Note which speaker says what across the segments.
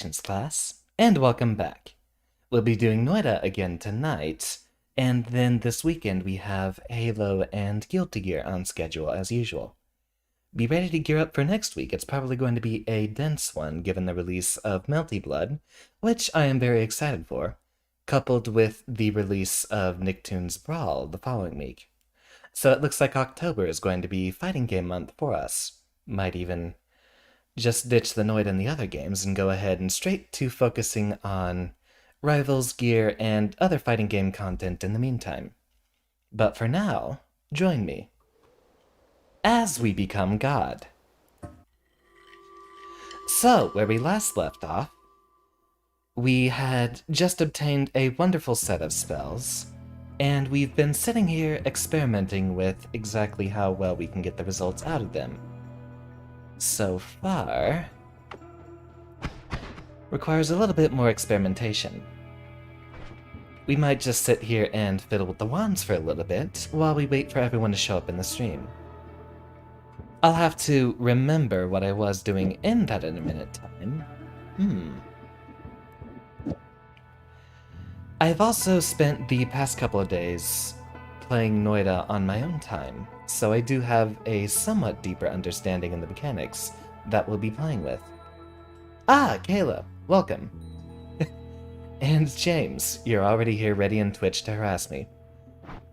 Speaker 1: Class, and welcome back. We'll be doing Noita again tonight, and then this weekend we have Halo and Guilty Gear on schedule as usual. Be ready to gear up for next week. It's probably going to be a dense one given the release of Melty Blood, which I am very excited for, coupled with the release of Nicktoons Brawl the following week. So it looks like October is going to be fighting game month for us. Might even just ditch the Noid and the other games and go ahead and straight to focusing on Rivals, Gear, and other fighting game content in the meantime. But for now, join me as we become God. So, where we last left off, we had just obtained a wonderful set of spells, and we've been sitting here experimenting with exactly how well we can get the results out of them. So far, requires a little bit more experimentation. We might just sit here and fiddle with the wands for a little bit while we wait for everyone to show up in the stream. I'll have to remember what I was doing in that intermittent time. I've also spent the past couple of days playing Noita on my own time, so I do have a somewhat deeper understanding in the mechanics that we'll be playing with. Ah, Caleb, welcome. And James, you're already here ready in Twitch to harass me.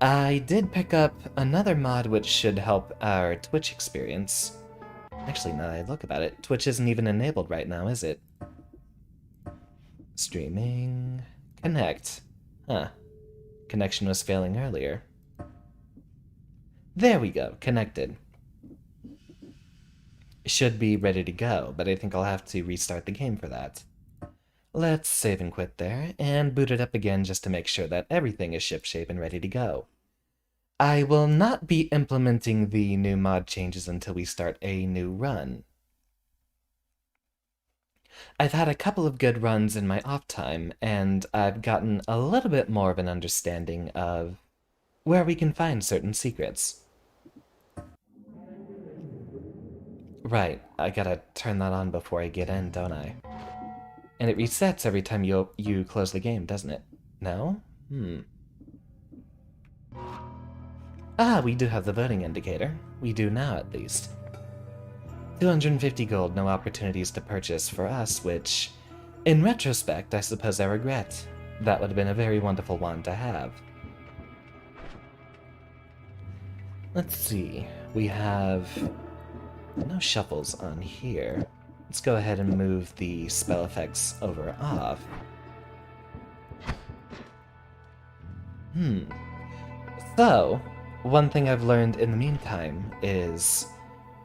Speaker 1: I did pick up another mod which should help our Twitch experience. Actually, now that I look about it, Twitch isn't even enabled right now, is it? Streaming... Connect. Huh. Connection was failing earlier. There we go, connected. Should be ready to go, but I think I'll have to restart the game for that. Let's save and quit there, and boot it up again just to make sure that everything is shipshape and ready to go. I will not be implementing the new mod changes until we start a new run. I've had a couple of good runs in my off time, and I've gotten a little bit more of an understanding of where we can find certain secrets. Right, I gotta turn that on before I get in, don't I? And it resets every time you close the game, doesn't it? No? Ah, we do have the voting indicator. We do now, at least. 250 gold, no opportunities to purchase for us, which, in retrospect, I suppose I regret. That would have been a very wonderful wand to have. Let's see, we have no shuffles on here. Let's go ahead and move the spell effects over off. So, one thing I've learned in the meantime is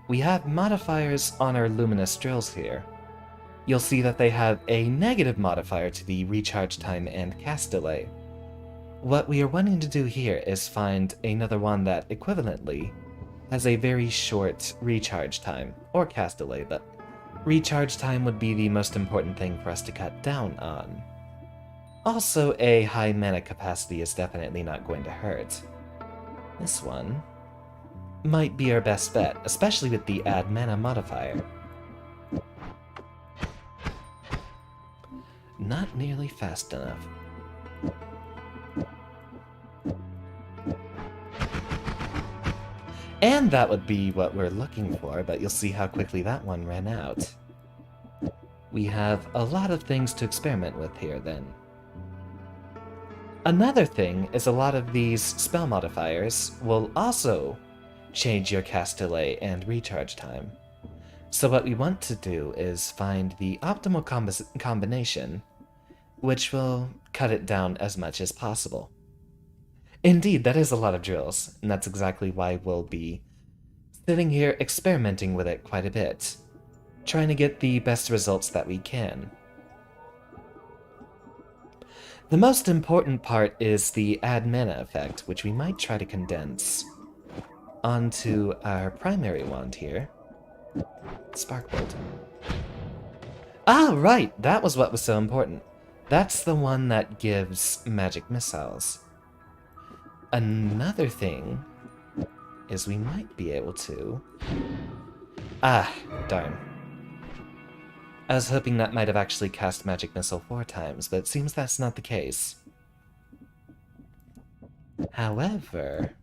Speaker 1: we have modifiers on our luminous drills here. You'll see that they have a negative modifier to the recharge time and cast delay. What we are wanting to do here is find another one that equivalently has a very short recharge time, or cast delay, but recharge time would be the most important thing for us to cut down on. Also, a high mana capacity is definitely not going to hurt. This one might be our best bet, especially with the add mana modifier. Not nearly fast enough. And that would be what we're looking for, but you'll see how quickly that one ran out. We have a lot of things to experiment with here, then. Another thing is a lot of these spell modifiers will also change your cast delay and recharge time. So what we want to do is find the optimal combination, which will cut it down as much as possible. Indeed, that is a lot of drills, and that's exactly why we'll be sitting here experimenting with it quite a bit, trying to get the best results that we can. The most important part is the add mana effect, which we might try to condense onto our primary wand here. Sparkbolt. Ah, right! That was what was so important. That's the one that gives magic missiles. Another thing is we might be able to... Ah, darn. I was hoping that might have actually cast Magic Missile 4 times, but it seems that's not the case. However,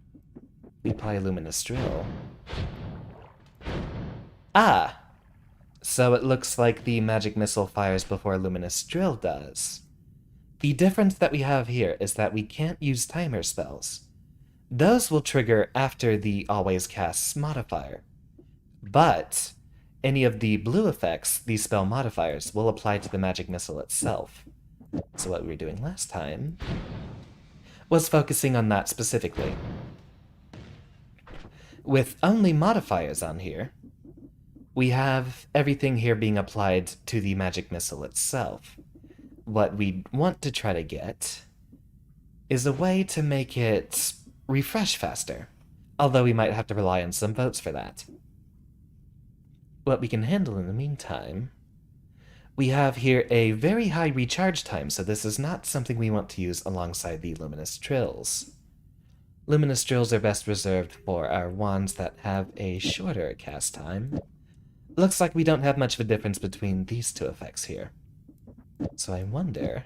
Speaker 1: we apply Luminous Drill. Ah! So it looks like the Magic Missile fires before Luminous Drill does. The difference that we have here is that we can't use timer spells. Those will trigger after the Always Casts modifier. But any of the blue effects, these spell modifiers, will apply to the Magic Missile itself. So what we were doing last time was focusing on that specifically. With only modifiers on here, we have everything here being applied to the Magic Missile itself. What we want to try to get is a way to make it refresh faster, although we might have to rely on some votes for that. What we can handle in the meantime, we have here a very high recharge time, so this is not something we want to use alongside the Luminous Drills. Luminous Drills are best reserved for our wands that have a shorter cast time. Looks like we don't have much of a difference between these two effects here. So I wonder...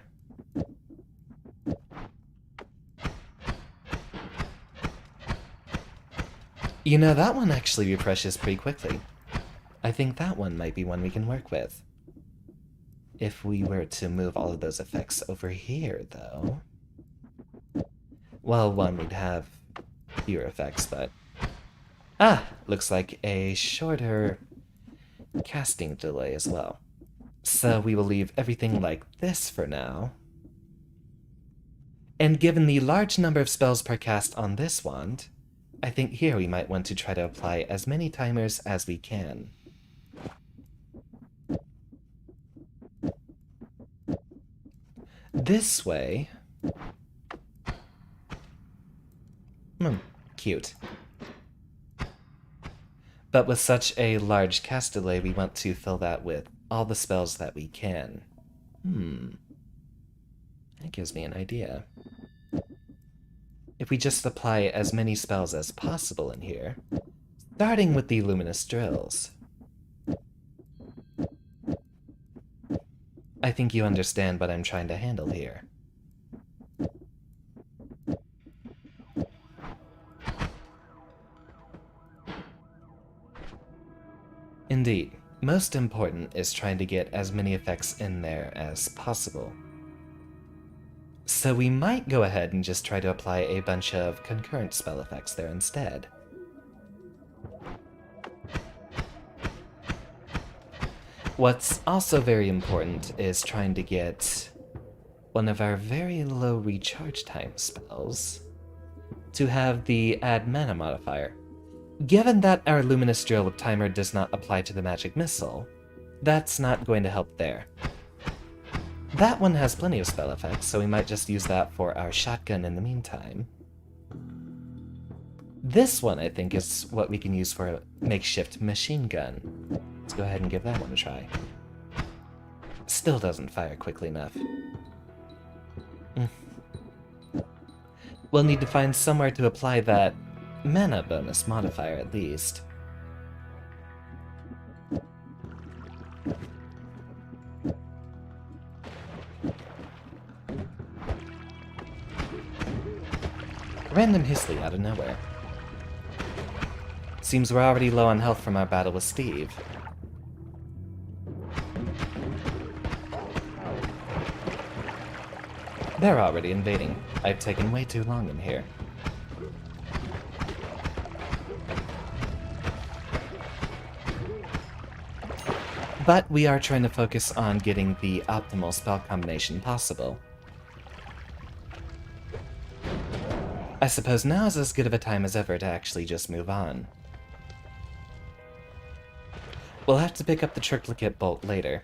Speaker 1: You know, that one actually refreshes pretty quickly. I think that one might be one we can work with. If we were to move all of those effects over here, though... Well, one, we'd have fewer effects, but... Ah! Looks like a shorter casting delay as well. So we will leave everything like this for now. And given the large number of spells per cast on this wand, I think here we might want to try to apply as many timers as we can. This way... cute. But with such a large cast delay, we want to fill that with all the spells that we can. That gives me an idea. If we just apply as many spells as possible in here, starting with the Luminous Drills. I think you understand what I'm trying to handle here. Indeed, most important is trying to get as many effects in there as possible. So we might go ahead and just try to apply a bunch of concurrent spell effects there instead. What's also very important is trying to get one of our very low recharge time spells to have the add mana modifier. Given that our Luminous Drill timer does not apply to the Magic Missile, that's not going to help there. That one has plenty of spell effects, so we might just use that for our shotgun in the meantime. This one, I think, is what we can use for a makeshift machine gun. Let's go ahead and give that one a try. Still doesn't fire quickly enough. We'll need to find somewhere to apply that mana bonus modifier at least. Random Hisley out of nowhere. Seems we're already low on health from our battle with Steve. They're already invading. I've taken way too long in here. But we are trying to focus on getting the optimal spell combination possible. I suppose now is as good of a time as ever to actually just move on. We'll have to pick up the triplicate bolt later.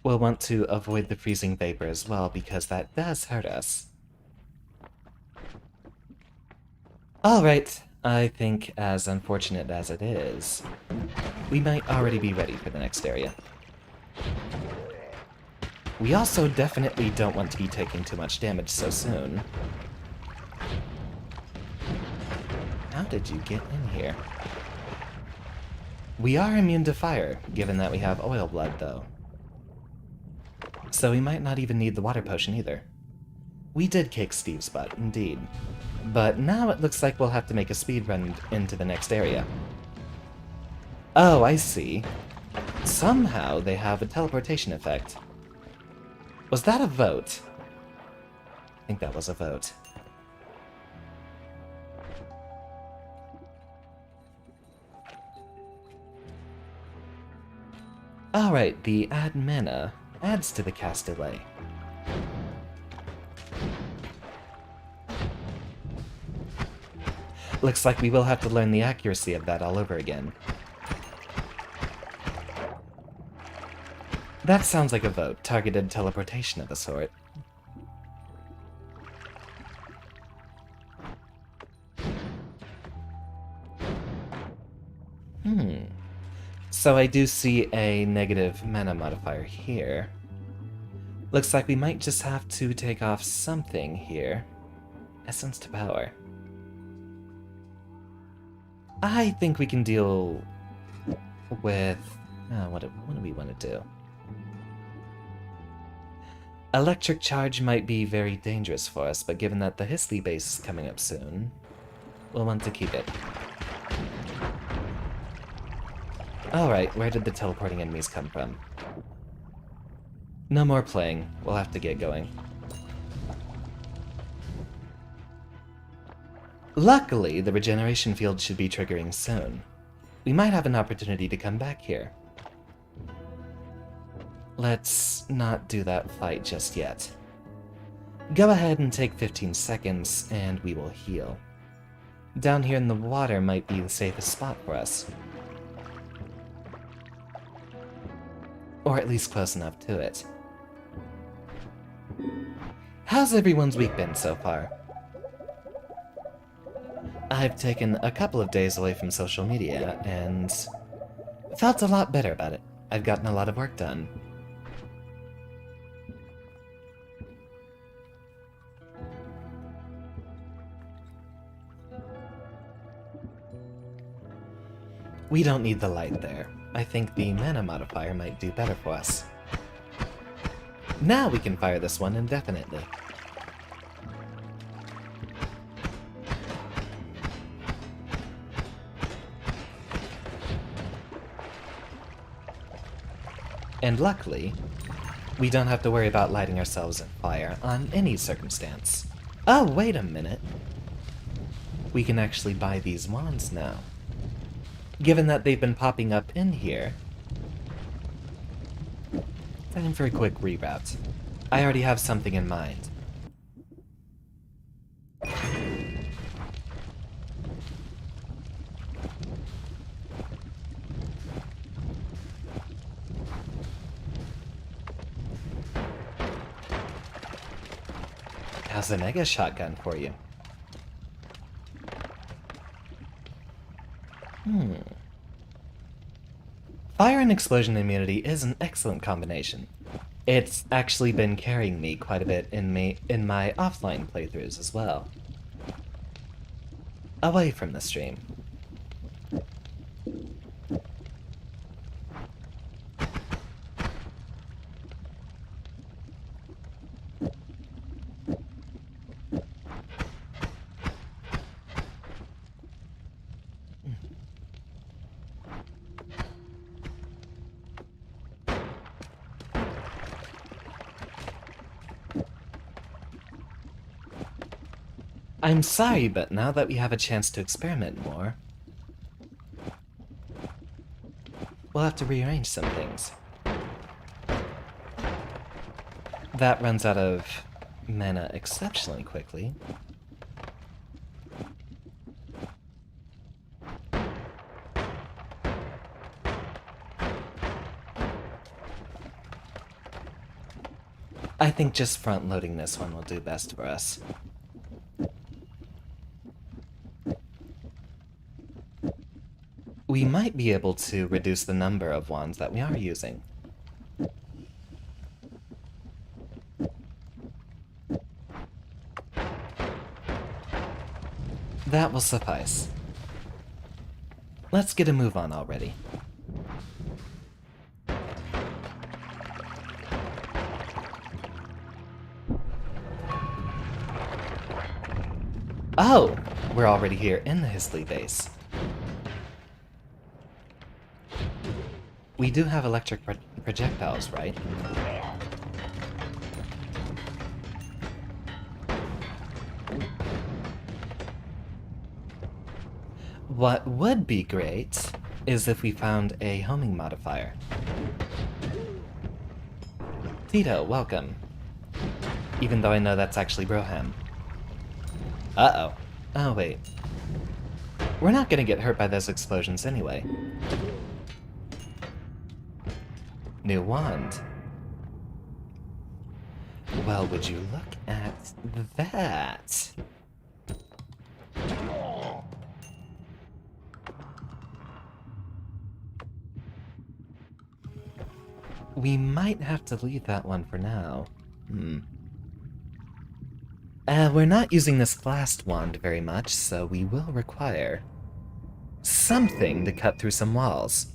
Speaker 1: We'll want to avoid the freezing vapor as well, because that does hurt us. Alright, I think as unfortunate as it is, we might already be ready for the next area. We also definitely don't want to be taking too much damage so soon. how did you get in here? We are immune to fire, given that we have oil blood, though. So we might not even need the water potion either. We did kick Steve's butt, indeed. But now it looks like we'll have to make a speed run into the next area. Oh, I see. Somehow they have a teleportation effect. Was that a vote? I think that was a vote. Alright, the add mana adds to the cast delay. Looks like we will have to learn the accuracy of that all over again. That sounds like a vote, targeted teleportation of a sort. So I do see a negative mana modifier here. Looks like we might just have to take off something here. Essence to power. I think we can deal with... what do we want to do? Electric charge might be very dangerous for us, but given that the Hisley base is coming up soon, we'll want to keep it. Alright, where did the teleporting enemies come from? No more playing. We'll have to get going. Luckily, the regeneration field should be triggering soon. We might have an opportunity to come back here. Let's not do that fight just yet. Go ahead and take 15 seconds, and we will heal. Down here in the water might be the safest spot for us. Or at least close enough to it. How's everyone's week been so far? I've taken a couple of days away from social media, and felt a lot better about it. I've gotten a lot of work done. We don't need the light there. I think the mana modifier might do better for us. Now we can fire this one indefinitely. And luckily, we don't have to worry about lighting ourselves on fire on any circumstance. Oh, wait a minute. We can actually buy these wands now. Given that they've been popping up in here, time for a quick reroute. I already have something in mind. How's the mega shotgun for you? Fire and explosion immunity is an excellent combination. It's actually been carrying me quite a bit in my offline playthroughs as well. Away from the stream. I'm sorry, but now that we have a chance to experiment more, we'll have to rearrange some things. That runs out of mana exceptionally quickly. I think just front-loading this one will do best for us. We might be able to reduce the number of wands that we are using. That will suffice. Let's get a move on already. Oh! We're already here in the Hisley base. We do have electric projectiles, right? What would be great is if we found a homing modifier. Tito, welcome. Even though I know that's actually Broham. Uh-oh. Oh, wait. We're not gonna get hurt by those explosions anyway. New wand. Well, would you look at that? We might have to leave that one for now. We're not using this glass wand very much, so we will require something to cut through some walls.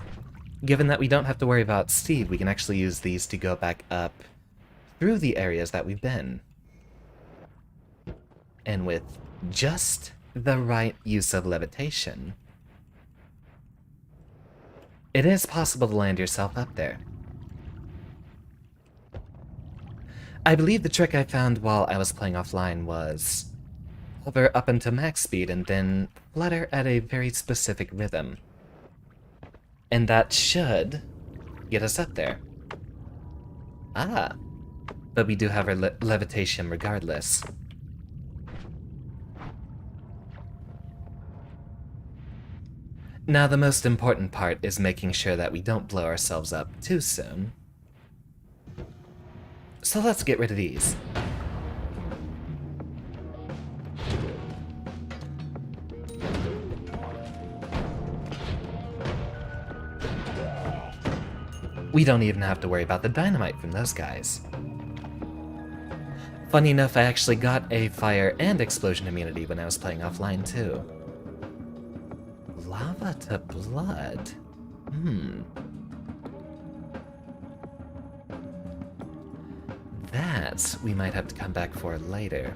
Speaker 1: Given that we don't have to worry about Steve, we can actually use these to go back up through the areas that we've been. And with just the right use of levitation, it is possible to land yourself up there. I believe the trick I found while I was playing offline was hover up into max speed and then flutter at a very specific rhythm. And that should get us up there. Ah, but we do have our levitation regardless. Now the most important part is making sure that we don't blow ourselves up too soon. So let's get rid of these. We don't even have to worry about the dynamite from those guys. Funny enough, I actually got a fire and explosion immunity when I was playing offline too. Lava to blood. That we might have to come back for later.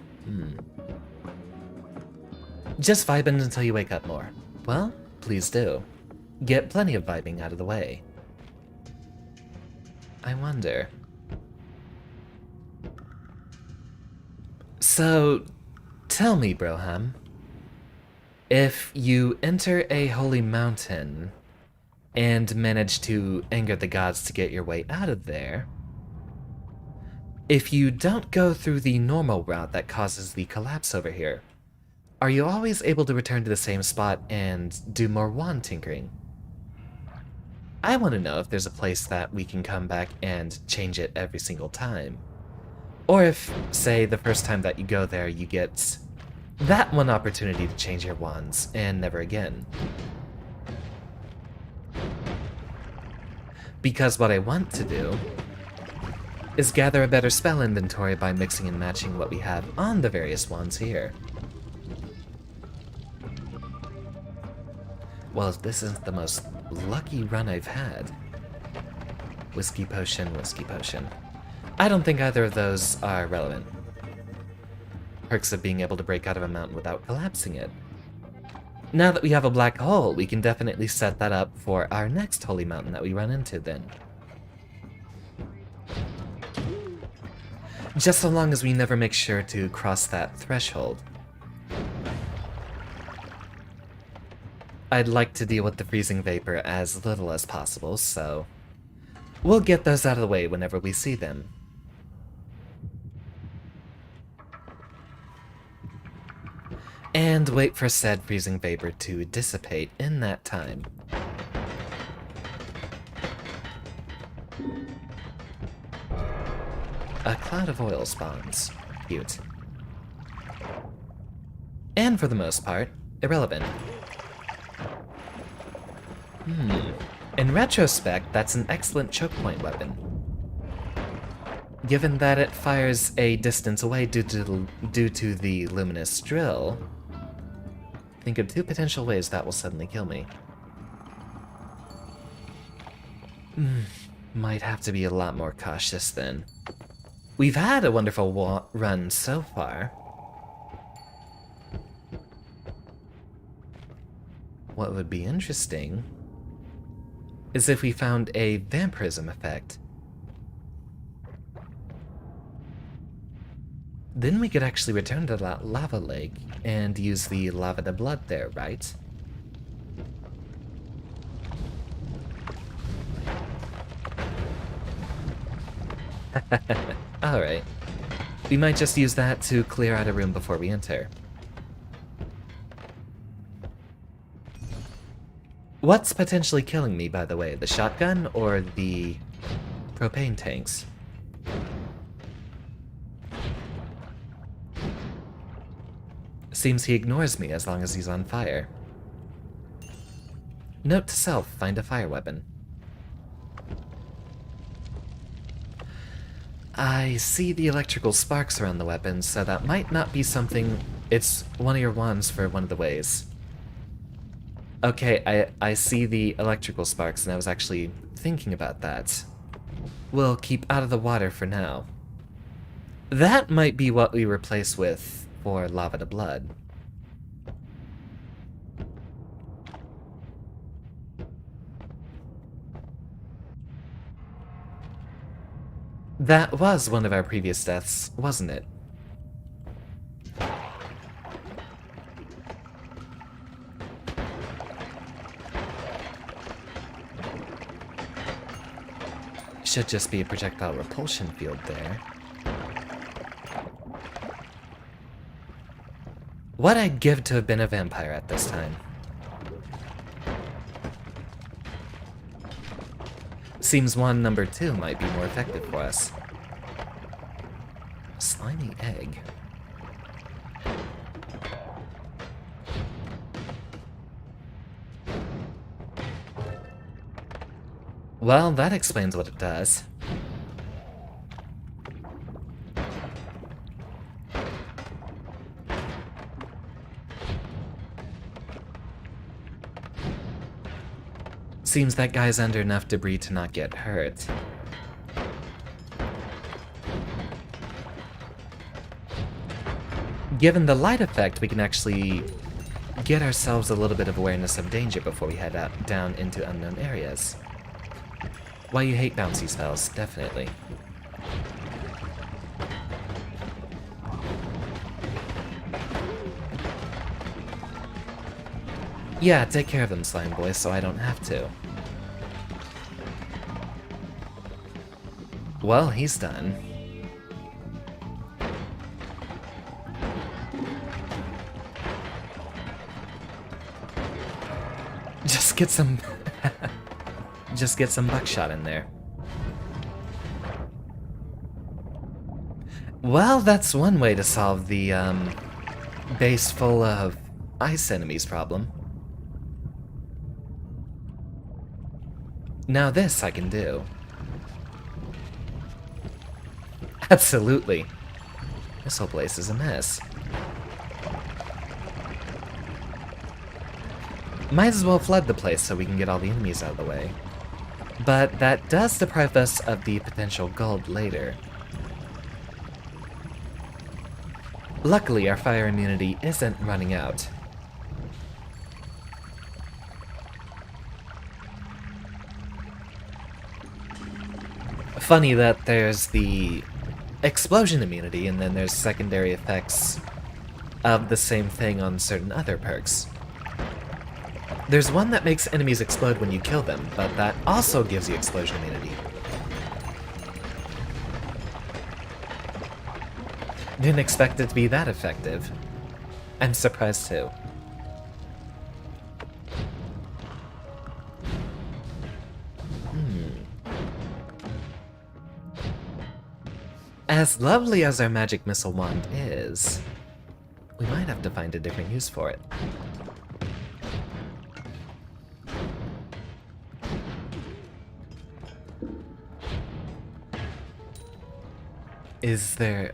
Speaker 1: Just vibing until you wake up more. Well, please do. Get plenty of vibing out of the way. I wonder. So, tell me, Broham, if you enter a holy mountain and manage to anger the gods to get your way out of there, if you don't go through the normal route that causes the collapse over here, are you always able to return to the same spot and do more wand tinkering? I want to know if there's a place that we can come back and change it every single time. Or if, say, the first time that you go there, you get that one opportunity to change your wands, and never again. Because what I want to do is gather a better spell inventory by mixing and matching what we have on the various wands here. Well, this is the most lucky run I've had. Whiskey potion, whiskey potion. I don't think either of those are relevant. Perks of being able to break out of a mountain without collapsing it. Now that we have a black hole, we can definitely set that up for our next holy mountain that we run into then. Just so long as we never make sure to cross that threshold. I'd like to deal with the freezing vapor as little as possible, so we'll get those out of the way whenever we see them. And wait for said freezing vapor to dissipate in that time. A cloud of oil spawns. Cute. And for the most part, irrelevant. In retrospect, that's an excellent choke point weapon. Given that it fires a distance away due to the luminous drill, think of two potential ways that will suddenly kill me. Might have to be a lot more cautious then. We've had a wonderful run so far. What would be interesting is if we found a vampirism effect. Then we could actually return to that lava lake and use the lava to blood there, right? Alright. We might just use that to clear out a room before we enter. What's potentially killing me, by the way? The shotgun or the propane tanks? Seems he ignores me as long as he's on fire. Note to self, find a fire weapon. I see the electrical sparks around the weapon, so that might not be something... It's one of your wands for one of the ways. Okay, I see the electrical sparks, and I was actually thinking about that. We'll keep out of the water for now. That might be what we replace with for lava to blood. That was one of our previous deaths, wasn't it? Should just be a projectile repulsion field there. What I'd give to have been a vampire at this time. Seems wand number 2 might be more effective for us. Slimy egg. Well, that explains what it does. Seems that guy's under enough debris to not get hurt. Given the light effect, we can actually get ourselves a little bit of awareness of danger before we head out down into unknown areas. Why you hate bouncy spells, definitely. Yeah, take care of them, slime boy, so I don't have to. Well, he's done. Just get some... Just get some buckshot in there. Well, that's one way to solve the, base full of ice enemies problem. Now this I can do. Absolutely. This whole place is a mess. Might as well flood the place so we can get all the enemies out of the way. But that does deprive us of the potential gold later. Luckily, our fire immunity isn't running out. Funny that there's the explosion immunity and then there's secondary effects of the same thing on certain other perks. There's one that makes enemies explode when you kill them, but that also gives you explosion immunity. Didn't expect it to be that effective. I'm surprised too. As lovely as our magic missile wand is, we might have to find a different use for it. Is there...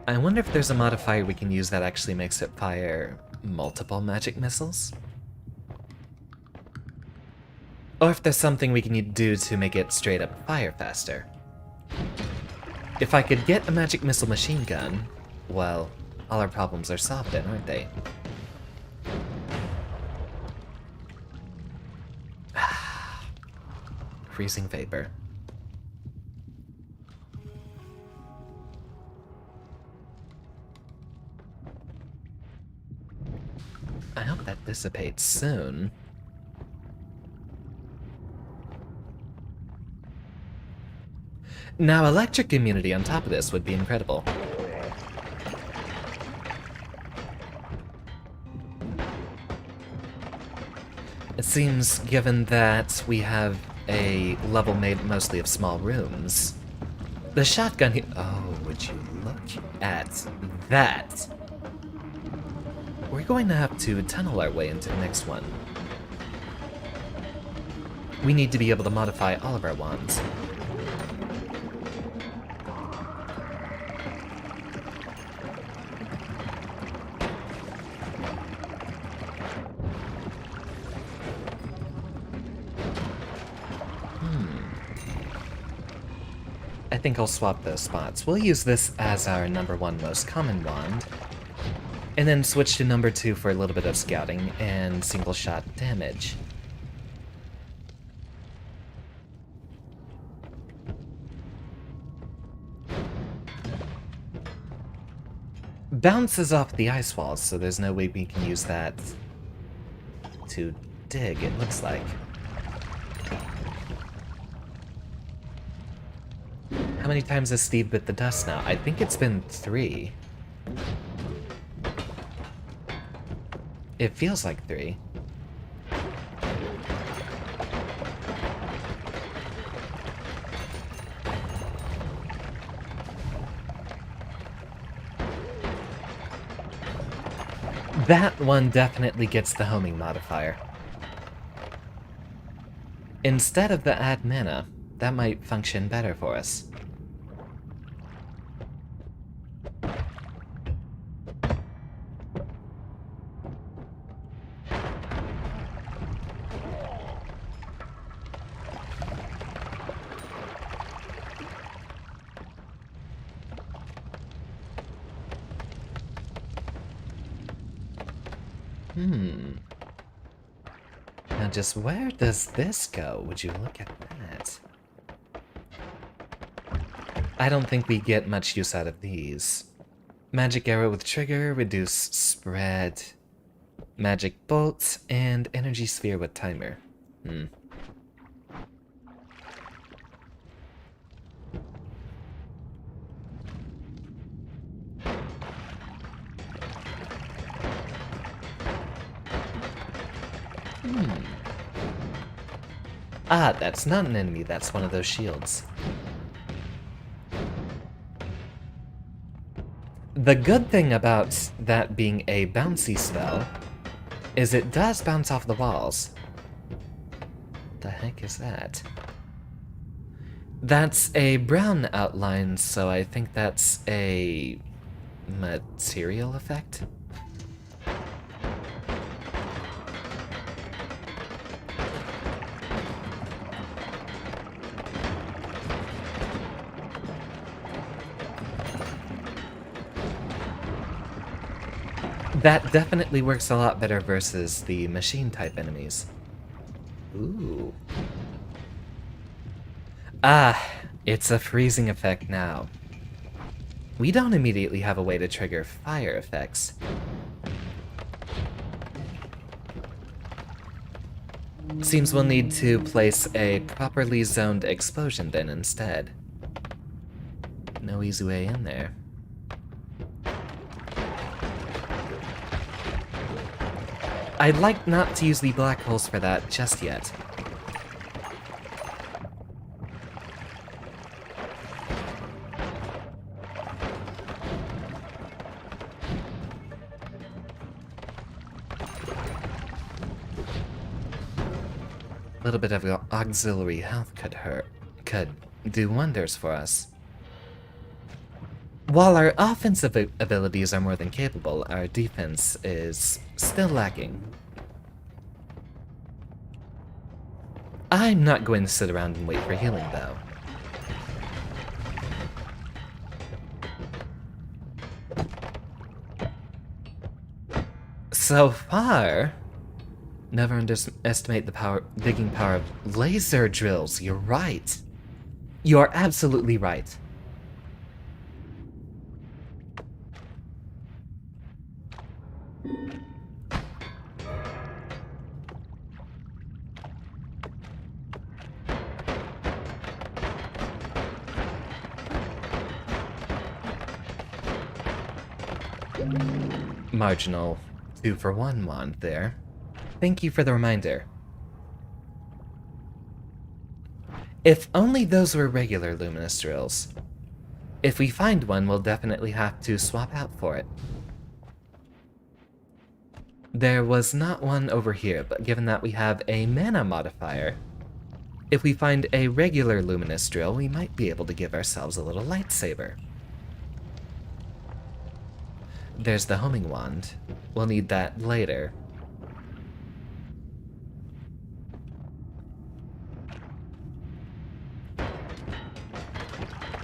Speaker 1: I wonder if there's a modifier we can use that actually makes it fire multiple magic missiles? Or if there's something we can do to make it straight up fire faster. If I could get a magic missile machine gun, well, all our problems are solved then, aren't they? Freezing vapor. I hope that dissipates soon. Now, electric immunity on top of this would be incredible. It seems, given that we have a level made mostly of small rooms, the shotgun here— oh, would you look at that? We're going to have to tunnel our way into the next one. We need to be able to modify all of our wands. I think I'll swap those spots. We'll use this as our #1 most common wand, and then switch to #2 for a little bit of scouting and single shot damage. Bounces off the ice walls, so there's no way we can use that to dig, it looks like. How many times has Steve bit the dust now? I think it's been 3. It feels like 3. That one definitely gets the homing modifier. Instead of the add mana, that might function better for us. Now just where does this go? Would you look at that? I don't think we get much use out of these. Magic arrow with trigger, reduce spread, magic bolt, and energy sphere with timer. Ah, that's not an enemy, that's one of those shields. The good thing about that being a bouncy spell is it does bounce off the walls. The heck is that? That's a brown outline, so I think that's a material effect? That definitely works a lot better versus the machine-type enemies. Ooh. Ah, it's a freezing effect now. We don't immediately have a way to trigger fire effects. Seems we'll need to place a properly zoned explosion then instead. No easy way in there. I'd like not to use the black holes for that just yet. A little bit of auxiliary health could do wonders for us. While our offensive abilities are more than capable, our defense is still lacking. I'm not going to sit around and wait for healing, though. So far, never underestimate the digging power of laser drills. You're right. You are absolutely right. Marginal 2-for-1 wand there. Thank you for the reminder. If only those were regular luminous drills. If we find one, we'll definitely have to swap out for it. There was not one over here, but given that we have a mana modifier, if we find a regular luminous drill, we might be able to give ourselves a little lightsaber. There's the homing wand. We'll need that later.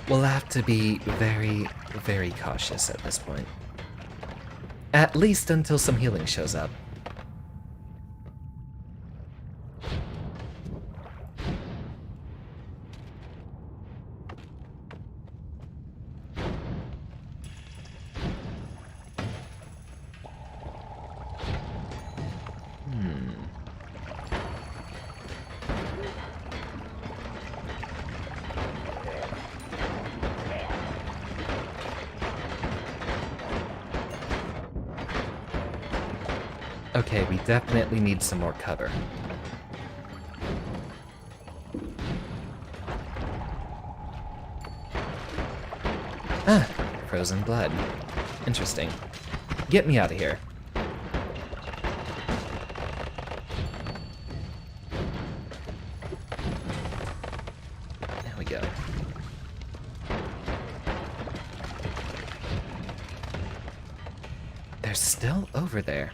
Speaker 1: We'll have to be very, very cautious at this point. At least until some healing shows up. Okay, we definitely need some more cover. Ah, frozen blood. Interesting. Get me out of here. There we go. They're still over there.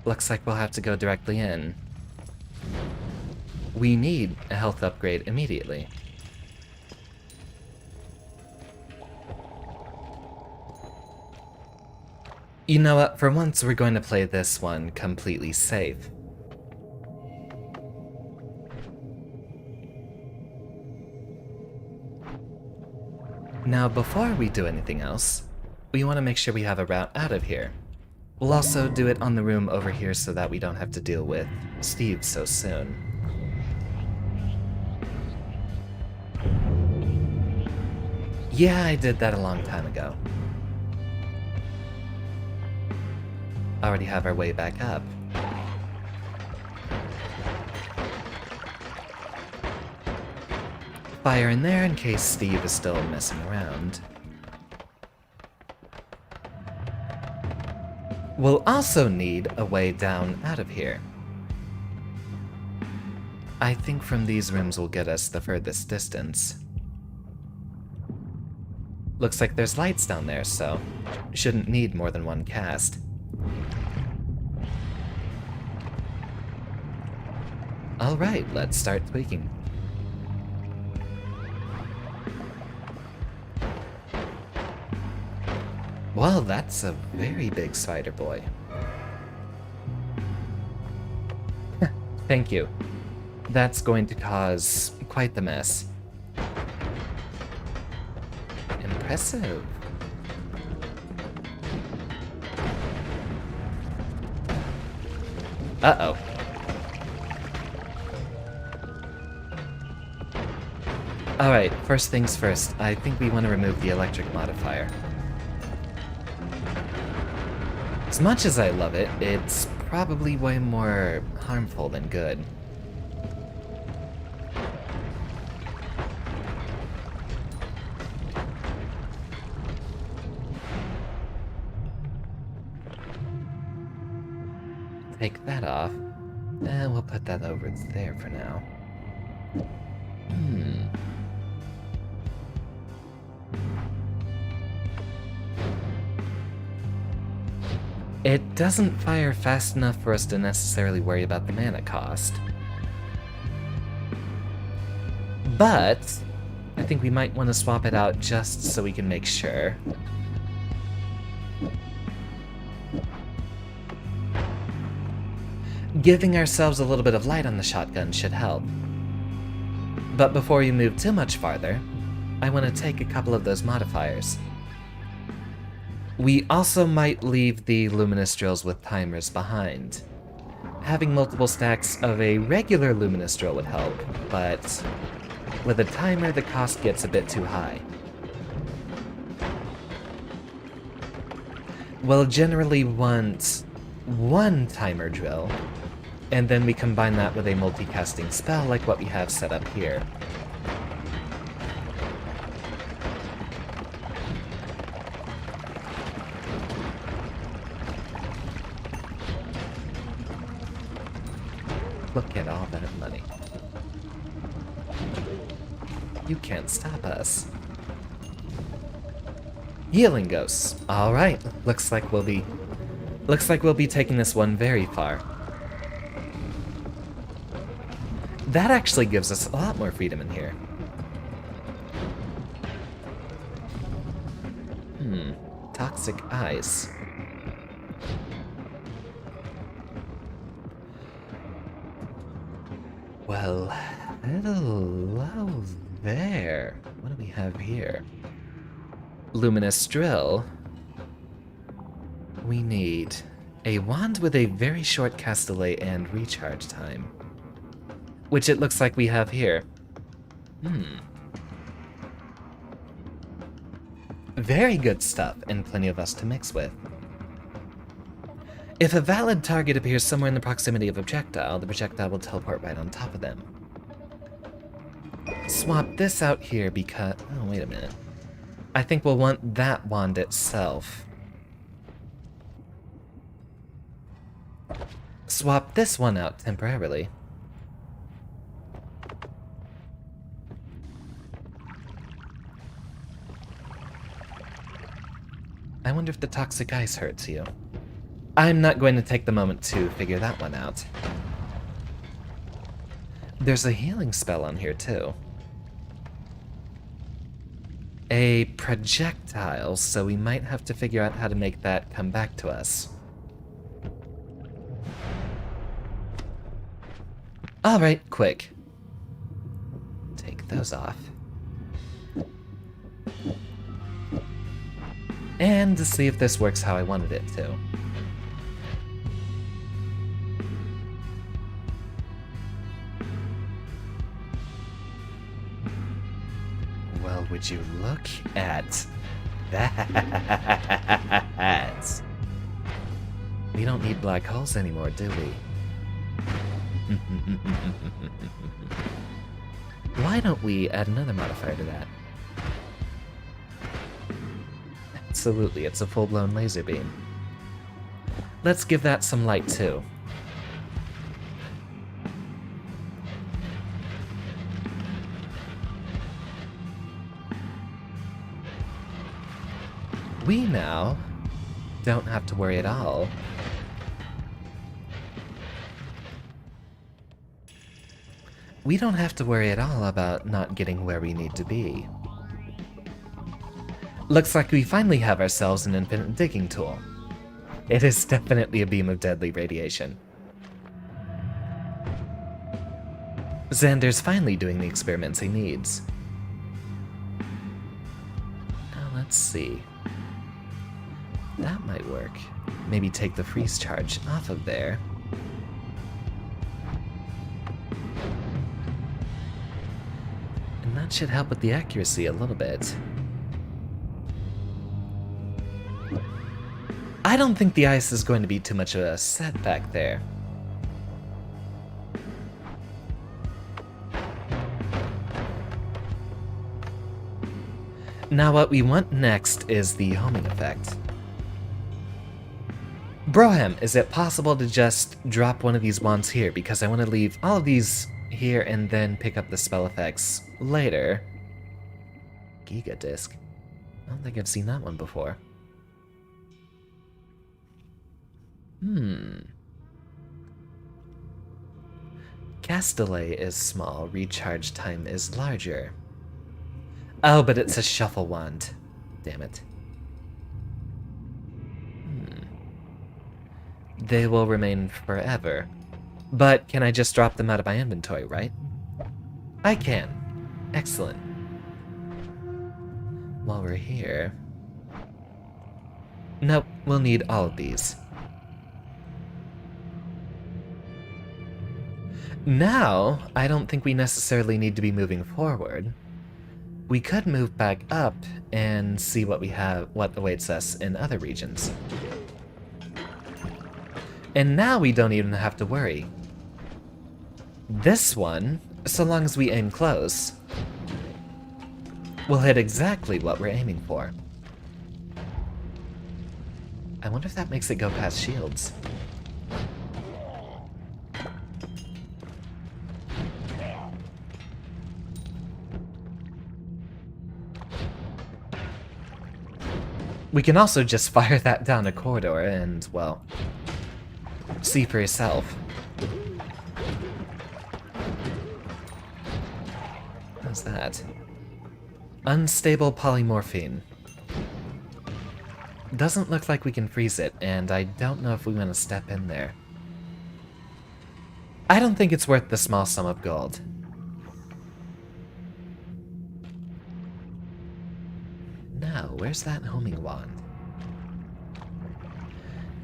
Speaker 1: Looks like we'll have to go directly in. We need a health upgrade immediately. You know what, for once we're going to play this one completely safe. Now, before we do anything else, we want to make sure we have a route out of here. We'll also do it on the room over here so that we don't have to deal with Steve so soon. Yeah, I did that a long time ago. Already have our way back up. Fire in there in case Steve is still messing around. We'll also need a way down out of here. I think from these rooms will get us the furthest distance. Looks like there's lights down there, so shouldn't need more than one cast. Alright, let's start tweaking. Well, that's a very big spider boy. Thank you. That's going to cause quite the mess. Impressive. Uh-oh. Alright, first things first. I think we want to remove the electric modifier. As much as I love it, it's probably way more harmful than good. Take that off, and we'll put that over there for now. It doesn't fire fast enough for us to necessarily worry about the mana cost. But I think we might want to swap it out just so we can make sure. Giving ourselves a little bit of light on the shotgun should help. But before you move too much farther, I want to take a couple of those modifiers. We also might leave the luminous drills with timers behind. Having multiple stacks of a regular luminous drill would help, but with a timer the cost gets a bit too high. We'll generally want one timer drill, and then we combine that with a multicasting spell like what we have set up here. Look at all that money. You can't stop us. Healing ghosts. Alright, looks like we'll be taking this one very far. That actually gives us a lot more freedom in here. Toxic ice. Well, hello there. What do we have here? Luminous drill. We need a wand with a very short cast delay and recharge time, which it looks like we have here. Very good stuff, and plenty of us to mix with. If a valid target appears somewhere in the proximity of a projectile, the projectile will teleport right on top of them. Swap this out here because... oh, wait a minute. I think we'll want that wand itself. Swap this one out temporarily. I wonder if the toxic ice hurts you. I'm not going to take the moment to figure that one out. There's a healing spell on here too. A projectile, so we might have to figure out how to make that come back to us. Alright, quick. Take those off. And to see if this works how I wanted it to. Well, would you look at that? We don't need black holes anymore, do we? Why don't we add another modifier to that? Absolutely, it's a full-blown laser beam. Let's give that some light too. We now don't have to worry at all about not getting where we need to be. Looks like we finally have ourselves an infinite digging tool. It is definitely a beam of deadly radiation. Xander's finally doing the experiments he needs. Now let's see. That might work. Maybe take the freeze charge off of there. And that should help with the accuracy a little bit. I don't think the ice is going to be too much of a setback there. Now what we want next is the homing effect. Broham, is it possible to just drop one of these wands here? Because I want to leave all of these here and then pick up the spell effects later. Giga Disc. I don't think I've seen that one before. Cast delay is small, recharge time is larger. Oh, but it's a shuffle wand. Damn it. They will remain forever. But can I just drop them out of my inventory, right? I can. Excellent. While we're here... Nope, we'll need all of these. Now, I don't think we necessarily need to be moving forward. We could move back up and see what awaits us in other regions. And now we don't even have to worry. This one, so long as we aim close, will hit exactly what we're aiming for. I wonder if that makes it go past shields. We can also just fire that down a corridor and, well, see for yourself. What's that? Unstable polymorphine. Doesn't look like we can freeze it, and I don't know if we want to step in there. I don't think it's worth the small sum of gold. Now, where's that homing wand?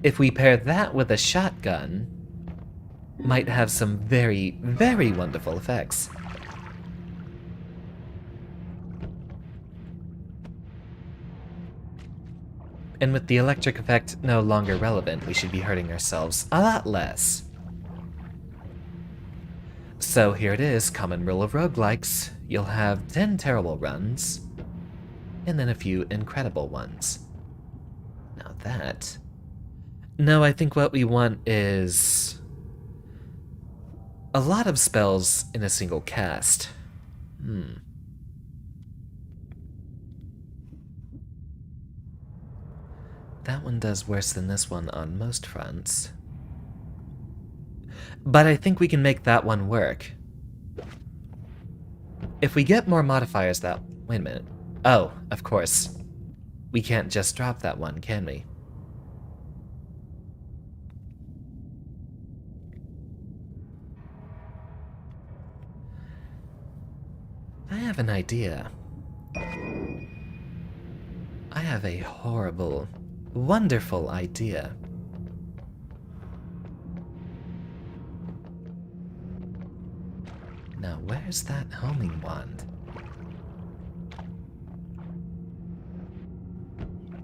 Speaker 1: If we pair that with a shotgun, might have some very, very wonderful effects. And with the electric effect no longer relevant, we should be hurting ourselves a lot less. So here it is, common rule of roguelikes. You'll have 10 terrible runs, and then a few incredible ones. Now that... No, I think what we want is... a lot of spells in a single cast. That one does worse than this one on most fronts. But I think we can make that one work. If we get more modifiers that... Wait a minute. Oh, of course. We can't just drop that one, can we? I have an idea. I have a horrible, wonderful idea. Now, where's that homing wand?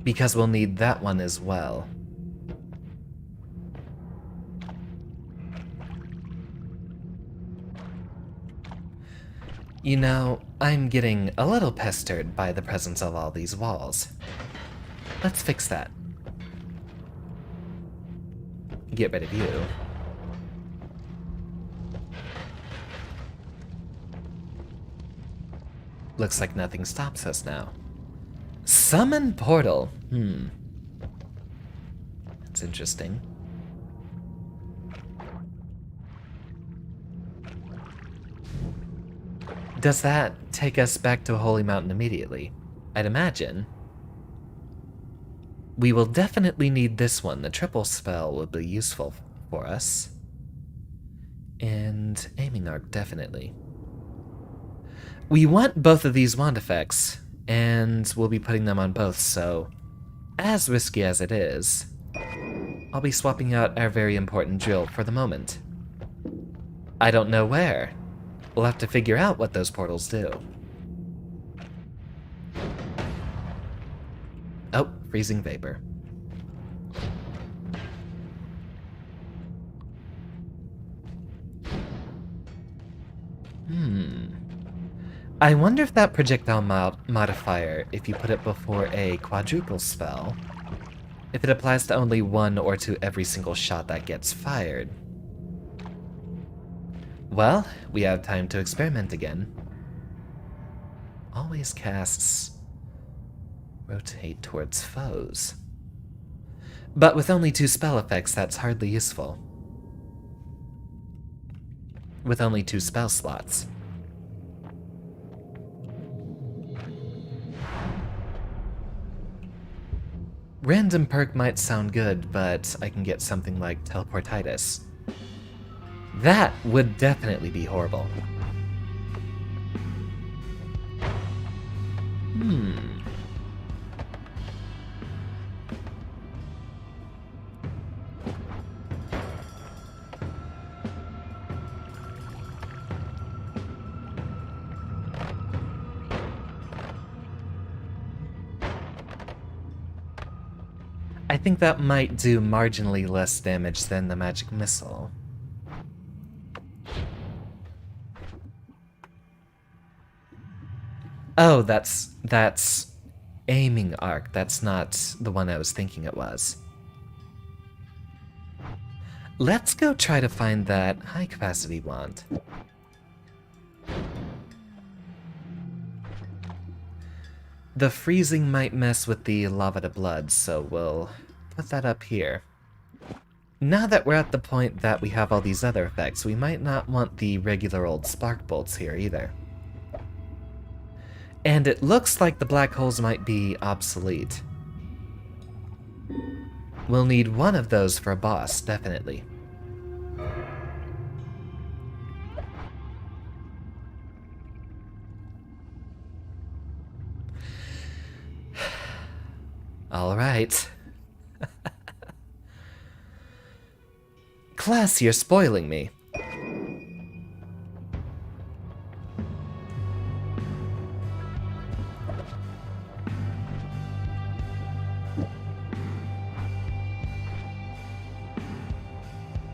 Speaker 1: Because we'll need that one as well. You know, I'm getting a little pestered by the presence of all these walls. Let's fix that. Get rid of you. Looks like nothing stops us now. Summon portal. That's interesting. Does that take us back to Holy Mountain immediately? I'd imagine. We will definitely need this one. The triple spell will be useful for us. And aiming arc, definitely. We want both of these wand effects, and we'll be putting them on both, so as risky as it is, I'll be swapping out our very important drill for the moment. I don't know where. We'll have to figure out what those portals do. Oh, freezing vapor. I wonder if that projectile modifier, if you put it before a quadruple spell, if it applies to only one or to every single shot that gets fired. Well, we have time to experiment again. Always casts rotate towards foes. But with only 2 spell effects, that's hardly useful. With only 2 spell slots. Random perk might sound good, but I can get something like teleportitis. That would definitely be horrible. I think that might do marginally less damage than the magic missile. Oh, that's aiming arc. That's not the one I was thinking it was. Let's go try to find that high capacity wand. The freezing might mess with the lava to blood, so we'll put that up here. Now that we're at the point that we have all these other effects, we might not want the regular old spark bolts here either. And it looks like the black holes might be obsolete. We'll need one of those for a boss, definitely. Alright. Class, you're spoiling me.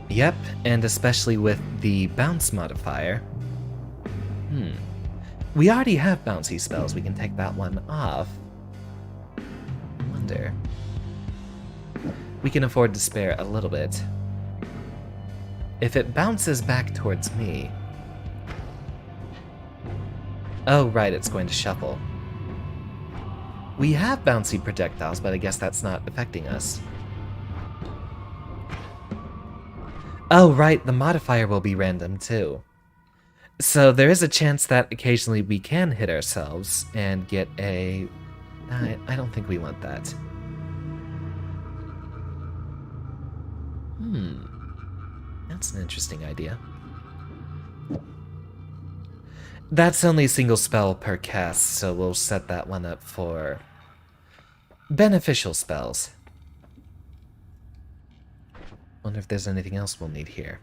Speaker 1: Yep, and especially with the bounce modifier. We already have bouncy spells, we can take that one off. Wonder. We can afford to spare a little bit. If it bounces back towards me... Oh, right, it's going to shuffle. We have bouncy projectiles, but I guess that's not affecting us. Oh, right, the modifier will be random, too. So there is a chance that occasionally we can hit ourselves and get a... I don't think we want that. That's an interesting idea. That's only a single spell per cast, so we'll set that one up for beneficial spells. Wonder if there's anything else we'll need here.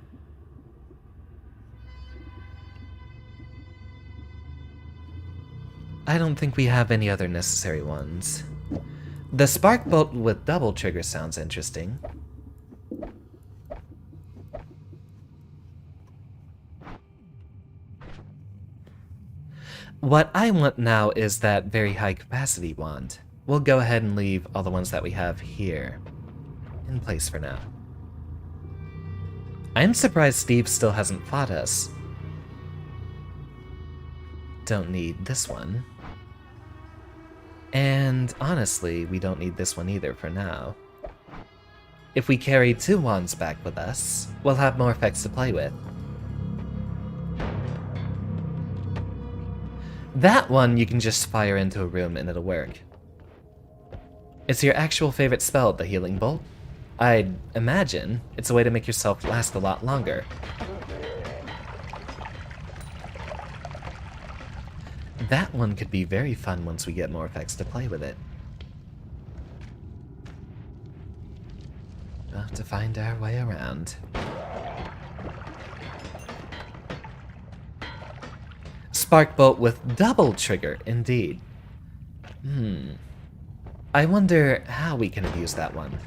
Speaker 1: I don't think we have any other necessary ones. The spark bolt with double trigger sounds interesting. What I want now is that very high capacity wand. We'll go ahead and leave all the ones that we have here in place for now. I'm surprised Steve still hasn't fought us. Don't need this one. And honestly, we don't need this one either for now. If we carry 2 wands back with us, we'll have more effects to play with. That one you can just fire into a room and it'll work. Is your actual favorite spell the healing bolt? I'd imagine it's a way to make yourself last a lot longer. That one could be very fun once we get more effects to play with it. We'll have to find our way around. Spark bolt with double trigger, indeed. I wonder how we can abuse that one.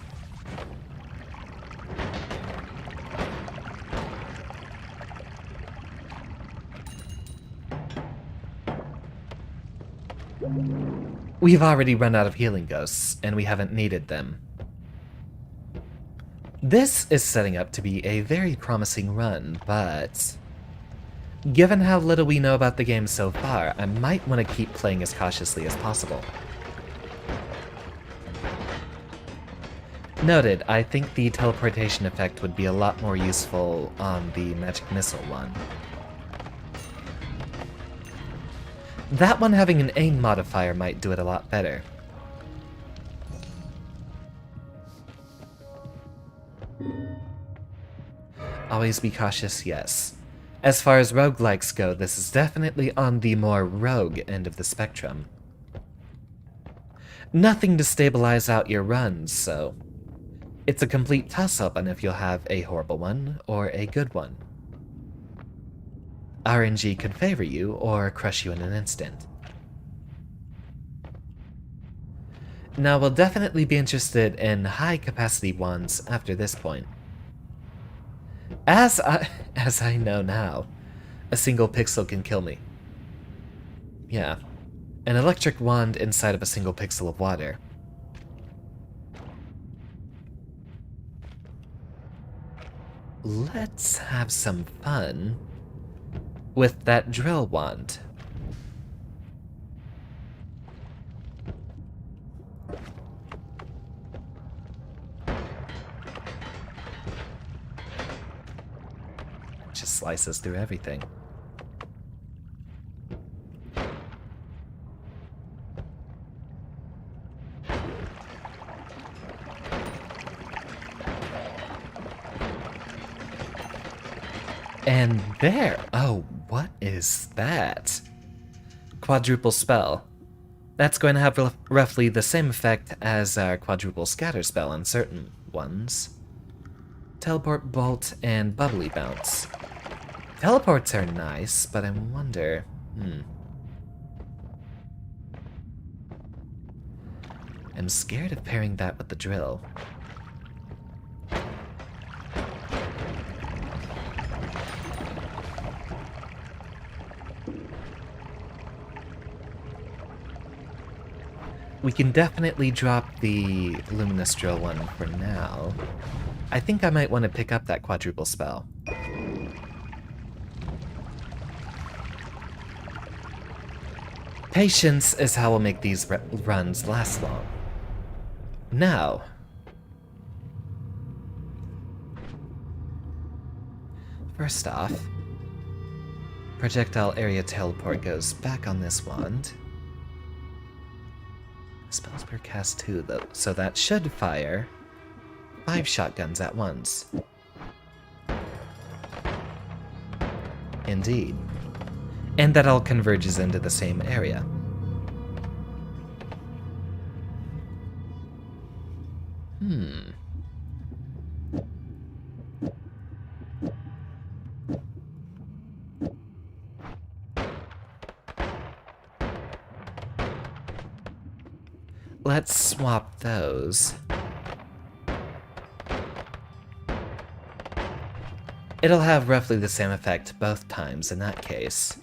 Speaker 1: We've already run out of healing ghosts, and we haven't needed them. This is setting up to be a very promising run, but... given how little we know about the game so far, I might want to keep playing as cautiously as possible. Noted, I think the teleportation effect would be a lot more useful on the magic missile one. That one having an aim modifier might do it a lot better. Always be cautious, yes. As far as roguelikes go, this is definitely on the more rogue end of the spectrum. Nothing to stabilize out your runs, so it's a complete toss-up on if you'll have a horrible one or a good one. RNG could favor you or crush you in an instant. Now, we'll definitely be interested in high-capacity ones after this point. As I know now, a single pixel can kill me. Yeah, an electric wand inside of a single pixel of water. Let's have some fun with that drill wand. Just slices through everything. And there! Oh, what is that? Quadruple spell. That's going to have roughly the same effect as our quadruple scatter spell on certain ones. Teleport, bolt, and bubbly bounce. Teleports are nice, but I wonder... I'm scared of pairing that with the drill. We can definitely drop the luminous drill one for now. I think I might want to pick up that quadruple spell. Patience is how we'll make these runs last long. Now, first off, projectile area teleport goes back on this wand. Spells per cast 2, though, so that should fire 5 shotguns at once. Indeed. And that all converges into the same area. Let's swap those. It'll have roughly the same effect both times in that case.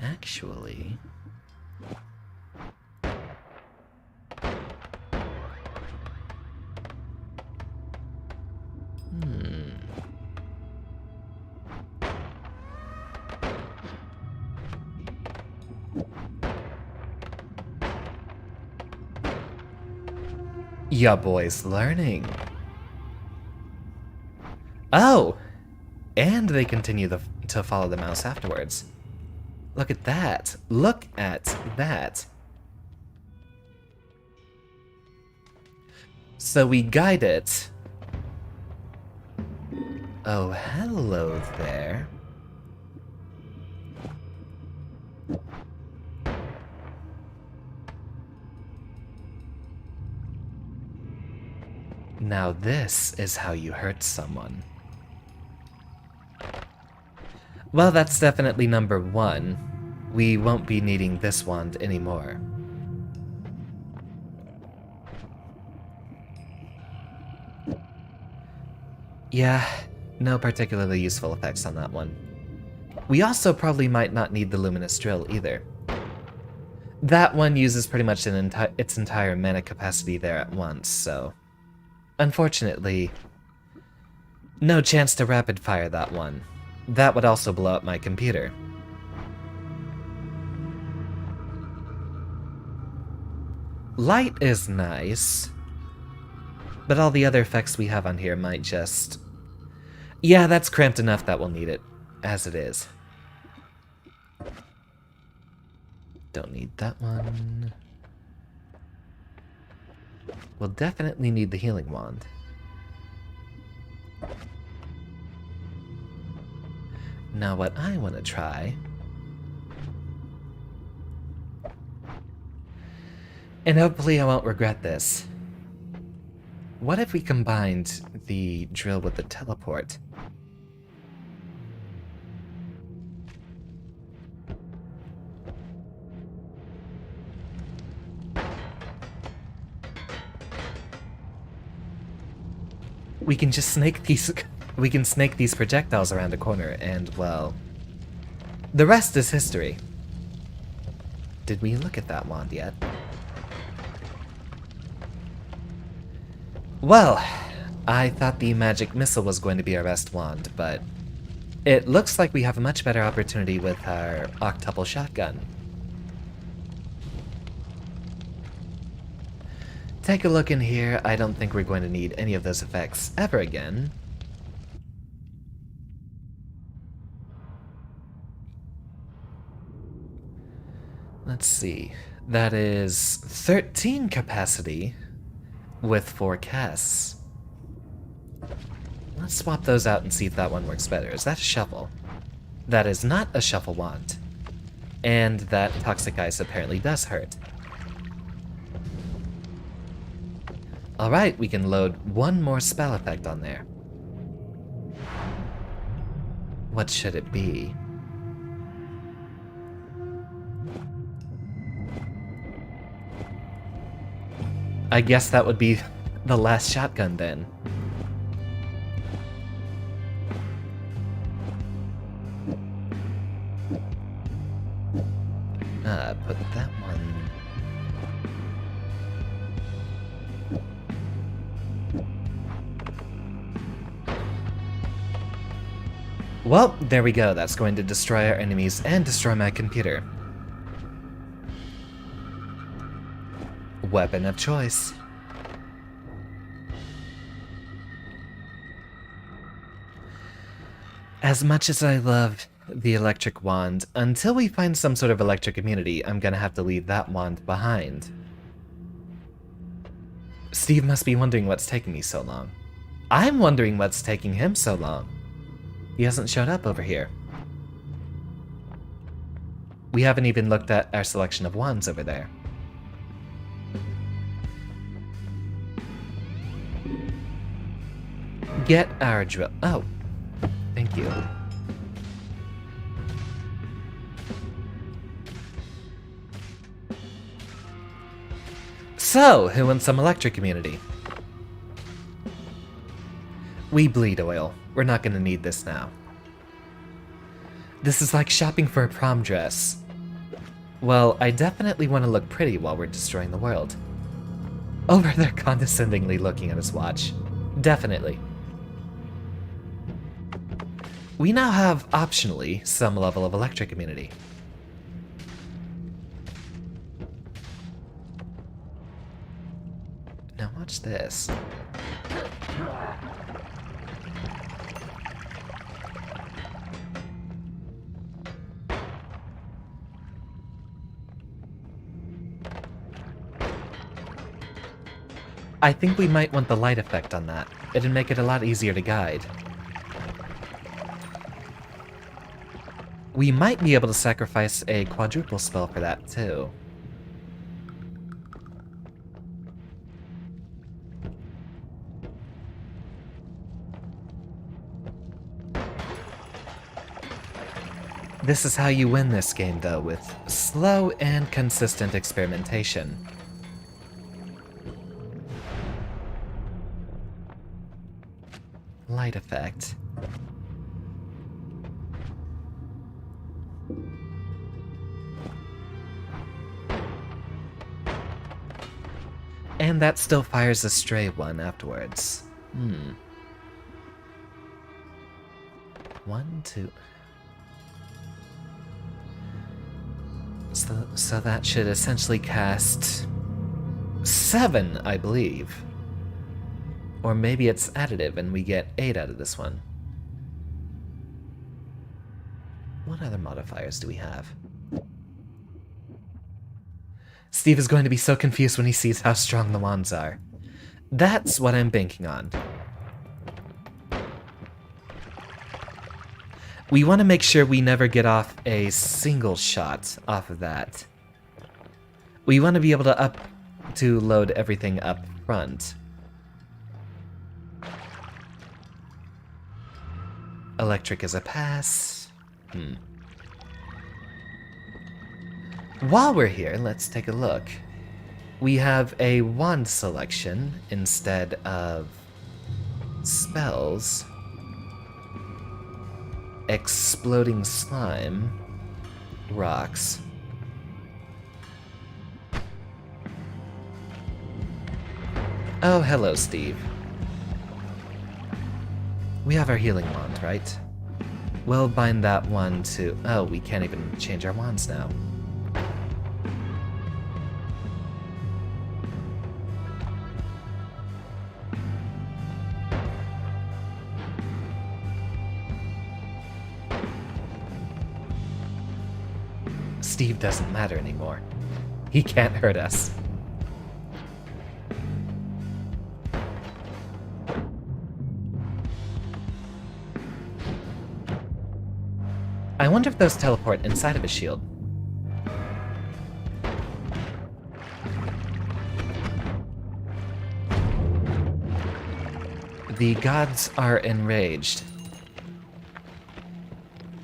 Speaker 1: Actually... Ya boy's learning. Oh! And they continue to follow the mouse afterwards. Look at that. Look at that. So we guide it. Oh, hello there. Now this is how you hurt someone. Well, that's definitely number 1. We won't be needing this wand anymore. Yeah, no particularly useful effects on that one. We also probably might not need the luminous drill either. That one uses pretty much its entire mana capacity there at once, so... Unfortunately, no chance to rapid fire that one. That would also blow up my computer. Light is nice, but all the other effects we have on here might just... Yeah, that's cramped enough that we'll need it, as it is. Don't need that one. We'll definitely need the healing wand. Now what I want to try... And hopefully I won't regret this. What if we combined the drill with the teleport? We can just snake these... We can snake these projectiles around a corner and, well... The rest is history. Did we look at that wand yet? Well, I thought the magic missile was going to be our best wand, but it looks like we have a much better opportunity with our octuple shotgun. Take a look in here. I don't think we're going to need any of those effects ever again. Let's see. That is 13 capacity with 4 casts. Let's swap those out and see if that one works better. Is that a shuffle? That is not a shuffle wand. And that toxic ice apparently does hurt. Alright, we can load one more spell effect on there. What should it be? I guess that would be the last shotgun then. Put that one... Well, there we go. That's going to destroy our enemies and destroy my computer. Weapon of choice. As much as I love the electric wand, until we find some sort of electric immunity, I'm gonna have to leave that wand behind. Steve must be wondering what's taking me so long. I'm wondering what's taking him so long. He hasn't showed up over here. We haven't even looked at our selection of wands over there. Get our drill. Oh, thank you. So, who wants some electric immunity? We bleed oil. We're not gonna need this now. This is like shopping for a prom dress. Well, I definitely want to look pretty while we're destroying the world. Over there condescendingly looking at his watch. Definitely. We now have, optionally, some level of electric immunity. Now watch this. I think we might want the light effect on that. It'd make it a lot easier to guide. We might be able to sacrifice a quadruple spell for that, too. This is how you win this game, though, with slow and consistent experimentation. Light effect. And that still fires a stray one afterwards. 1, 2... So that should essentially cast 7, I believe. Or maybe it's additive and we get 8 out of this one. What other modifiers do we have? Steve is going to be so confused when he sees how strong the wands are. That's what I'm banking on. We want to make sure we never get off a single shot off of that. We want to be able to load everything up front. Electric is a pass. While we're here, let's take a look. We have a wand selection instead of spells. Exploding slime. Rocks. Oh, hello, Steve. We have our healing wand, right? We'll bind that one to... Oh, we can't even change our wands now. Steve doesn't matter anymore. He can't hurt us. I wonder if those teleport inside of a shield. The gods are enraged.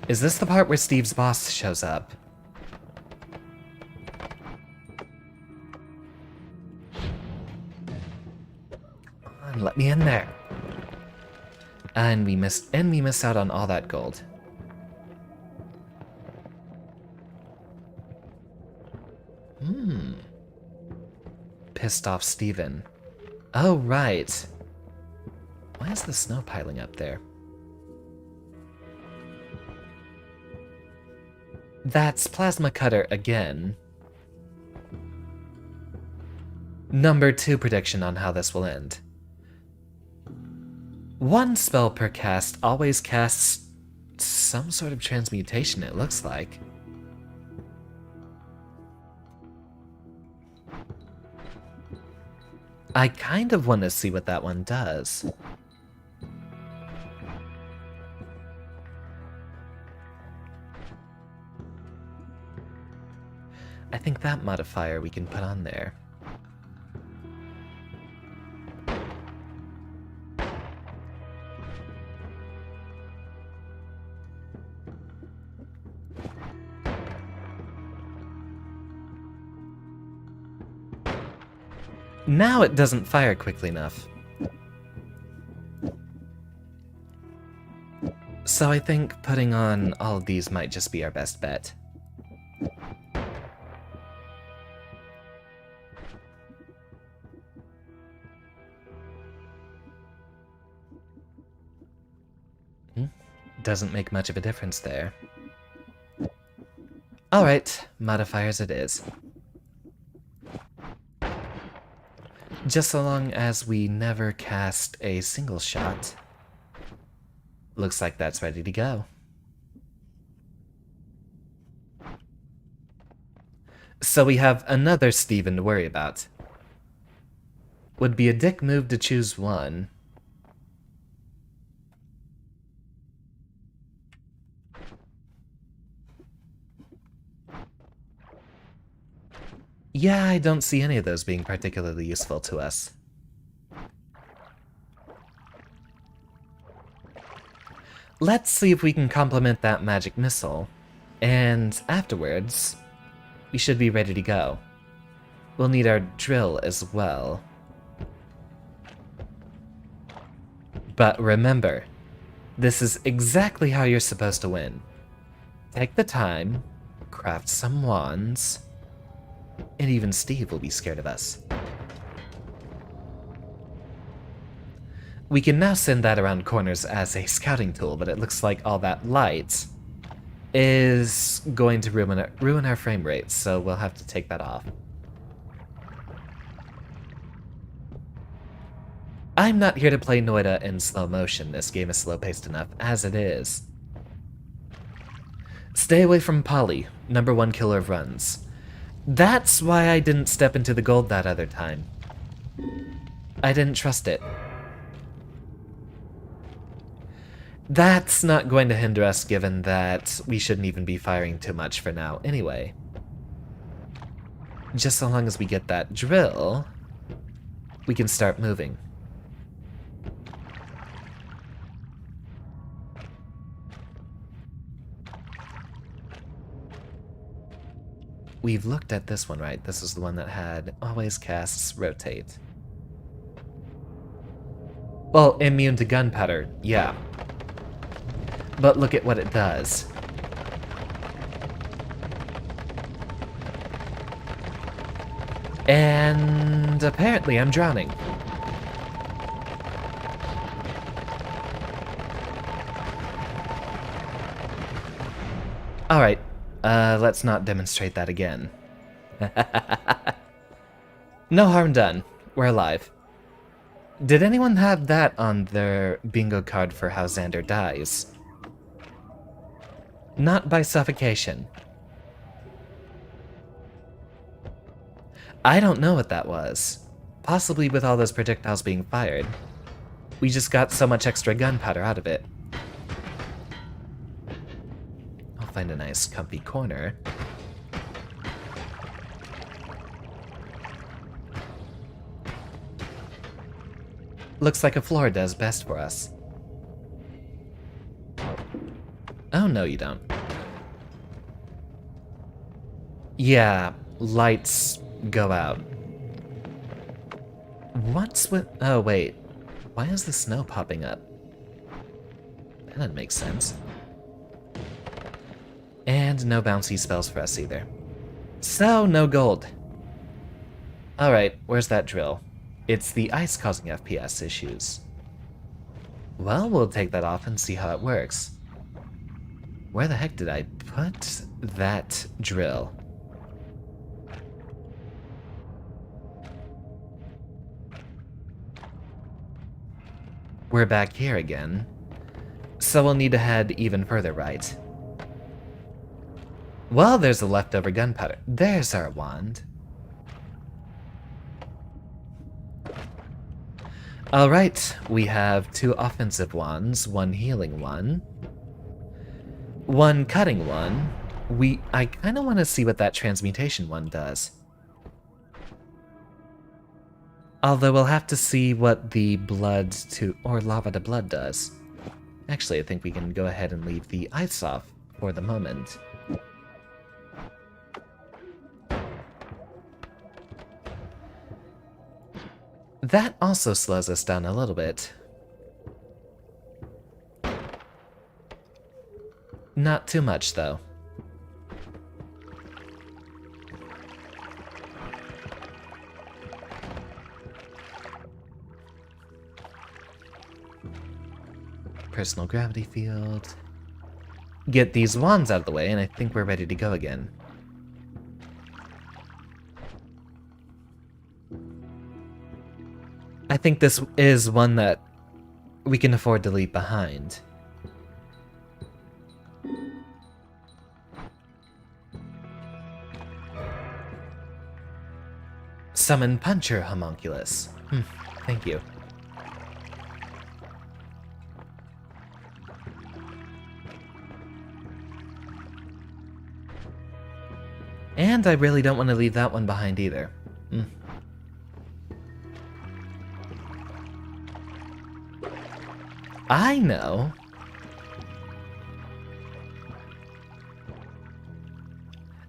Speaker 1: Is this the part where Steve's boss shows up? Come on, let me in there. And we missed out on all that gold. Pissed off Steven. Oh, right. Why is the snow piling up there? That's Plasma Cutter again. Number 2 prediction on how this will end. 1 spell per cast always casts some sort of transmutation, it looks like. I kind of want to see what that one does. I think that modifier we can put on there. Now it doesn't fire quickly enough. So I think putting on all of these might just be our best bet. Doesn't make much of a difference there. Alright, modifiers it is. Just so long as we never cast a single shot. Looks like that's ready to go. So we have another Steven to worry about. Would be a dick move to choose one. Yeah, I don't see any of those being particularly useful to us. Let's see if we can complement that magic missile, and afterwards, we should be ready to go. We'll need our drill as well. But remember, this is exactly how you're supposed to win. Take the time, craft some wands, and even Steve will be scared of us. We can now send that around corners as a scouting tool, but it looks like all that light is going to ruin our frame rate, so we'll have to take that off. I'm not here to play Noita in slow motion. This game is slow-paced enough as it is. Stay away from Polly, #1 killer of runs. That's why I didn't step into the gold that other time. I didn't trust it. That's not going to hinder us, given that we shouldn't even be firing too much for now anyway. Just so long as we get that drill, we can start moving. We've looked at this one, right? This is the one that had always casts rotate. Well, immune to gunpowder, yeah. But look at what it does. And apparently I'm drowning. Alright, let's not demonstrate that again. No harm done. We're alive. Did anyone have that on their bingo card for how Xander dies? Not by suffocation. I don't know what that was. Possibly with all those projectiles being fired. We just got so much extra gunpowder out of it. I'll find a nice comfy corner. Looks like a floor does best for us. Oh, no you don't. Yeah, lights go out. What's with... Oh, wait. Why is the snow popping up? That doesn't make sense. And no bouncy spells for us either. So, no gold. Alright, where's that drill? It's the ice causing FPS issues. Well, we'll take that off and see how it works. Where the heck did I put that drill? We're back here again, so we'll need to head even further right. Well, there's the leftover gunpowder. There's our wand. Alright, we have 2 offensive wands, 1 healing one, 1 cutting one. I kinda wanna see what that transmutation one does. Although we'll have to see what the blood to, or lava to blood does. Actually, I think we can go ahead and leave the ice off for the moment. That also slows us down a little bit. Not too much, though. Personal gravity field. Get these wands out of the way, and I think we're ready to go again. I think this is one that we can afford to leave behind. Summon Puncher Homunculus. Thank you. And I really don't want to leave that one behind either. I know.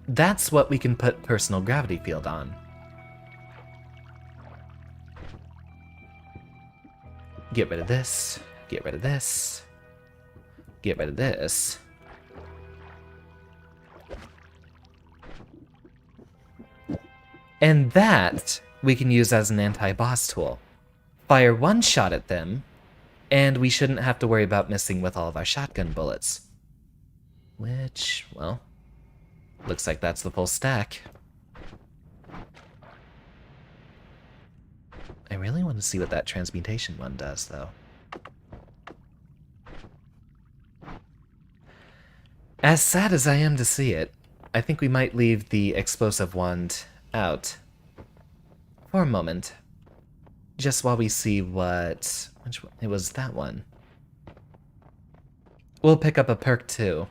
Speaker 1: That's what we can put personal gravity field on. Get rid of this. Get rid of this. Get rid of this. And that we can use as an anti-boss tool. Fire 1 shot at them, and we shouldn't have to worry about missing with all of our shotgun bullets. Which, well, looks like that's the full stack. I really want to see what that transmutation one does, though. As sad as I am to see it, I think we might leave the explosive wand out for a moment. Just while we see what... which one? It was that one. We'll pick up a perk too.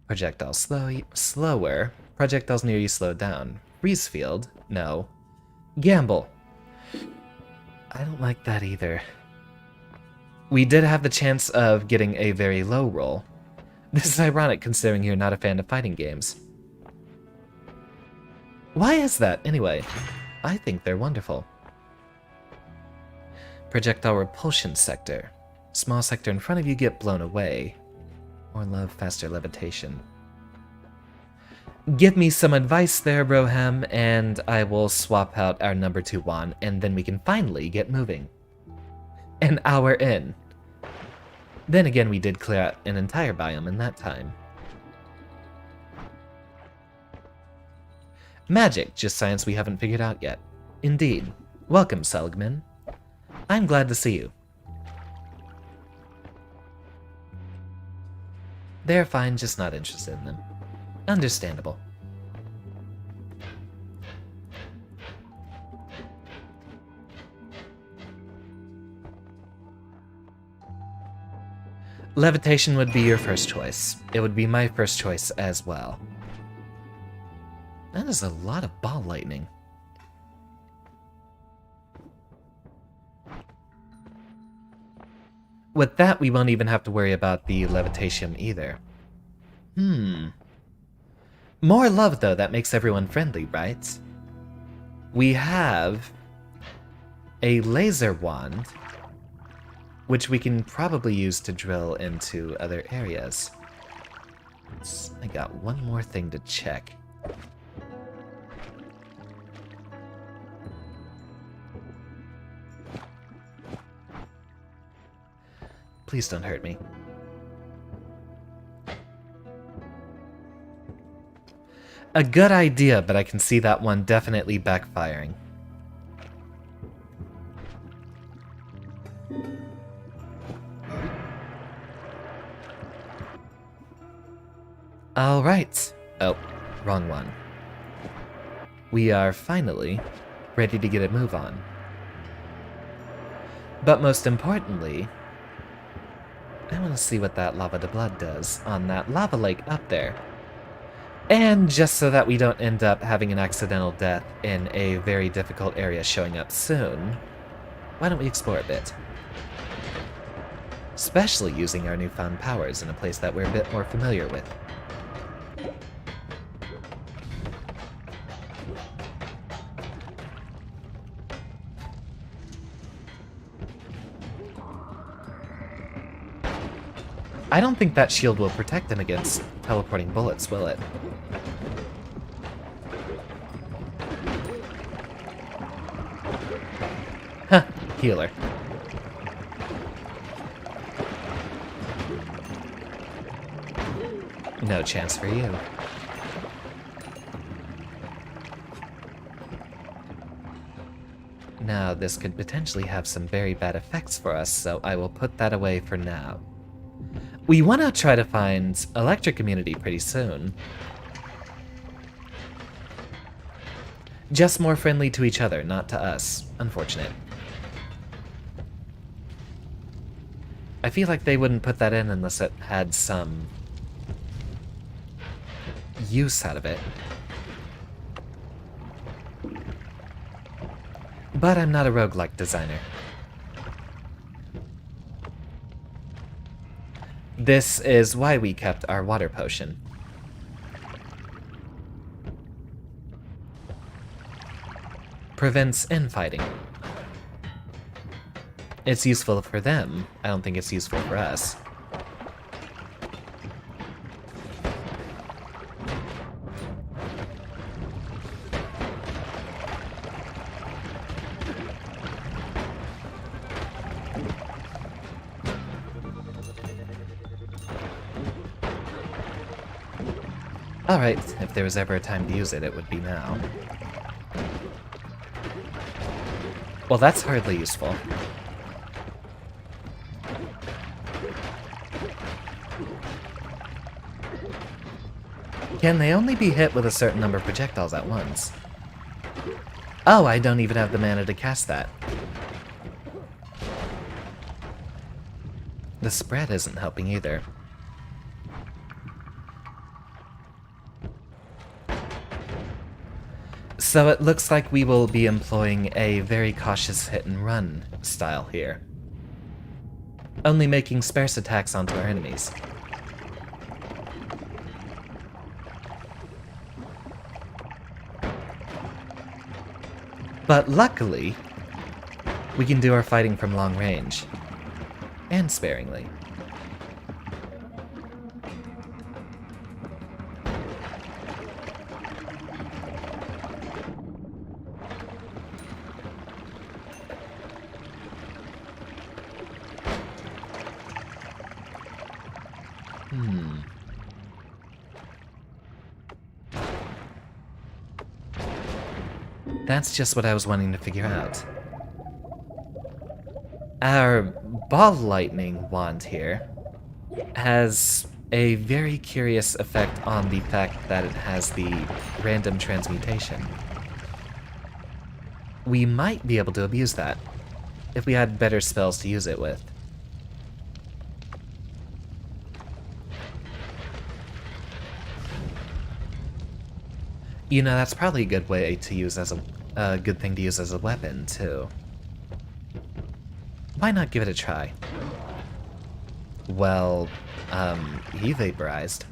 Speaker 1: Projectile slower. Projectiles near you slow down. Freeze field? No. Gamble. I don't like that either. We did have the chance of getting a very low roll. This is ironic considering you're not a fan of fighting games. Why is that, anyway? I think they're wonderful. Projectile repulsion sector. Small sector in front of you get blown away. Or love faster levitation. Give me some advice there, Broham, and I will swap out our number 2 wand, and then we can finally get moving. An hour in. Then again, we did clear out an entire biome in that time. Magic, just science we haven't figured out yet. Indeed. Welcome, Seligman. I'm glad to see you. They're fine, just not interested in them. Understandable. Levitation would be your first choice. It would be my first choice as well. That is a lot of ball lightning. With that, we won't even have to worry about the levitation either. More love, though. That makes everyone friendly, right? We have a laser wand, which we can probably use to drill into other areas. I got one more thing to check. Please don't hurt me. A good idea, but I can see that one definitely backfiring. Alright. Oh, wrong one. We are finally ready to get a move on. But most importantly, I want to see what that lava de blood does on that lava lake up there. And just so that we don't end up having an accidental death in a very difficult area showing up soon, why don't we explore a bit? Especially using our newfound powers in a place that we're a bit more familiar with. I don't think that shield will protect him against teleporting bullets, will it? Huh, healer. No chance for you. Now, this could potentially have some very bad effects for us, so I will put that away for now. We want to try to find electric immunity pretty soon. Just more friendly to each other, not to us. Unfortunate. I feel like they wouldn't put that in unless it had some use out of it. But I'm not a roguelike designer. This is why we kept our water potion. Prevents infighting. It's useful for them. I don't think it's useful for us. Alright, if there was ever a time to use it, it would be now. Well, that's hardly useful. Can they only be hit with a certain number of projectiles at once? Oh, I don't even have the mana to cast that. The spread isn't helping either. So it looks like we will be employing a very cautious hit-and-run style here. Only making sparse attacks onto our enemies. But luckily, we can do our fighting from long range. And sparingly. That's just what I was wanting to figure out. Our ball lightning wand here has a very curious effect on the fact that it has the random transmutation. We might be able to abuse that if we had better spells to use it with. You know, that's probably a good way to use as a good thing to use as a weapon, too. Why not give it a try? Well, he vaporized.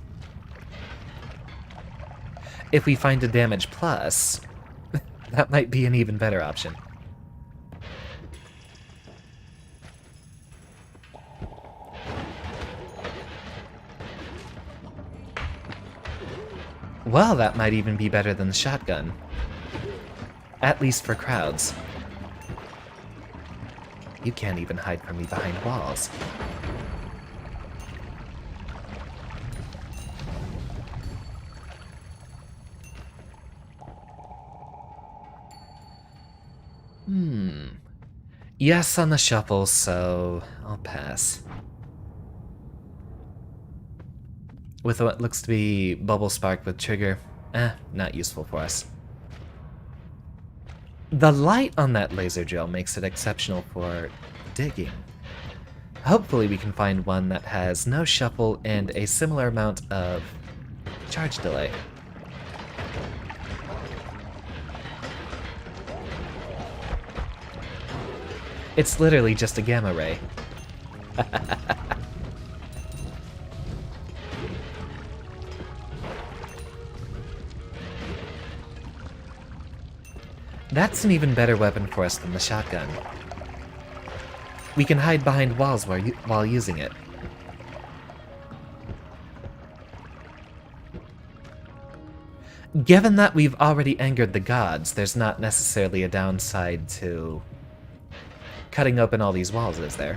Speaker 1: If we find a damage plus, that might be an even better option. Well, that might even be better than the shotgun. At least for crowds. You can't even hide from me behind walls. Yes on the shuffle, so I'll pass. With what looks to be Bubble Spark with Trigger, not useful for us. The light on that laser drill makes it exceptional for digging. Hopefully we can find one that has no shuffle and a similar amount of charge delay. It's literally just a gamma ray. That's an even better weapon for us than the shotgun. We can hide behind walls while using it. Given that we've already angered the gods, there's not necessarily a downside to cutting open all these walls, is there?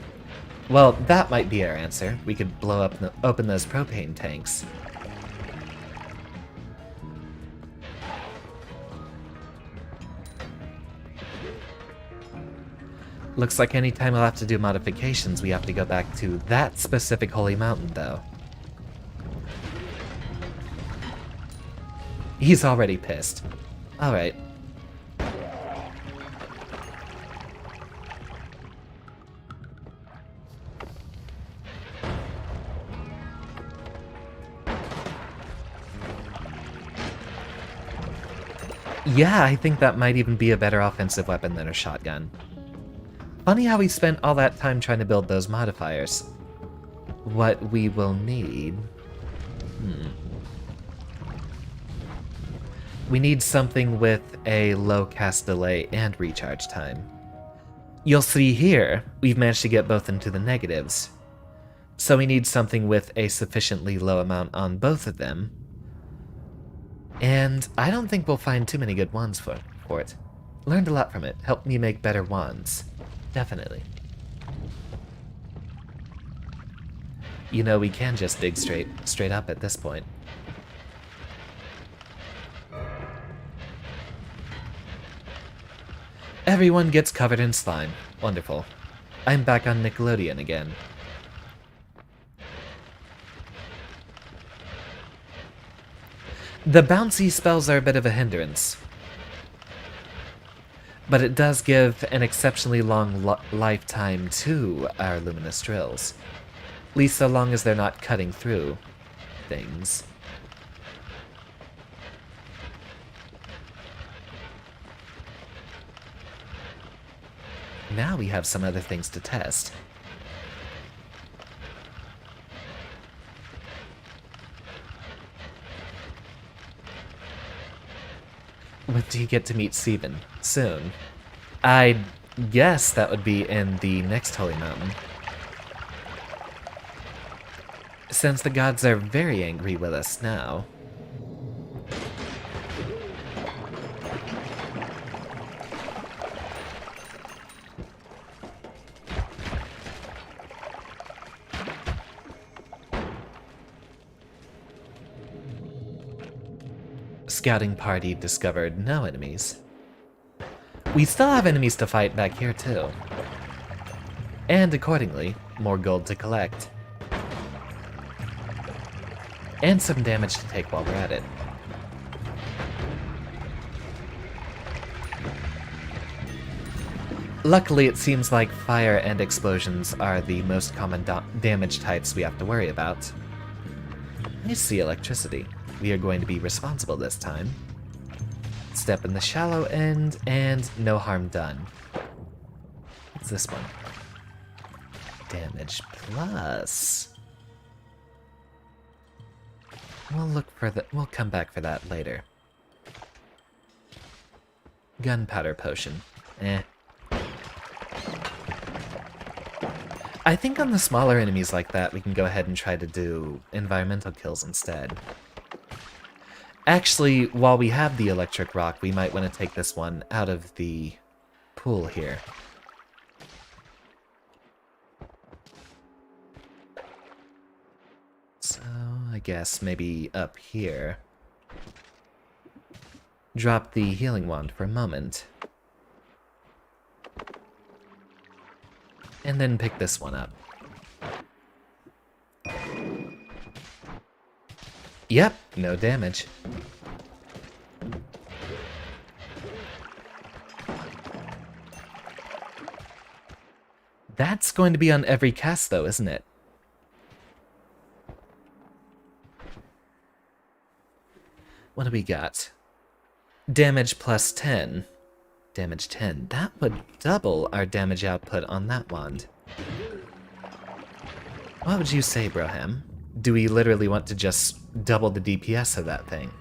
Speaker 1: Well, that might be our answer. We could blow up open those propane tanks. Looks like anytime we'll have to do modifications, we have to go back to that specific holy mountain, though. He's already pissed. Alright. Yeah, I think that might even be a better offensive weapon than a shotgun. Funny how we spent all that time trying to build those modifiers. What we will need... We need something with a low cast delay and recharge time. You'll see here, we've managed to get both into the negatives. So we need something with a sufficiently low amount on both of them. And I don't think we'll find too many good wands for it. Learned a lot from it. Helped me make better wands. Definitely. You know, we can just dig straight up at this point. Everyone gets covered in slime. Wonderful. I'm back on Nickelodeon again. The bouncy spells are a bit of a hindrance, but it does give an exceptionally long lifetime to our luminous drills. At least so long as they're not cutting through things. Now we have some other things to test. When do you get to meet Steven? Soon. I guess that would be in the next Holy Mountain. Since the gods are very angry with us now. Scouting party discovered no enemies. We still have enemies to fight back here too. And accordingly, more gold to collect. And some damage to take while we're at it. Luckily, it seems like fire and explosions are the most common damage types we have to worry about. I see electricity. We are going to be responsible this time. Step in the shallow end, and no harm done. What's this one? Damage plus. We'll look for the. We'll come back for that later. Gunpowder potion. Eh. I think on the smaller enemies like that, we can go ahead and try to do environmental kills instead. Actually, while we have the electric rock, we might want to take this one out of the pool here. So, I guess maybe up here. Drop the healing wand for a moment. And then pick this one up. Yep, no damage. That's going to be on every cast though, isn't it? What do we got? Damage plus 10. Damage 10. That would double our damage output on that wand. What would you say, Broham? Do we literally want to just double the DPS of that thing?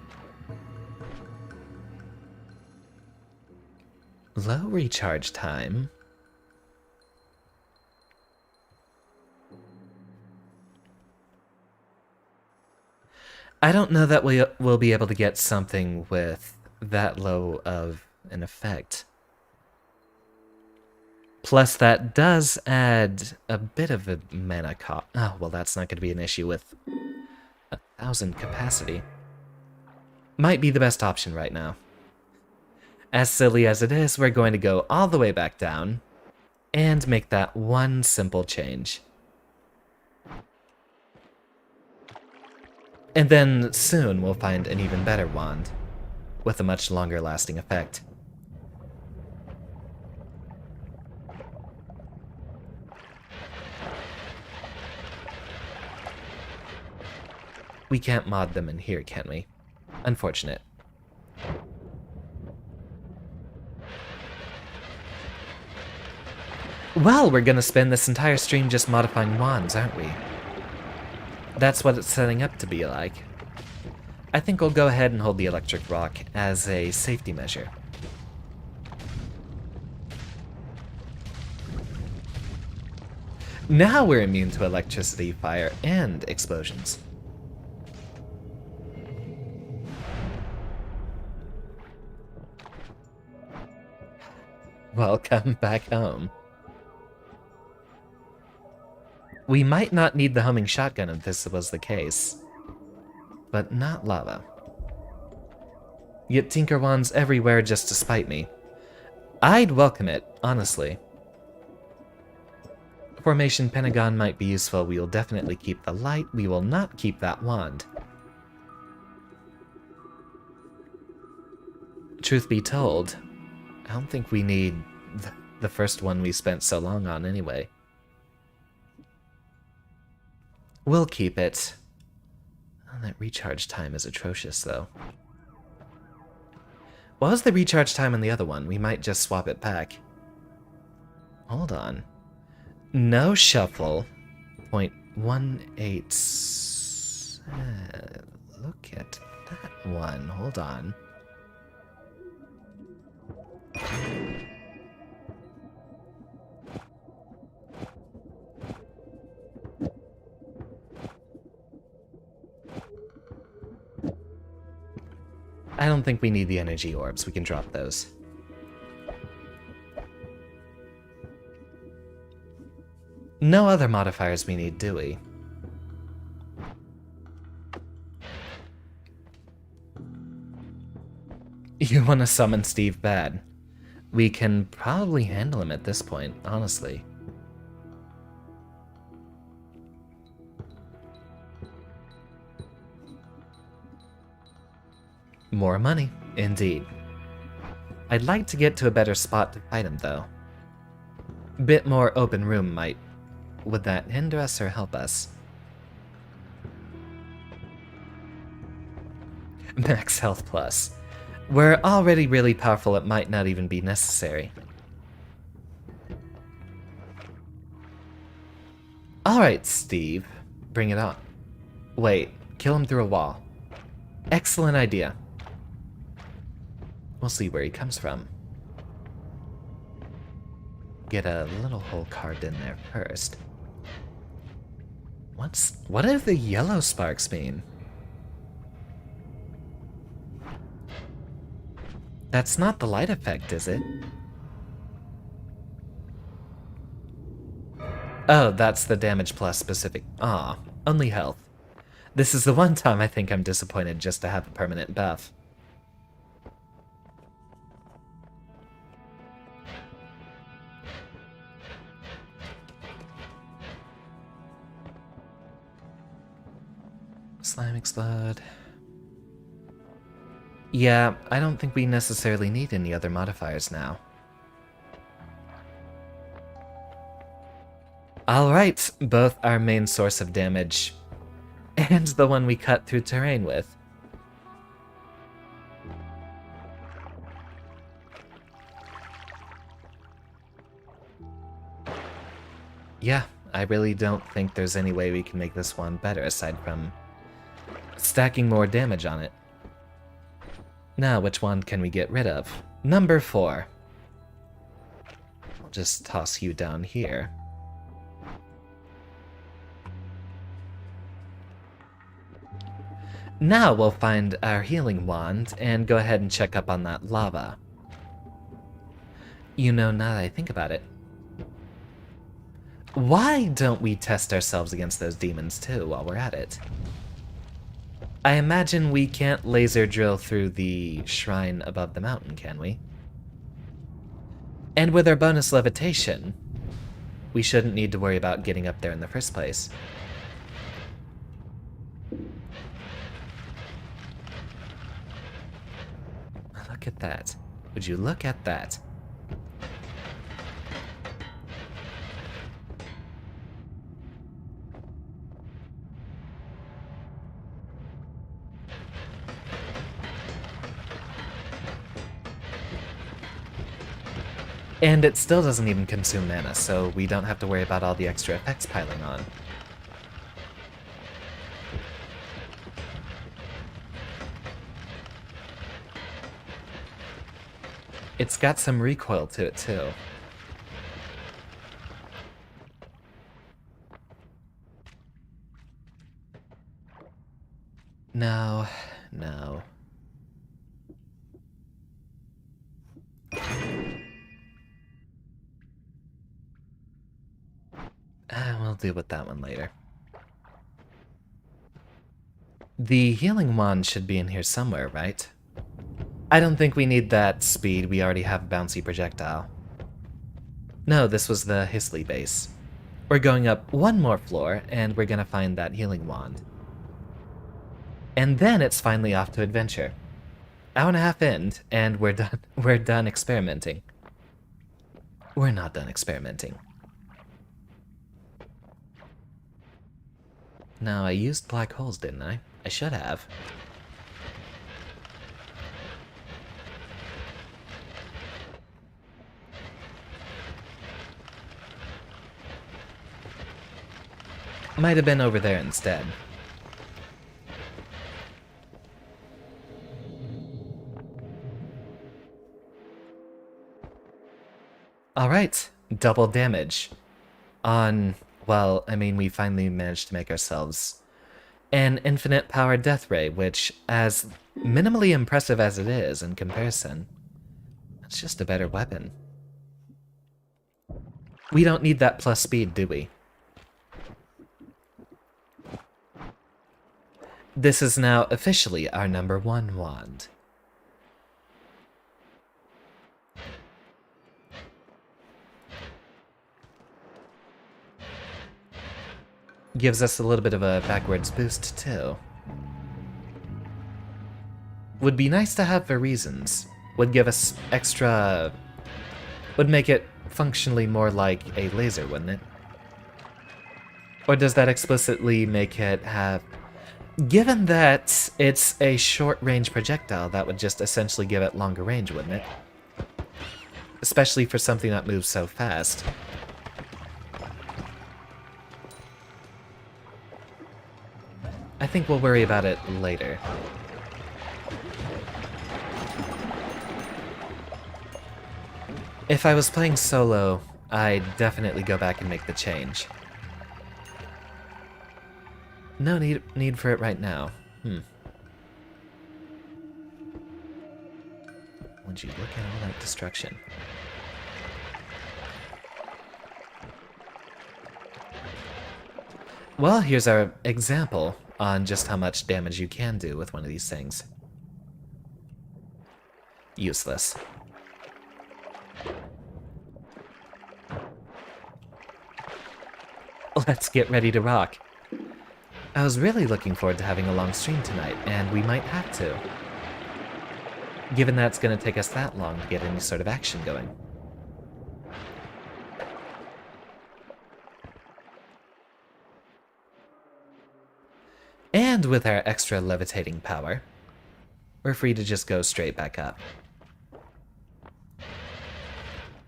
Speaker 1: Low recharge time. I don't know that we'll be able to get something with that low of an effect. Plus, that does add a bit of a mana cost. Oh, well, that's not going to be an issue with 1,000 capacity. Might be the best option right now. As silly as it is, we're going to go all the way back down and make that one simple change. And then soon we'll find an even better wand with a much longer lasting effect. We can't mod them in here, can we? Unfortunate. Well, we're gonna spend this entire stream just modifying wands, aren't we? That's what it's setting up to be like. I think we'll go ahead and hold the electric rock as a safety measure. Now we're immune to electricity, fire, and explosions. Welcome back home. We might not need the homing shotgun if this was the case, but not lava. Yet Tinker Wands everywhere just to spite me. I'd welcome it, honestly. Formation Pentagon might be useful. We will definitely keep the light. We will not keep that wand. Truth be told, I don't think we need the first one we spent so long on anyway. We'll keep it. Oh, that recharge time is atrocious, though. What was the recharge time on the other one? We might just swap it back. Hold on. No shuffle. 0.18. Look at that one. Hold on. I don't think we need the energy orbs. We can drop those. No other modifiers we need, do we? You want to summon Steve bad. We can probably handle him at this point, honestly. More money, indeed. I'd like to get to a better spot to fight him, though. Bit more open room might... Would that hinder us or help us? Max health plus. We're already really powerful, it might not even be necessary. Alright, Steve. Bring it on. Wait, kill him through a wall. Excellent idea. We'll see where he comes from. Get a little hole carved in there first. What do the yellow sparks mean? That's not the light effect, is it? Oh, that's the damage plus specific. Ah, only health. This is the one time I think I'm disappointed just to have a permanent buff. Slime explode. Yeah, I don't think we necessarily need any other modifiers now. Alright, both our main source of damage and the one we cut through terrain with. Yeah, I really don't think there's any way we can make this one better aside from stacking more damage on it. Now, which one can we get rid of? Number 4. I'll just toss you down here. Now we'll find our healing wand and go ahead and check up on that lava. You know, now that I think about it, why don't we test ourselves against those demons too while we're at it? I imagine we can't laser drill through the shrine above the mountain, can we? And with our bonus levitation, we shouldn't need to worry about getting up there in the first place. Look at that. Would you look at that? And it still doesn't even consume mana, so we don't have to worry about all the extra effects piling on. It's got some recoil to it, too. No, no. We'll deal with that one later. The healing wand should be in here somewhere, right? I don't think we need that speed, we already have a bouncy projectile. No, this was the Hisley base. We're going up one more floor, and we're gonna find that healing wand. And then it's finally off to adventure. Hour and a half in, and we're done. We're done experimenting. We're not done experimenting. No, I used black holes, didn't I? I should have. Might have been over there instead. Alright, double damage. On, well, I mean, we finally managed to make ourselves an infinite power death ray, which, as minimally impressive as it is in comparison, it's just a better weapon. We don't need that plus speed, do we? This is now officially our #1 wand. Gives us a little bit of a backwards boost, too. Would be nice to have for reasons. Would give us extra... Would make it functionally more like a laser, wouldn't it? Or does that explicitly make it have... Given that it's a short-range projectile, that would just essentially give it longer range, wouldn't it? Especially for something that moves so fast. I think we'll worry about it later. If I was playing solo, I'd definitely go back and make the change. No need for it right now. Would you look at all that destruction? Well, here's our example on just how much damage you can do with one of these things. Useless. Let's get ready to rock. I was really looking forward to having a long stream tonight, and we might have to. Given that it's going to take us that long to get any sort of action going. And with our extra levitating power, we're free to just go straight back up.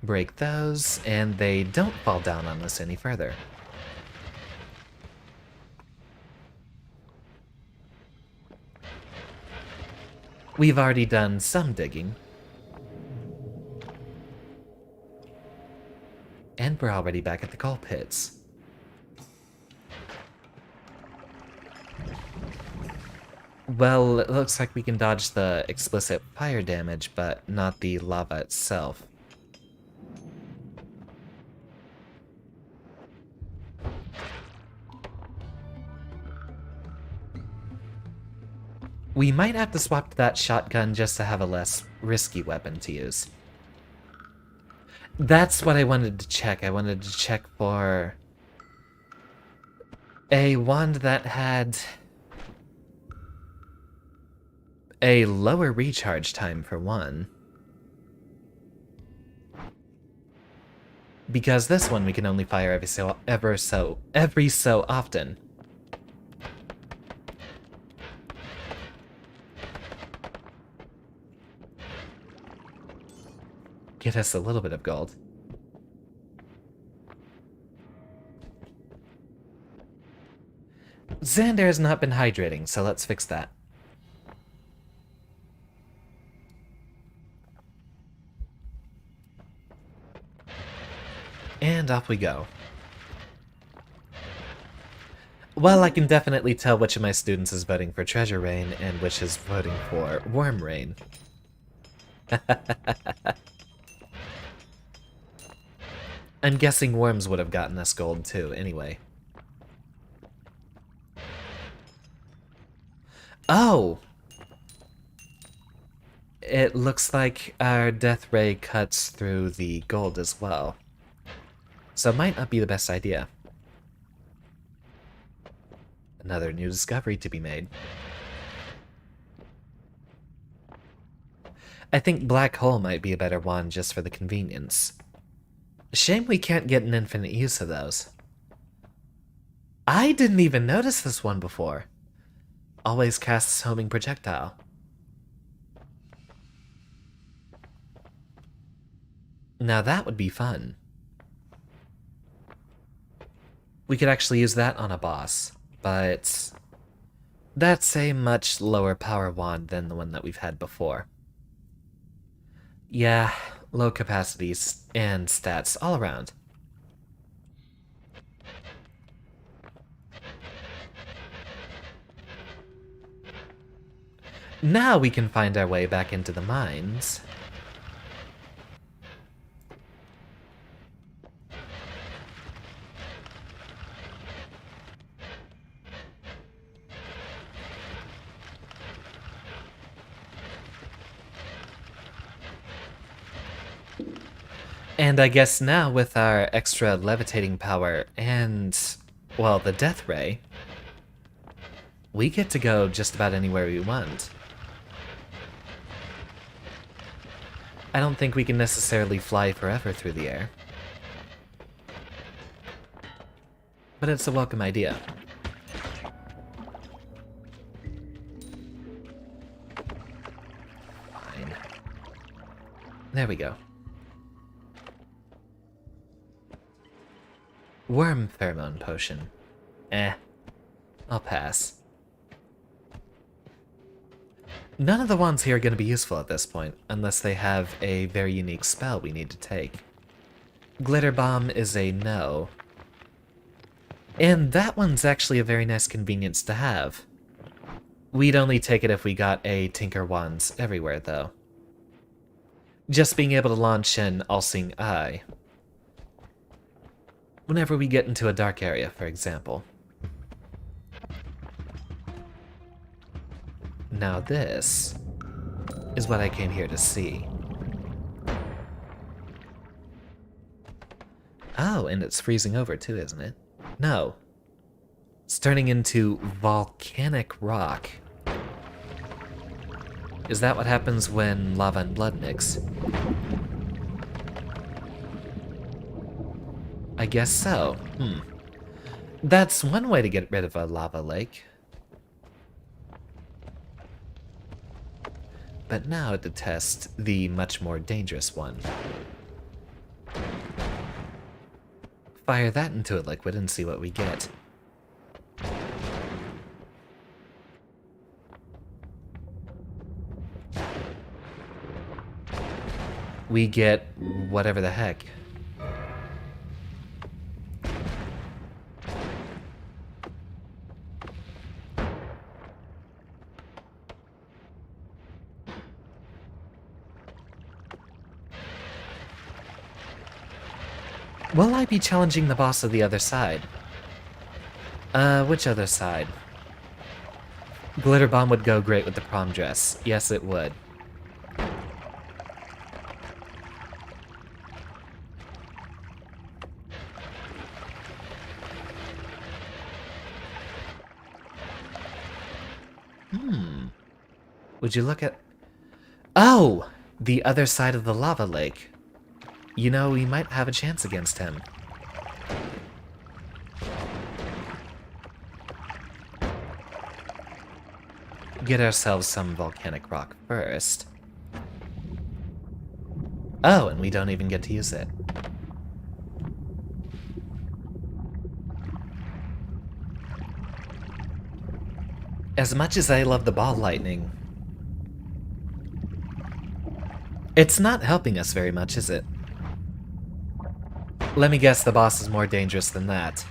Speaker 1: Break those, and they don't fall down on us any further. We've already done some digging. And we're already back at the coal pits. Well, it looks like we can dodge the explicit fire damage, but not the lava itself. We might have to swap to that shotgun just to have a less risky weapon to use. That's what I wanted to check. I wanted to check for a wand that had a lower recharge time for one. Because this one we can only fire every so often. Get us a little bit of gold. Xander has not been hydrating, so let's fix that. And off we go. Well, I can definitely tell which of my students is voting for Treasure Rain and which is voting for Worm Rain. I'm guessing worms would have gotten us gold too, anyway. Oh! It looks like our death ray cuts through the gold as well. So it might not be the best idea. Another new discovery to be made. I think black hole might be a better one just for the convenience. Shame we can't get an infinite use of those. I didn't even notice this one before. Always casts homing projectile. Now that would be fun. We could actually use that on a boss, but that's a much lower power wand than the one that we've had before. Yeah, low capacities and stats all around. Now we can find our way back into the mines. And I guess now with our extra levitating power and, well, the death ray, we get to go just about anywhere we want. I don't think we can necessarily fly forever through the air. But it's a welcome idea. Fine. There we go. Worm pheromone potion. I'll pass. None of the wands here are going to be useful at this point, unless they have a very unique spell we need to take. Glitter Bomb is a no. And that one's actually a very nice convenience to have. We'd only take it if we got a Tinker Wands everywhere, though. Just being able to launch an All-Seeing Eye. Whenever we get into a dark area, for example. Now this is what I came here to see. Oh, and it's freezing over too, isn't it? No. It's turning into volcanic rock. Is that what happens when lava and blood mix? I guess so. That's one way to get rid of a lava lake. But now to test the much more dangerous one. Fire that into a liquid and see what we get. We get whatever the heck. Will I be challenging the boss of the other side? Which other side? Glitter Bomb would go great with the prom dress. Yes, it would. Would you look at... Oh! The other side of the lava lake. You know, we might have a chance against him. Get ourselves some volcanic rock first. Oh, and we don't even get to use it. As much as I love the ball lightning, it's not helping us very much, is it? Let me guess the boss is more dangerous than that.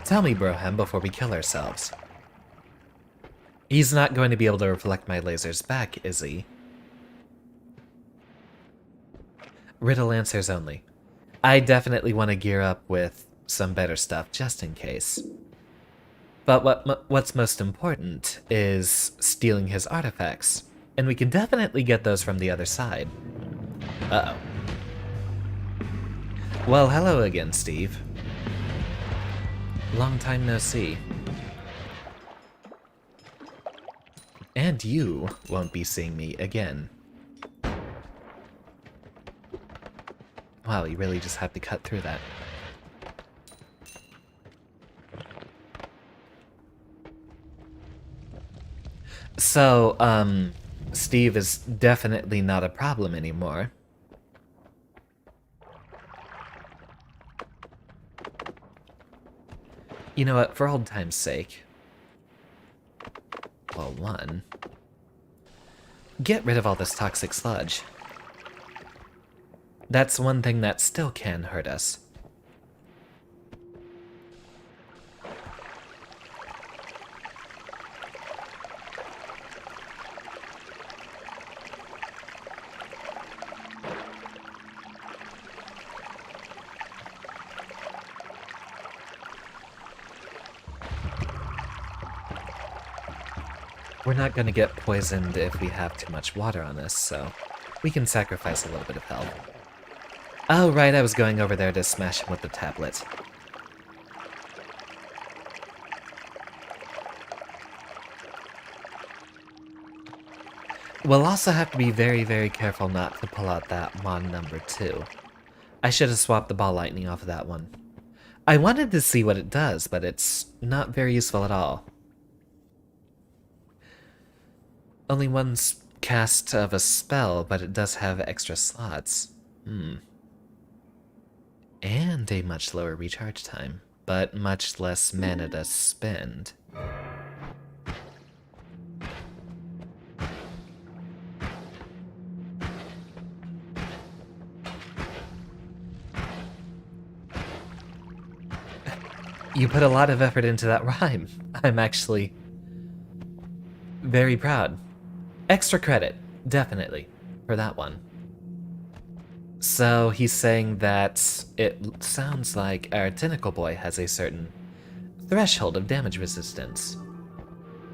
Speaker 1: Tell me, Brohem, before we kill ourselves. He's not going to be able to reflect my lasers back, is he? Riddle answers only. I definitely want to gear up with some better stuff just in case. But what's most important is stealing his artifacts. And we can definitely get those from the other side. Uh-oh. Well, hello again, Steve. Long time no see. And you won't be seeing me again. Wow, you really just had to cut through that. So, Steve is definitely not a problem anymore. You know what, for old time's sake. Well, one. Get rid of all this toxic sludge. That's one thing that still can hurt us. We're not gonna get poisoned if we have too much water on us, so we can sacrifice a little bit of health. Oh, right, I was going over there to smash him with the tablet. We'll also have to be very, very careful not to pull out that Mon number 2. I should have swapped the ball lightning off of that one. I wanted to see what it does, but it's not very useful at all. Only one cast of a spell, but it does have extra slots. And a much lower recharge time, but much less mana to spend. You put a lot of effort into that rhyme. I'm actually very proud. Extra credit, definitely, for that one. So he's saying that it sounds like our tentacle boy has a certain threshold of damage resistance.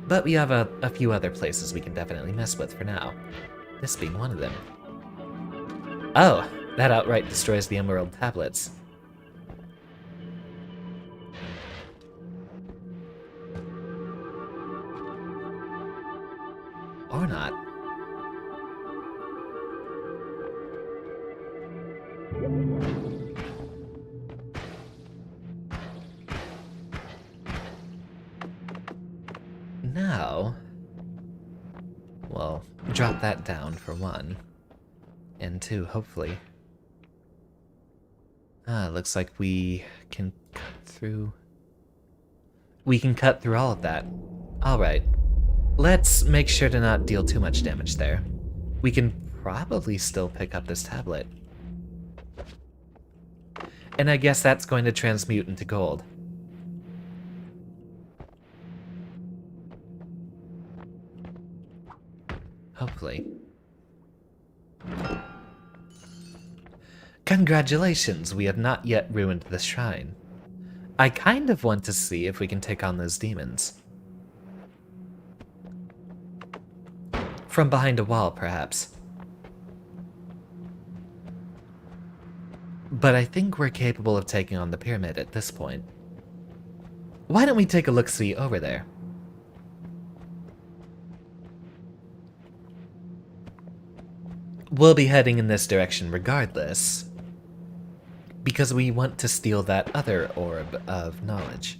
Speaker 1: But we have a few other places we can definitely mess with for now. This being one of them. Oh, that outright destroys the emerald tablets. Or not. Now, well, drop that down for one. And two, hopefully. Looks like we can cut through... We can cut through all of that. Alright. Let's make sure to not deal too much damage there. We can probably still pick up this tablet. And I guess that's going to transmute into gold. Hopefully. Congratulations, we have not yet ruined the shrine. I kind of want to see if we can take on those demons. From behind a wall, perhaps. But I think we're capable of taking on the pyramid at this point. Why don't we take a look-see over there? We'll be heading in this direction regardless, because we want to steal that other orb of knowledge.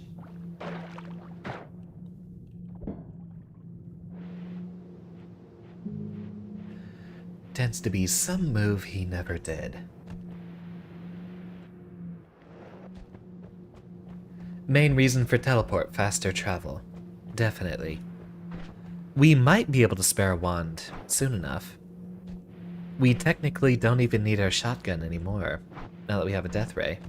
Speaker 1: Tends to be some move he never did. Main reason for teleport, faster travel. Definitely. We might be able to spare a wand soon enough. We technically don't even need our shotgun anymore, now that we have a death ray.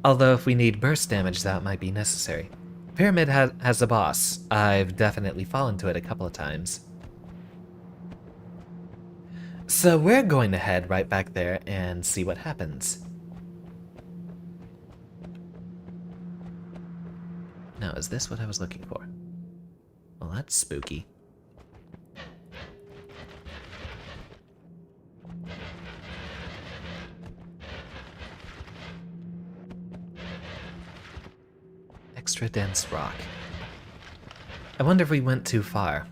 Speaker 1: Although if we need burst damage, that might be necessary. Pyramid has a boss. I've definitely fallen to it a couple of times. So we're going to head right back there and see what happens. Now, is this what I was looking for? Well, that's spooky. extra dense rock. I wonder if we went too far.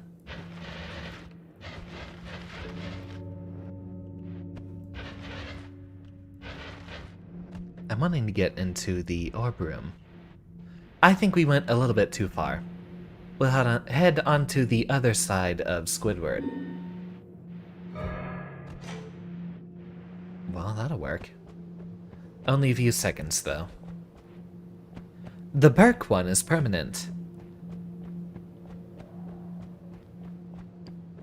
Speaker 1: I'm wanting to get into the orb room. I think we went a little bit too far. We'll head onto the other side of Squidward. Well, that'll work. Only a few seconds, though. The Burke one is permanent.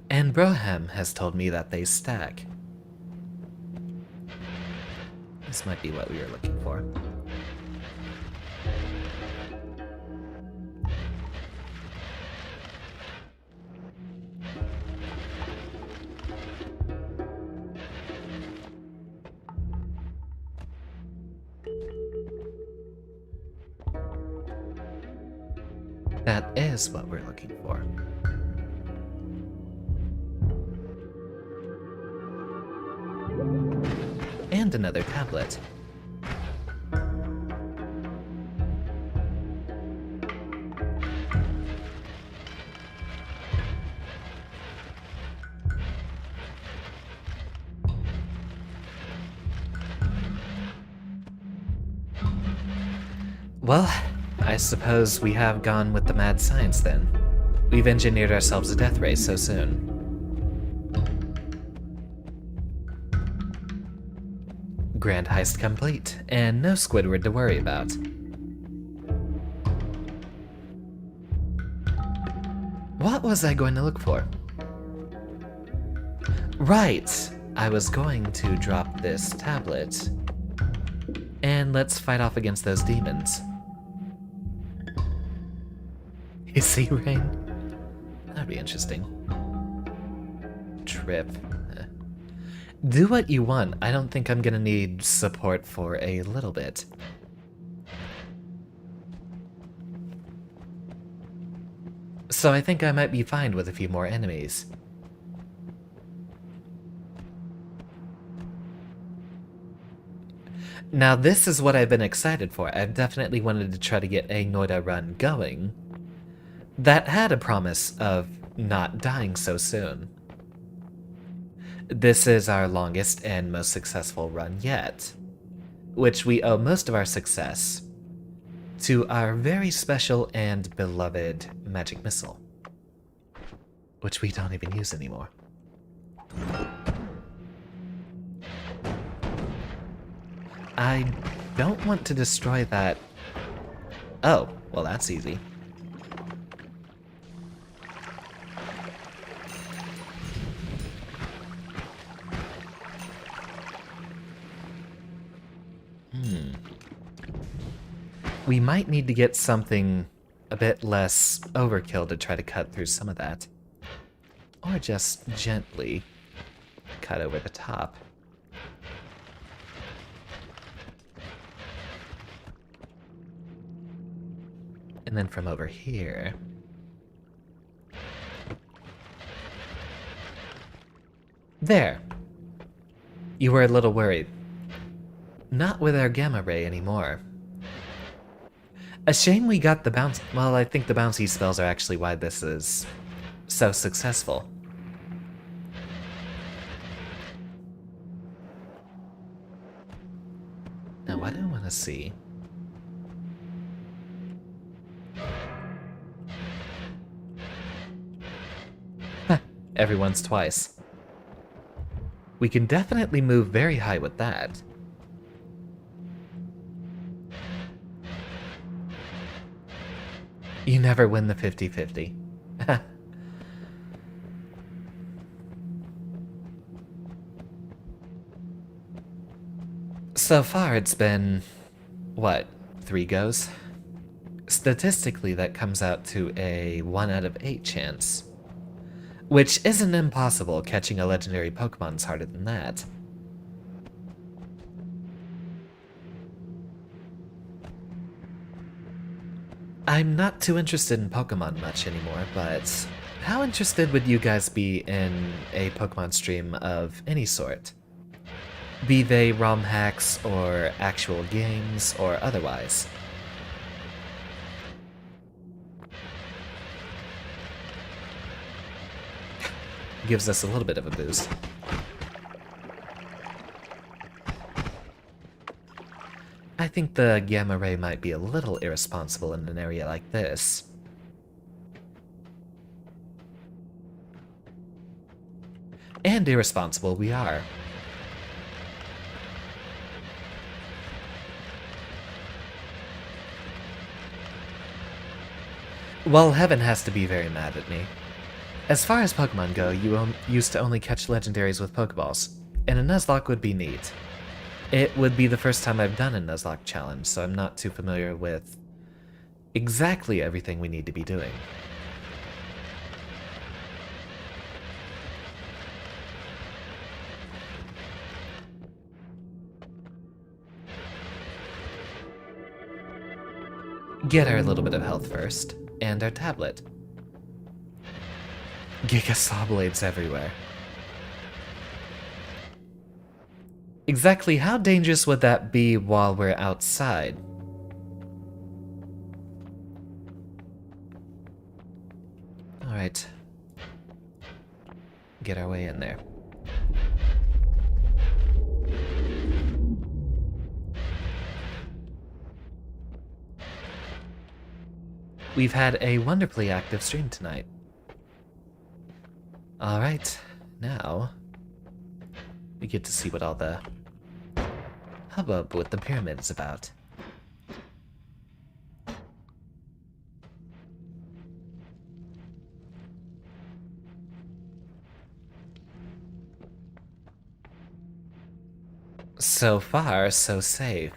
Speaker 1: And Broham has told me that they stack. This might be what we were looking for. That is what we're looking for. And another tablet. Well, I suppose we have gone with the mad science then. We've engineered ourselves a death ray so soon. Grand heist complete, and no Squidward to worry about. What was I going to look for? Right! I was going to drop this tablet. And let's fight off against those demons. You see, Rain? That'd be interesting. Trip. Do what you want. I don't think I'm gonna need support for a little bit. So I think I might be fine with a few more enemies. Now this is what I've been excited for. I've definitely wanted to try to get a Noita run going that had a promise of not dying so soon. This is our longest and most successful run yet, which we owe most of our success to our very special and beloved magic missile, which we don't even use anymore. I don't want to destroy that. Oh, well, that's easy. We might need to get something a bit less overkill to try to cut through some of that. Or just gently cut over the top. And then from over here... There! You were a little worried. Not with our gamma ray anymore. A shame we got the bounce... Well, I think the bouncy spells are actually why this is so successful. Now, what do I want to see? Everyone's twice. We can definitely move very high with that. You never win the 50-50. So far it's been, what, 3 goes? Statistically that comes out to a 1 out of 8 chance. Which isn't impossible, catching a legendary Pokemon's harder than that. I'm not too interested in Pokemon much anymore, but how interested would you guys be in a Pokemon stream of any sort? Be they ROM hacks, or actual games, or otherwise? gives us a little bit of a boost. I think the gamma ray might be a little irresponsible in an area like this. And irresponsible we are. Well, Heaven has to be very mad at me. As far as Pokemon go, you used to only catch legendaries with Pokeballs, and a Nuzlocke would be neat. It would be the first time I've done a Nuzlocke challenge, so I'm not too familiar with exactly everything we need to be doing. Get our little bit of health first, and our tablet. Giga Saw Blades everywhere. Exactly how dangerous would that be while we're outside? Alright. Get our way in there. We've had a wonderfully active stream tonight. Alright, now we get to see what all the hubbub with the pyramid is about. So far, so safe.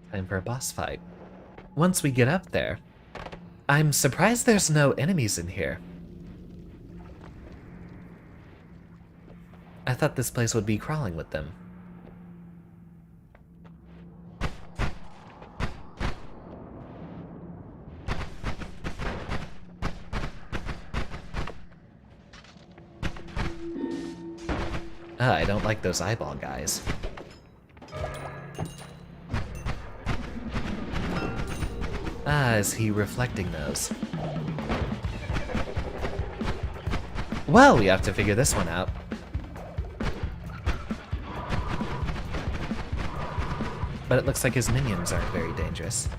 Speaker 1: Time for a boss fight. Once we get up there, I'm surprised there's no enemies in here. I thought this place would be crawling with them. I don't like those eyeball guys. Is he reflecting those? Well, we have to figure this one out. But it looks like his minions aren't very dangerous.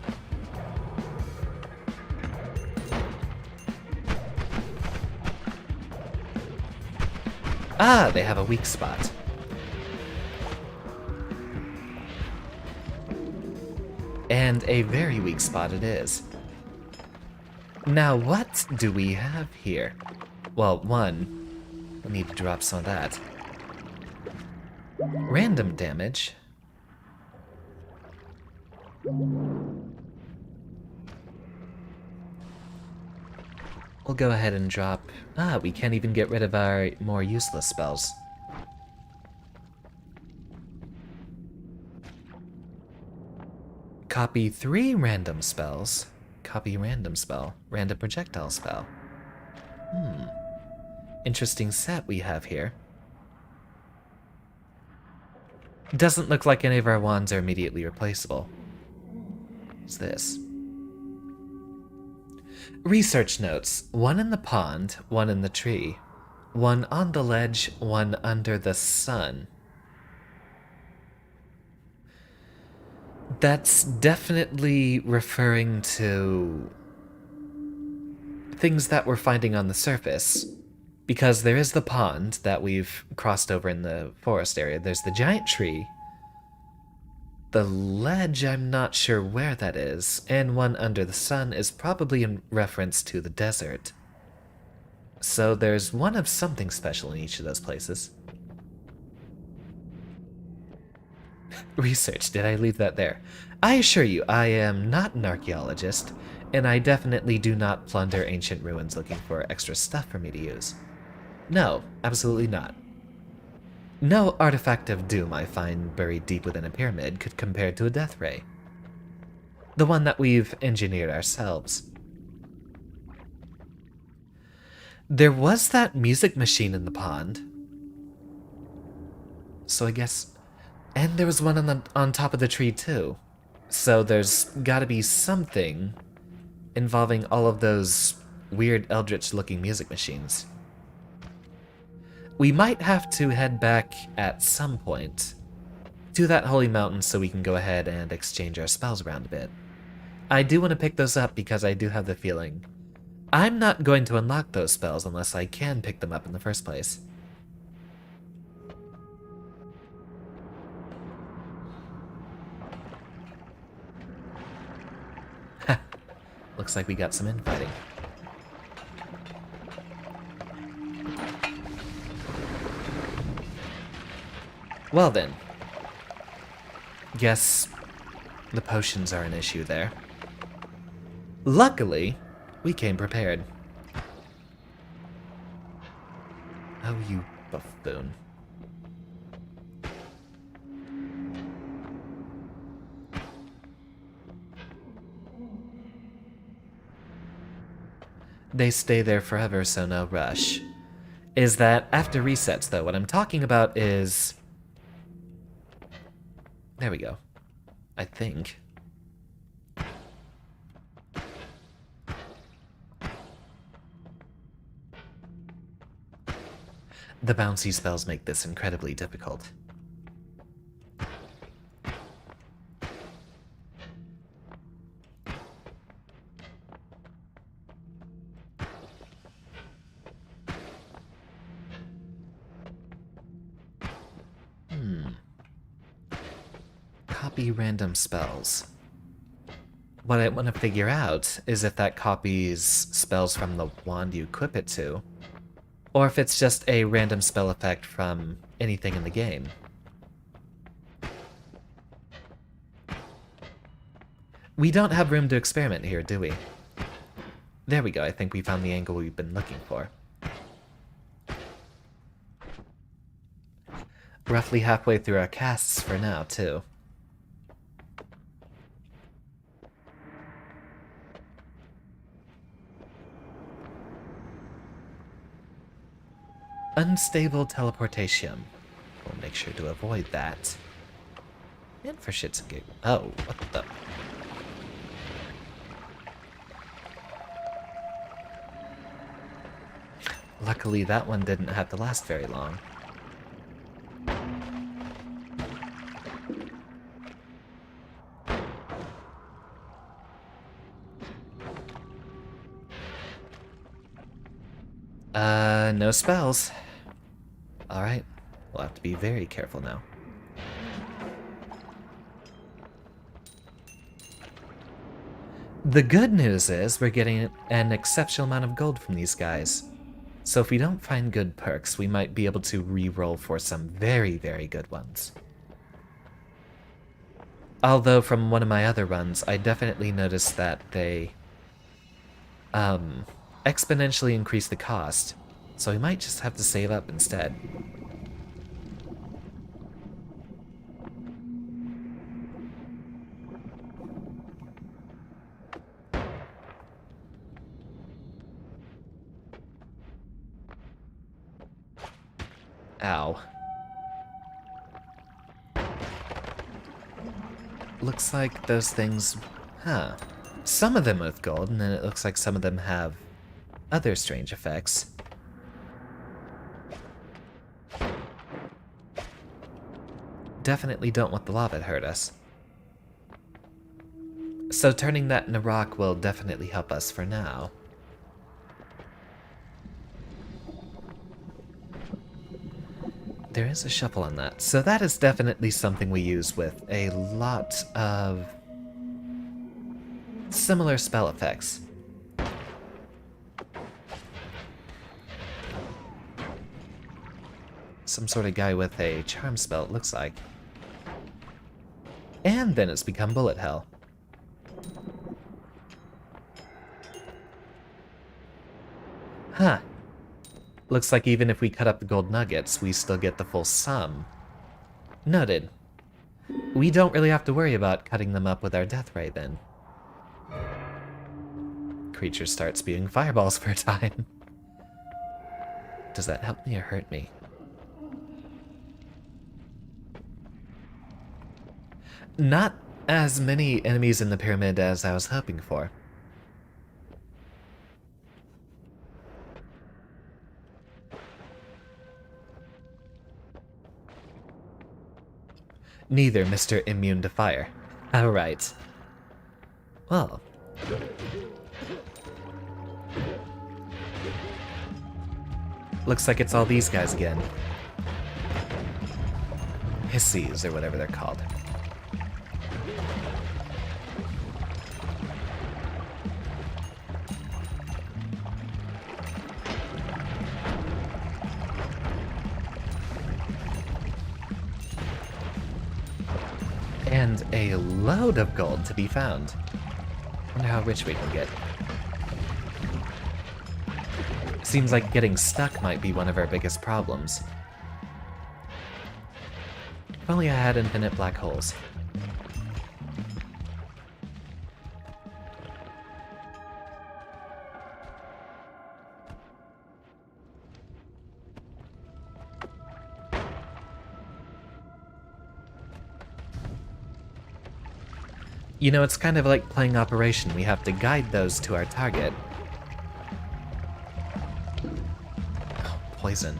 Speaker 1: They have a weak spot. And a very weak spot it is. Now, what do we have here? Well, one, we need to drop some of that. Random damage. We'll go ahead and drop... we can't even get rid of our more useless spells. Copy 3 random spells. Copy random spell. Random projectile spell. Interesting set we have here. Doesn't look like any of our wands are immediately replaceable. What's this? Research notes. 1 in the pond, 1 in the tree. 1 on the ledge, 1 under the sun. That's definitely referring to things that we're finding on the surface. Because there is the pond that we've crossed over in the forest area. There's the giant tree. The ledge, I'm not sure where that is. And 1 under the sun is probably in reference to the desert. So there's 1 of something special in each of those places. Research, did I leave that there? I assure you, I am not an archaeologist, and I definitely do not plunder ancient ruins looking for extra stuff for me to use. No, absolutely not. No artifact of doom I find buried deep within a pyramid could compare to a death ray. The one that we've engineered ourselves. There was that music machine in the pond. So I guess... And there was one on top of the tree, too. So there's gotta be something involving all of those weird eldritch-looking music machines. We might have to head back at some point to that holy mountain so we can go ahead and exchange our spells around a bit. I do want to pick those up because I do have the feeling I'm not going to unlock those spells unless I can pick them up in the first place. Ha! Looks like we got some infighting. Well then. Guess the potions are an issue there. Luckily, we came prepared. Oh, you buffoon. They stay there forever, so no rush. Is that after resets, though, what I'm talking about is... There we go. I think. The bouncy spells make this incredibly difficult. Copy random spells. What I want to figure out is if that copies spells from the wand you equip it to, or if it's just a random spell effect from anything in the game. We don't have room to experiment here, do we? There we go, I think we found the angle we've been looking for. Roughly halfway through our casts for now, too. Unstable teleportation. We'll make sure to avoid that. And for shits and giggles. Oh, what the... Luckily, that one didn't have to last very long. No spells. Alright, we'll have to be very careful now. The good news is we're getting an exceptional amount of gold from these guys. So if we don't find good perks, we might be able to re-roll for some very, very good ones. Although from one of my other runs, I definitely noticed that they exponentially increase the cost. So we might just have to save up instead. Ow. Looks like those things... Huh. Some of them with gold, and then it looks like some of them have other strange effects. Definitely don't want the lava to hurt us. So turning that into rock will definitely help us for now. There is a shuffle on that. So that is definitely something we use with a lot of similar spell effects. Some sort of guy with a charm spell, it looks like. And then it's become bullet hell. Huh. Looks like even if we cut up the gold nuggets, we still get the full sum. Noted. We don't really have to worry about cutting them up with our death ray then. Creature starts spewing fireballs for a time. Does that help me or hurt me? Not as many enemies in the pyramid as I was hoping for. Neither, Mr. Immune to Fire. Alright. Well. Looks like it's all these guys again. Hissies, or whatever they're called. And a load of gold to be found. Wonder how rich we can get. Seems like getting stuck might be one of our biggest problems. If only I had infinite black holes. You know, it's kind of like playing Operation. We have to guide those to our target. Oh, poison.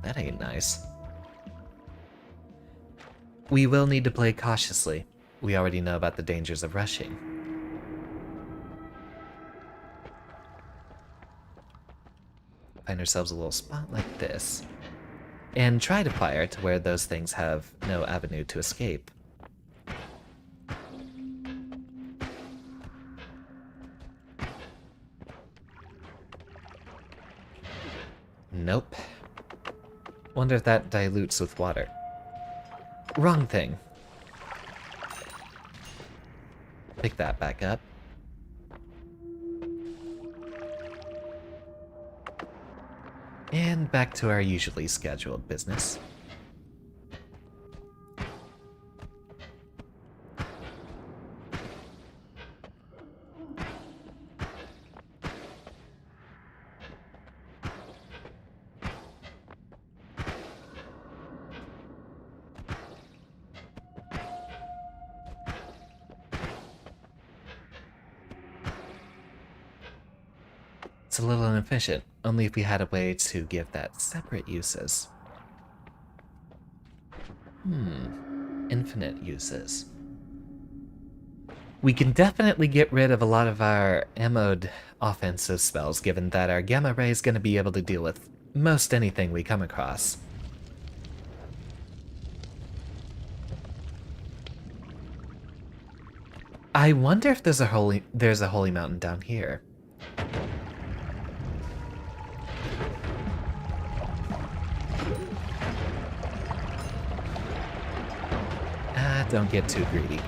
Speaker 1: That ain't nice. We will need to play cautiously. We already know about the dangers of rushing. Find ourselves a little spot like this. And try to fire to where those things have no avenue to escape. Nope. Wonder if that dilutes with water. Wrong thing. Pick that back up. And back to our usually scheduled business. It's a little inefficient, only if we had a way to give that separate uses. Infinite uses. We can definitely get rid of a lot of our ammoed offensive spells, given that our gamma ray is going to be able to deal with most anything we come across. I wonder if there's a holy mountain down here. Don't get too greedy.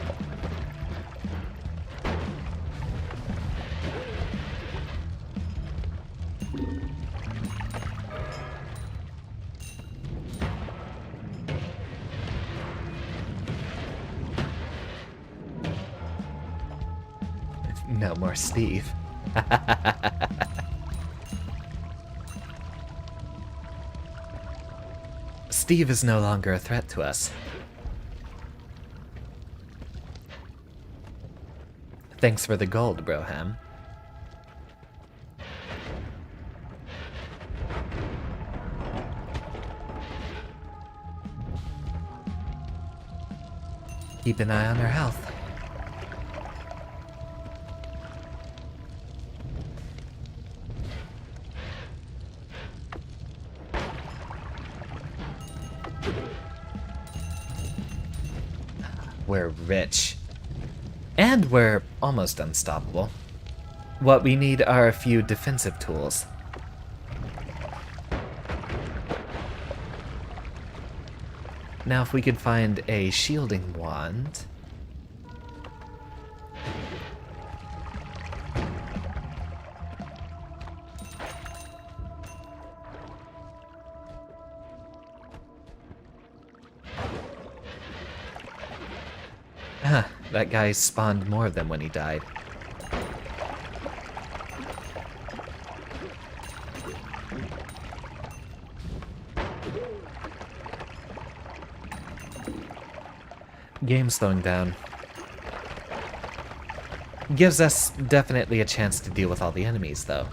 Speaker 1: No more Steve. Steve is no longer a threat to us. Thanks for the gold, Broham. Keep an eye on our health. We're rich. And we're almost unstoppable. What we need are a few defensive tools. Now if we could find a shielding wand... That guy spawned more of them when he died. Game slowing down. Gives us definitely a chance to deal with all the enemies, though.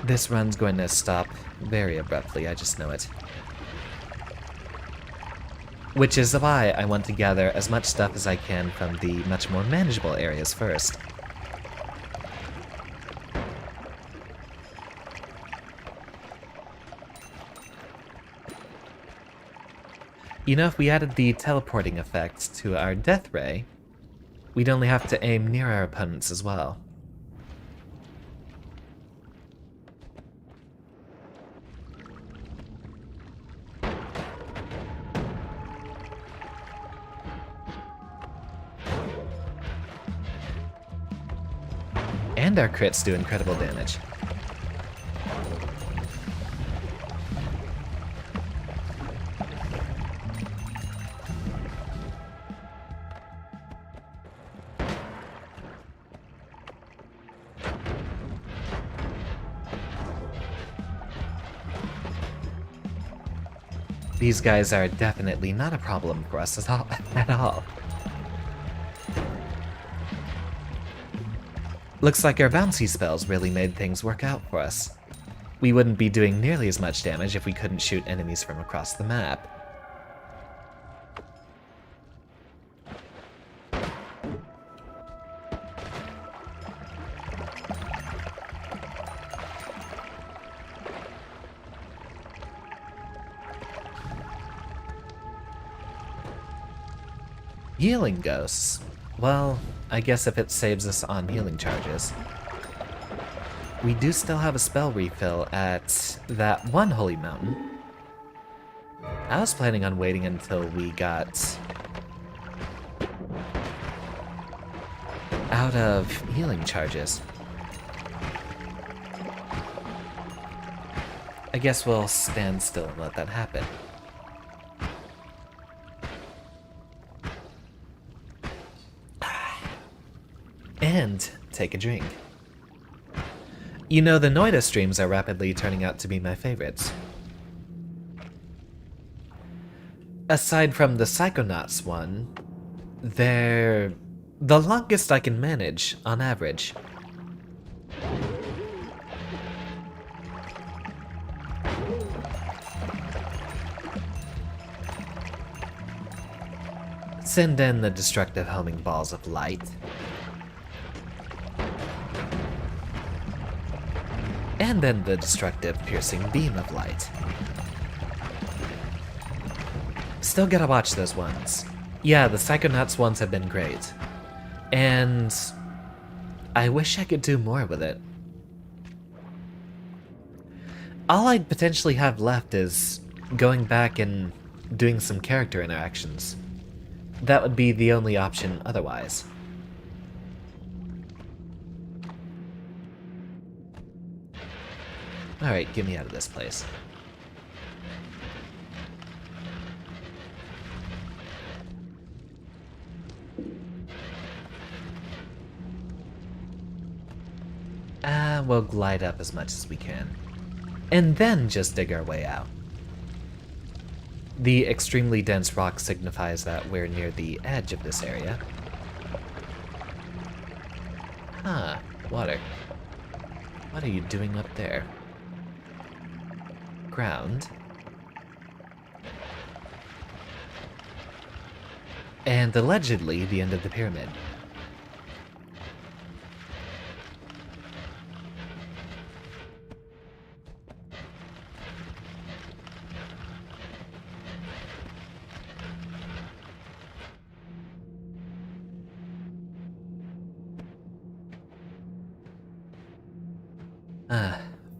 Speaker 1: This run's going to stop very abruptly, I just know it. Which is why I want to gather as much stuff as I can from the much more manageable areas first. You know, if we added the teleporting effect to our death ray, we'd only have to aim near our opponents as well. And our crits do incredible damage. These guys are definitely not a problem for us at all. Looks like our bouncy spells really made things work out for us. We wouldn't be doing nearly as much damage if we couldn't shoot enemies from across the map. Healing ghosts. Well, I guess if it saves us on healing charges. We do still have a spell refill at that one holy mountain. I was planning on waiting until we got out of healing charges. I guess we'll stand still and let that happen. And take a drink. You know, the Noita streams are rapidly turning out to be my favorites. Aside from the Psychonauts one, they're the longest I can manage on average. Send in the destructive homing balls of light. And then the destructive piercing beam of light. Still gotta watch those ones. Yeah, the Psychonauts ones have been great. And I wish I could do more with it. All I'd potentially have left is going back and doing some character interactions. That would be the only option otherwise. Alright, get me out of this place. We'll glide up as much as we can. And then just dig our way out. The extremely dense rock signifies that we're near the edge of this area. Huh, water. What are you doing up there? Ground. And allegedly the end of the pyramid.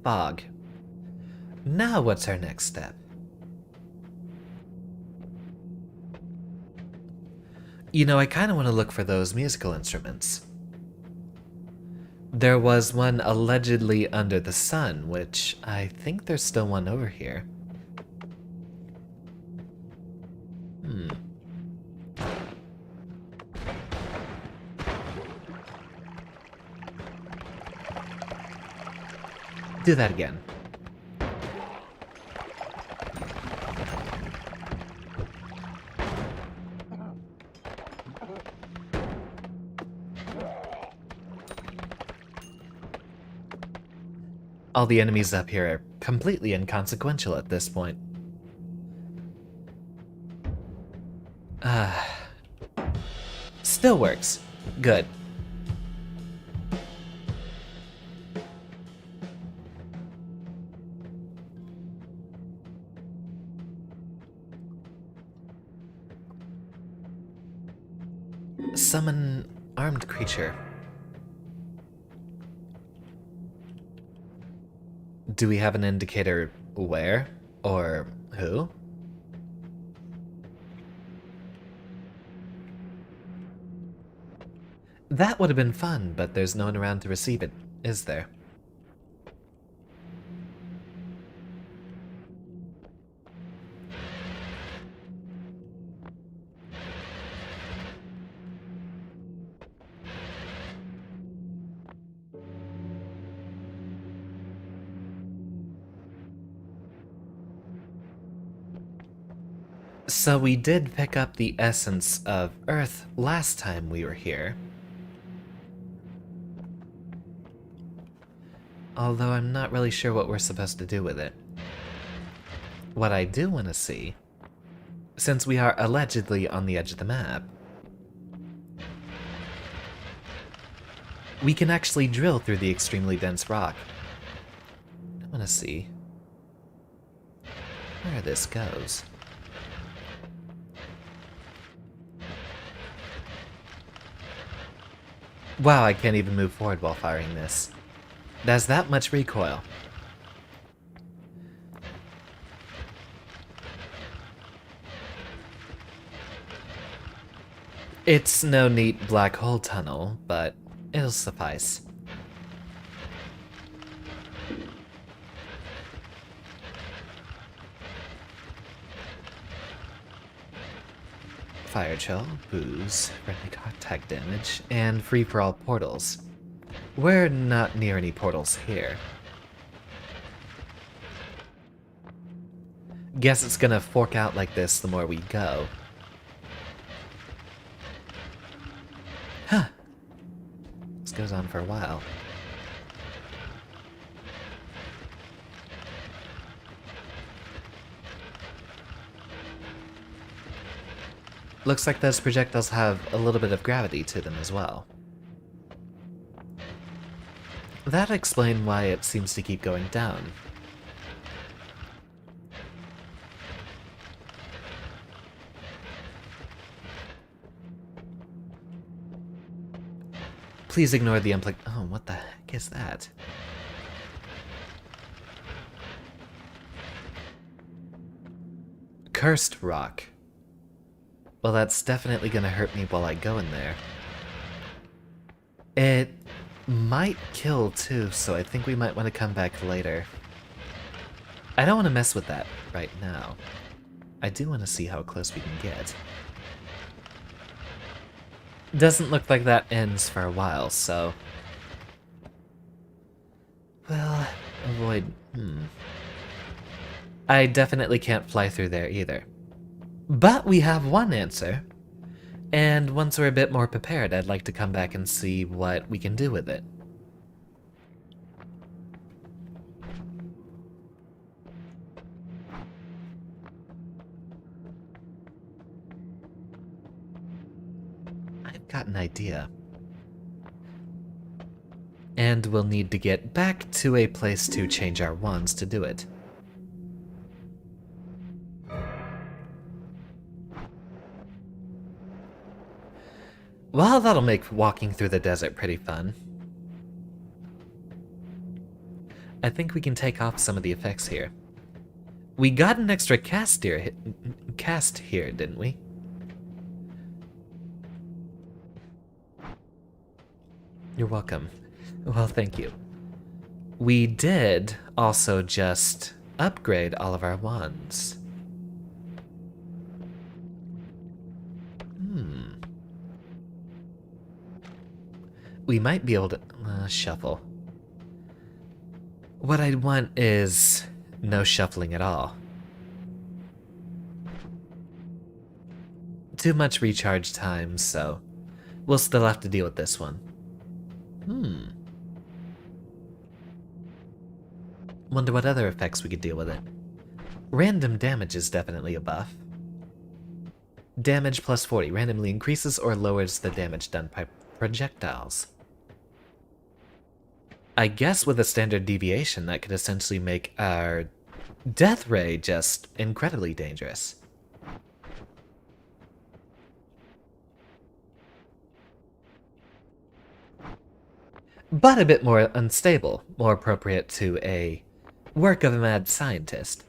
Speaker 1: Fog. Now what's our next step? You know, I kind of want to look for those musical instruments. There was one allegedly under the sun, which I think there's still one over here. Do that again. All the enemies up here are completely inconsequential at this point. Still works. Good. Summon armed creature. Do we have an indicator where or who? That would have been fun, but there's no one around to receive it, is there? So we did pick up the essence of Earth last time we were here. Although I'm not really sure what we're supposed to do with it. What I do want to see, since we are allegedly on the edge of the map, we can actually drill through the extremely dense rock. I want to see where this goes. Wow, I can't even move forward while firing this. There's that much recoil. It's no neat black hole tunnel, but it'll suffice. Fire chill, booze, friendly contact damage, and free-for-all portals. We're not near any portals here. Guess it's gonna fork out like this the more we go. Huh. This goes on for a while. Looks like those projectiles have a little bit of gravity to them as well. That explains why it seems to keep going down. Please ignore the oh, what the heck is that? Cursed rock. Well, that's definitely gonna hurt me while I go in there. It might kill too, so I think we might want to come back later. I don't want to mess with that right now. I do want to see how close we can get. Doesn't look like that ends for a while, so... Well, avoid... I definitely can't fly through there either. But we have one answer. And once we're a bit more prepared, I'd like to come back and see what we can do with it. I've got an idea. And we'll need to get back to a place to change our wands to do it. Well, that'll make walking through the desert pretty fun. I think we can take off some of the effects here. We got an extra cast here, didn't we? You're welcome. Well, thank you. We did also just upgrade all of our wands. We might be able to shuffle. What I'd want is no shuffling at all. Too much recharge time, so we'll still have to deal with this one. Wonder what other effects we could deal with it. Random damage is definitely a buff. Damage plus 40 randomly increases or lowers the damage done by projectiles. I guess with a standard deviation, that could essentially make our death ray just incredibly dangerous. But a bit more unstable, more appropriate to a work of a mad scientist.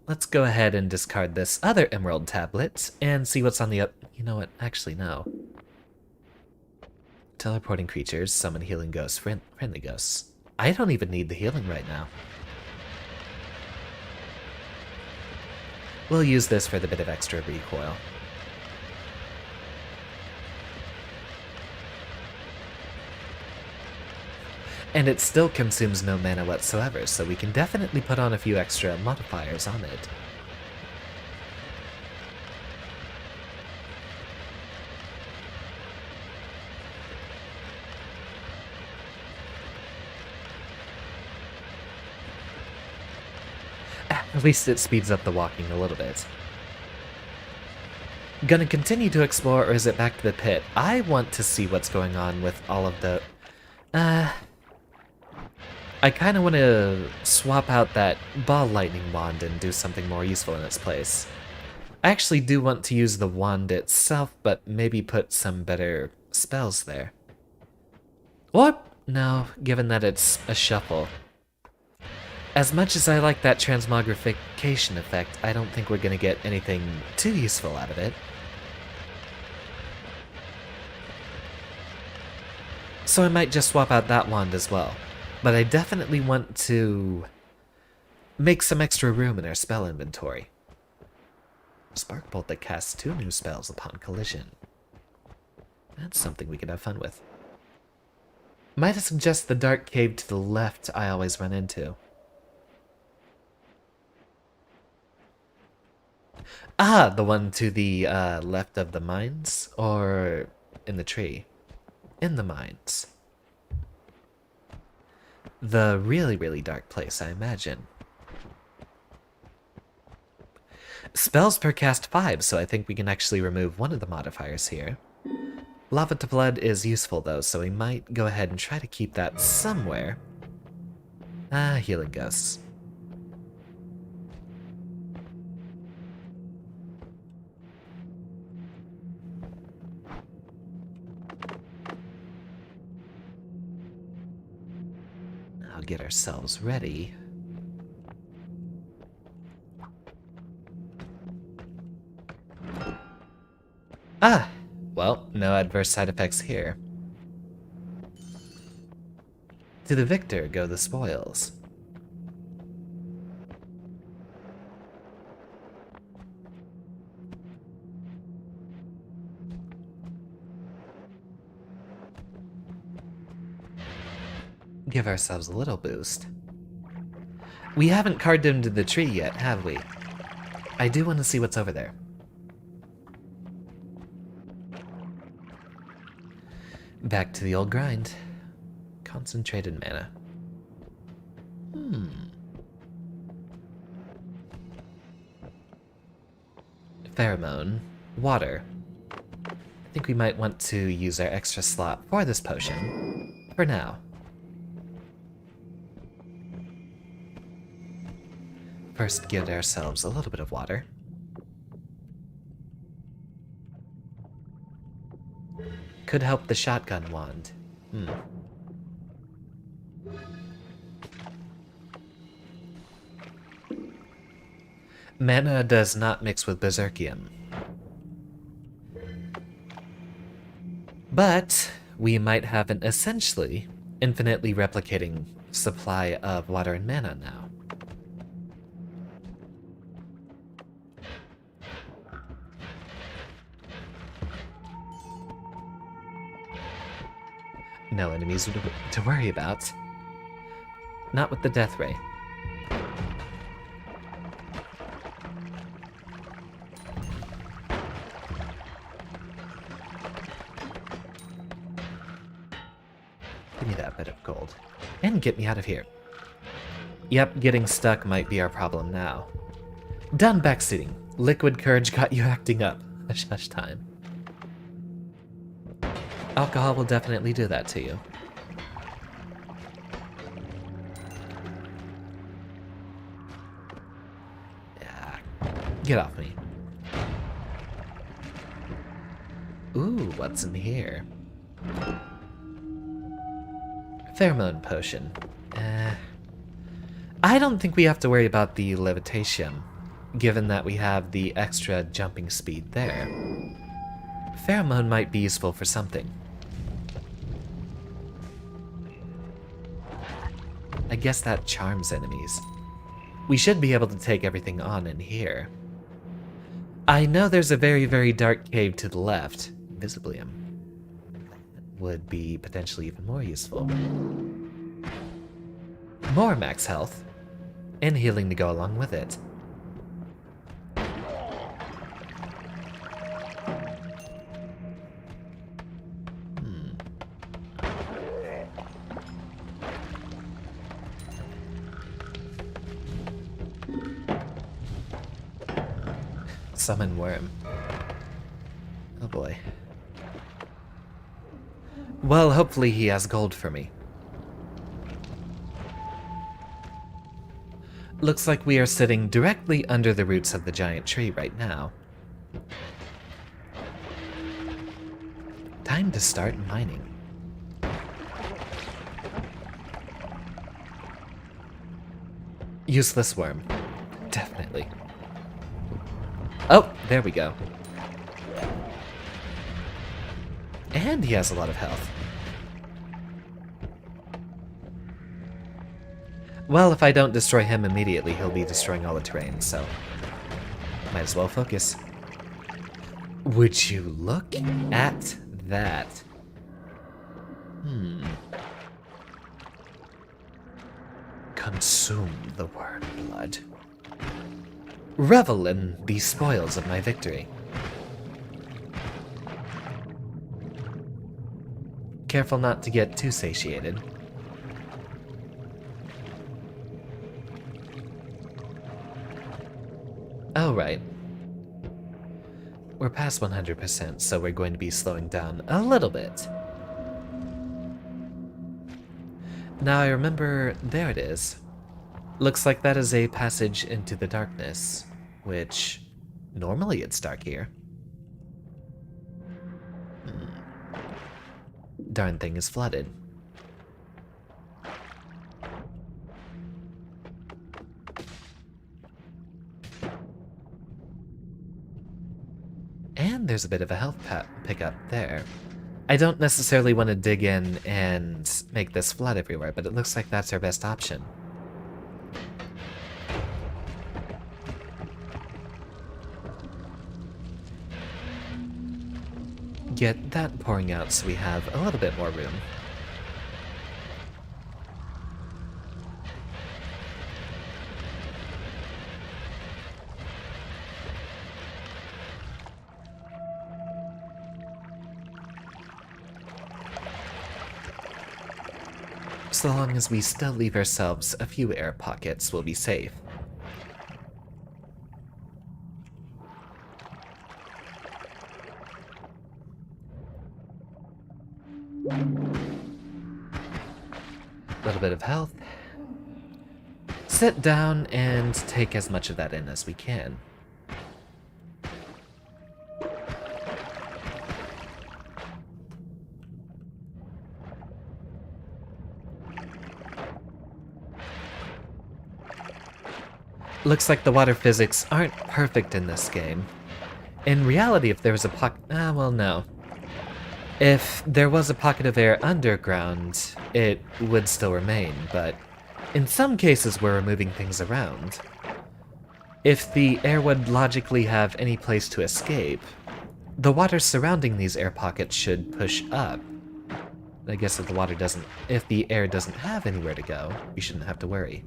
Speaker 1: Let's go ahead and discard this other emerald tablet and see what's on the up. You know what? Actually, no. Teleporting creatures, summon healing ghosts, friendly ghosts. I don't even need the healing right now. We'll use this for the bit of extra recoil. And it still consumes no mana whatsoever, so we can definitely put on a few extra modifiers on it. At least it speeds up the walking a little bit. Gonna continue to explore, or is it back to the pit? I want to see what's going on with all of the... I kind of want to swap out that ball lightning wand and do something more useful in its place. I actually do want to use the wand itself, but maybe put some better spells there. Or, no, given that it's a shuffle. As much as I like that transmogrification effect, I don't think we're going to get anything too useful out of it. So I might just swap out that wand as well. But I definitely want to make some extra room in our spell inventory. Spark Bolt that casts 2 new spells upon collision. That's something we could have fun with. Might I suggest the dark cave to the left I always run into? Ah, the one to the left of the mines? Or in the tree? In the mines. The really, really dark place, I imagine. Spells per cast 5, so I think we can actually remove one of the modifiers here. Lava to Blood is useful though, so we might go ahead and try to keep that somewhere. Ah, healing ghosts. Get ourselves ready. Ah! Well, no adverse side effects here. To the victor go the spoils. Give ourselves a little boost. We haven't carved into the tree yet, have we? I do want to see what's over there. Back to the old grind. Concentrated mana. Pheromone. Water. I think we might want to use our extra slot for this potion. For now. First, give ourselves a little bit of water. Could help the shotgun wand. Mana does not mix with Berserkium. But we might have an essentially infinitely replicating supply of water and mana now. No enemies to worry about. Not with the death ray. Give me that bit of gold. And get me out of here. Yep, getting stuck might be our problem now. Done backseating. Liquid courage got you acting up. Hush hush time. Alcohol will definitely do that to you. Yeah, get off me. Ooh, what's in here? Pheromone potion. I don't think we have to worry about the levitation, given that we have the extra jumping speed there. Pheromone might be useful for something. I guess that charms enemies. We should be able to take everything on in here. I know there's a very, very dark cave to the left, Invisibilium. Would be potentially even more useful. More max health, and healing to go along with it. Summon worm. Oh boy. Well, hopefully he has gold for me. Looks like we are sitting directly under the roots of the giant tree right now. Time to start mining. Useless worm. Definitely. Oh, there we go. And he has a lot of health. Well, if I don't destroy him immediately, he'll be destroying all the terrain, so might as well focus. Would you look at that? Consume the worm blood. Revel in the spoils of my victory. Careful not to get too satiated. Oh, right. We're past 100%, so we're going to be slowing down a little bit. Now I remember, there it is. Looks like that is a passage into the darkness, which normally it's dark here. Darn thing is flooded. And there's a bit of a health pickup there. I don't necessarily want to dig in and make this flood everywhere, but it looks like that's our best option. Get that pouring out so we have a little bit more room. So long as we still leave ourselves a few air pockets, we'll be safe. A little bit of health. Sit down and take as much of that in as we can. Looks like the water physics aren't perfect in this game. In reality, if there was a well, no. If there was a pocket of air underground, it would still remain, but in some cases we're moving things around. If the air would logically have any place to escape, the water surrounding these air pockets should push up. I guess if the air doesn't have anywhere to go, we shouldn't have to worry.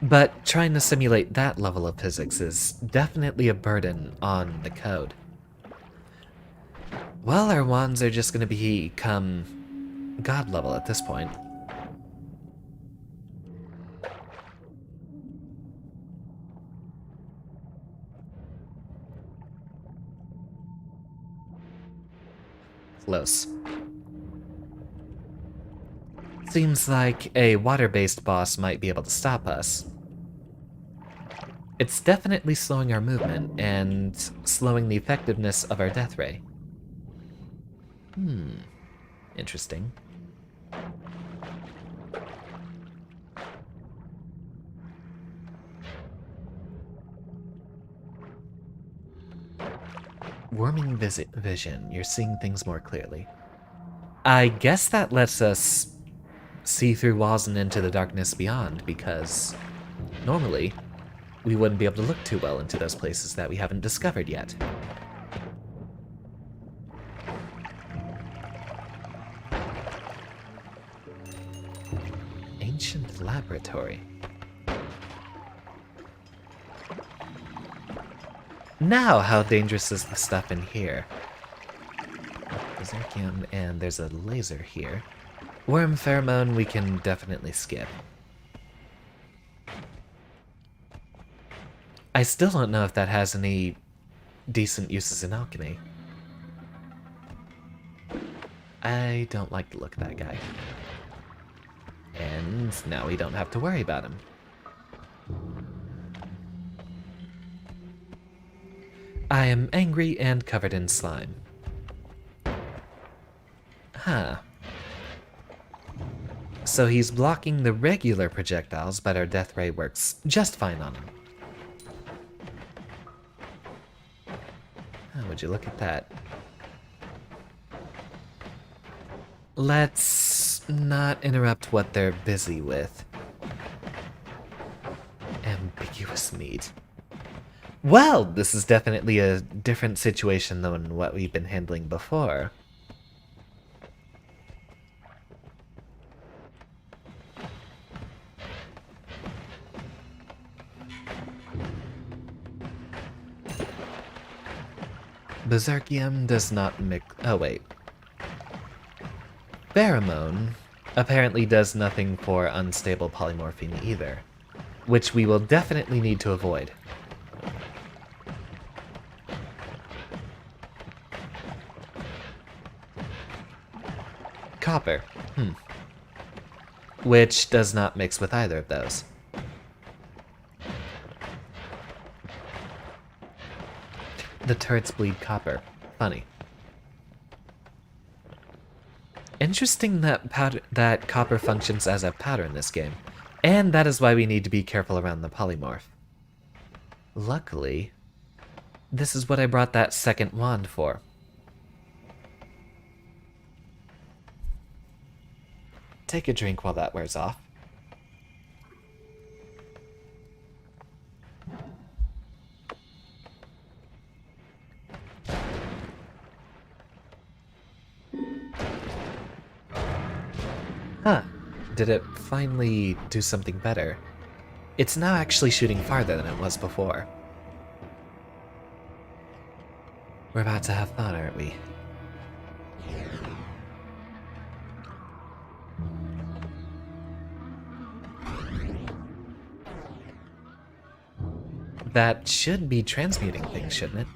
Speaker 1: But trying to simulate that level of physics is definitely a burden on the code. Well, our wands are just gonna become god level at this point. Close. Seems like a water-based boss might be able to stop us. It's definitely slowing our movement and slowing the effectiveness of our death ray. Interesting. Warming vision. You're seeing things more clearly. I guess that lets us see through walls and into the darkness beyond, because normally we wouldn't be able to look too well into those places that we haven't discovered yet. Ancient laboratory. Now, how dangerous is the stuff in here? Berserkium, and there's a laser here. Worm pheromone we can definitely skip. I still don't know if that has any decent uses in alchemy. I don't like the look of that guy. And now we don't have to worry about him. I am angry and covered in slime. Huh. So he's blocking the regular projectiles, but our death ray works just fine on him. Oh, would you look at that? Let's not interrupt what they're busy with. Ambiguous meat. Well, this is definitely a different situation than what we've been handling before. Berserkium does not mix... Oh, wait. Pheromone apparently does nothing for unstable polymorphine either, which we will definitely need to avoid. Copper. Which does not mix with either of those. The turrets bleed copper. Funny. Interesting that copper functions as a powder in this game, and that is why we need to be careful around the polymorph. Luckily, this is what I brought that second wand for. Take a drink while that wears off. Huh. Did it finally do something better? It's now actually shooting farther than it was before. We're about to have fun, aren't we? That should be transmuting things, shouldn't it?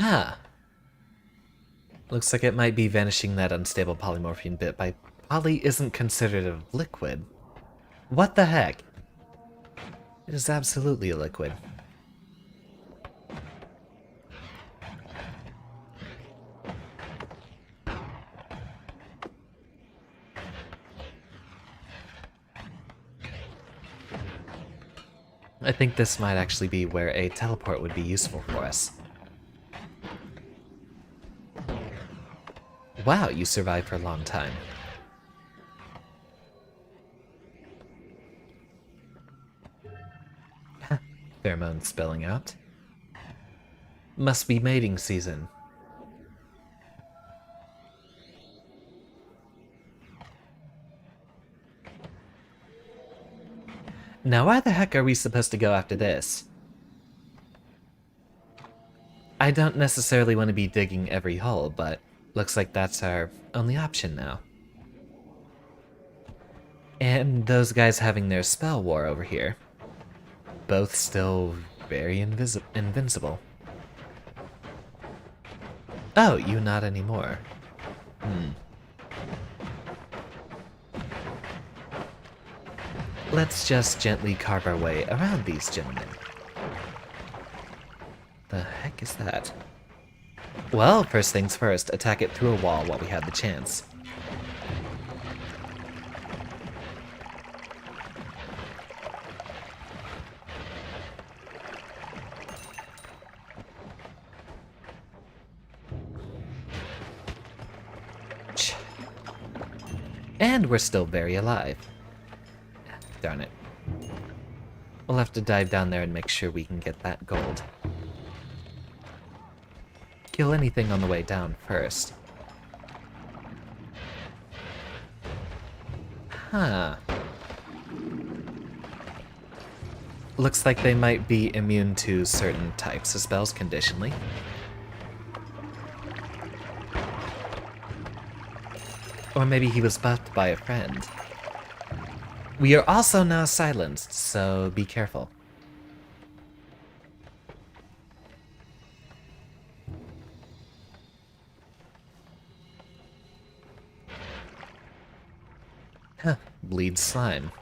Speaker 1: Ah. Looks like it might be vanishing that unstable polymorphine bit by poly isn't considered a liquid. What the heck? It is absolutely a liquid. I think this might actually be where a teleport would be useful for us. Wow, you survived for a long time. Pheromone spelling out. Must be mating season. Now why the heck are we supposed to go after this? I don't necessarily want to be digging every hole, but looks like that's our only option now. And those guys having their spell war over here. Both still very invincible. Oh, you not anymore. Let's just gently carve our way around these gentlemen. The heck is that? Well, first things first, attack it through a wall while we have the chance. And we're still very alive. Darn it. We'll have to dive down there and make sure we can get that gold. Kill anything on the way down first. Huh. Looks like they might be immune to certain types of spells conditionally. Or maybe he was buffed by a friend. We are also now silenced, so be careful. Huh, bleed slime.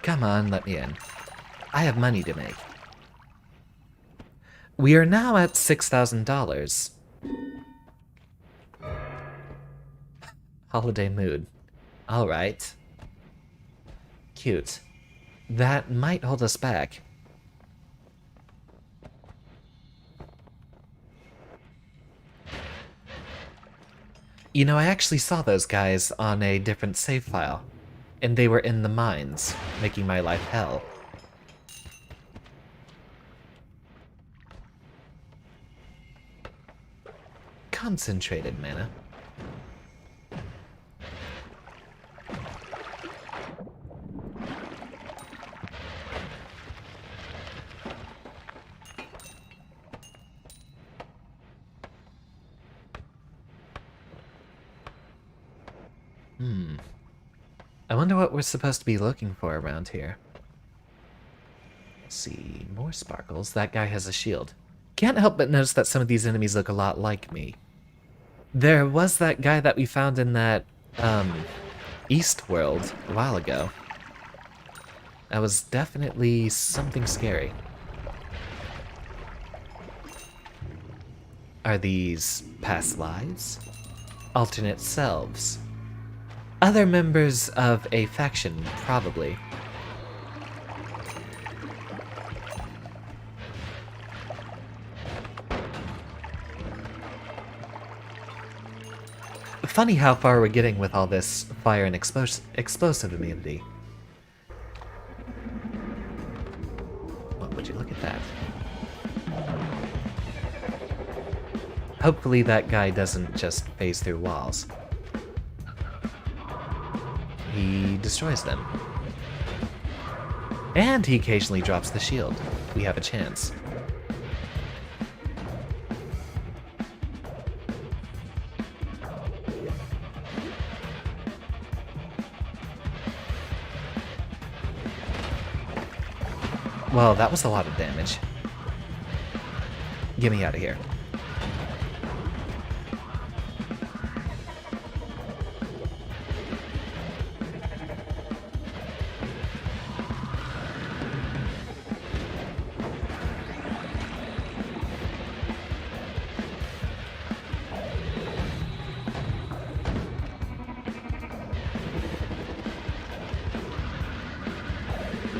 Speaker 1: Come on, let me in. I have money to make. We are now at $6,000. Holiday mood. Alright. Cute. That might hold us back. You know, I actually saw those guys on a different save file, and they were in the mines, making my life hell. Concentrated mana. I wonder what we're supposed to be looking for around here. Let's see, more sparkles. That guy has a shield. Can't help but notice that some of these enemies look a lot like me. There was that guy that we found in that, East world a while ago. That was definitely something scary. Are these past lives? Alternate selves? Other members of a faction, probably. Funny how far we're getting with all this fire and explosive immunity. What would you look at that? Hopefully that guy doesn't just phase through walls. He destroys them. And he occasionally drops the shield. We have a chance. Well, that was a lot of damage. Get me out of here.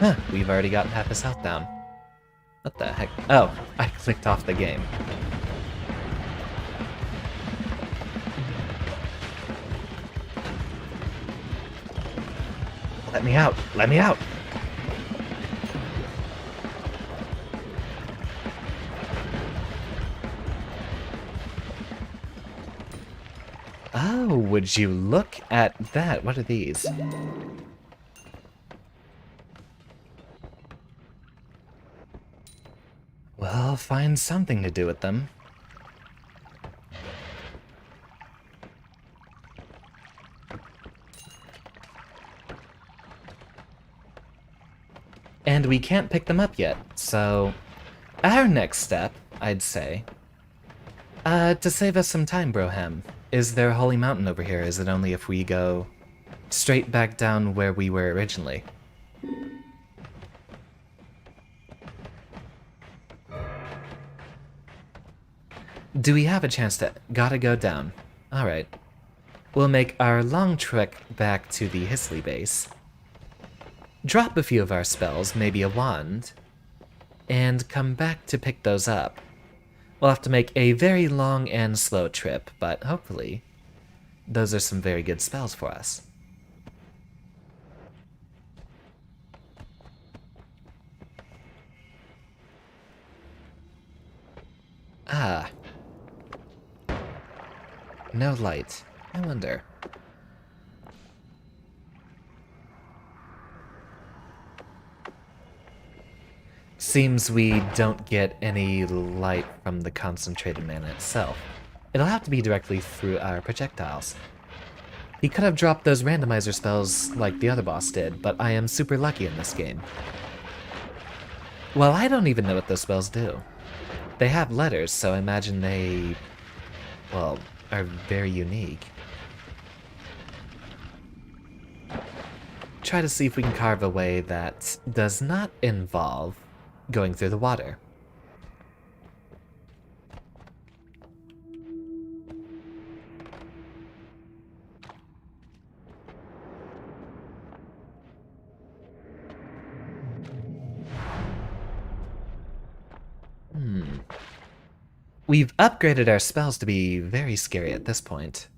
Speaker 1: Huh, we've already gotten half his health down. What the heck? Oh, I clicked off the game. Let me out! Let me out! would you look at that? What are these? Well, find something to do with them. And we can't pick them up yet, so our next step, I'd say, to save us some time, Broham, is there a holy mountain over here? Is it only if we go straight back down where we were originally? Do we have a chance to... Gotta go down. Alright. We'll make our long trek back to the Hisley base. Drop a few of our spells, maybe a wand, and come back to pick those up. We'll have to make a very long and slow trip, but hopefully those are some very good spells for us. Ah. No light. I wonder. Seems we don't get any light from the concentrated mana itself. It'll have to be directly through our projectiles. He could have dropped those randomizer spells like the other boss did, but I am super lucky in this game. Well, I don't even know what those spells do. They have letters, so I imagine they, well, are very unique. Try to see if we can carve a way that does not involve going through the water. We've upgraded our spells to be very scary at this point.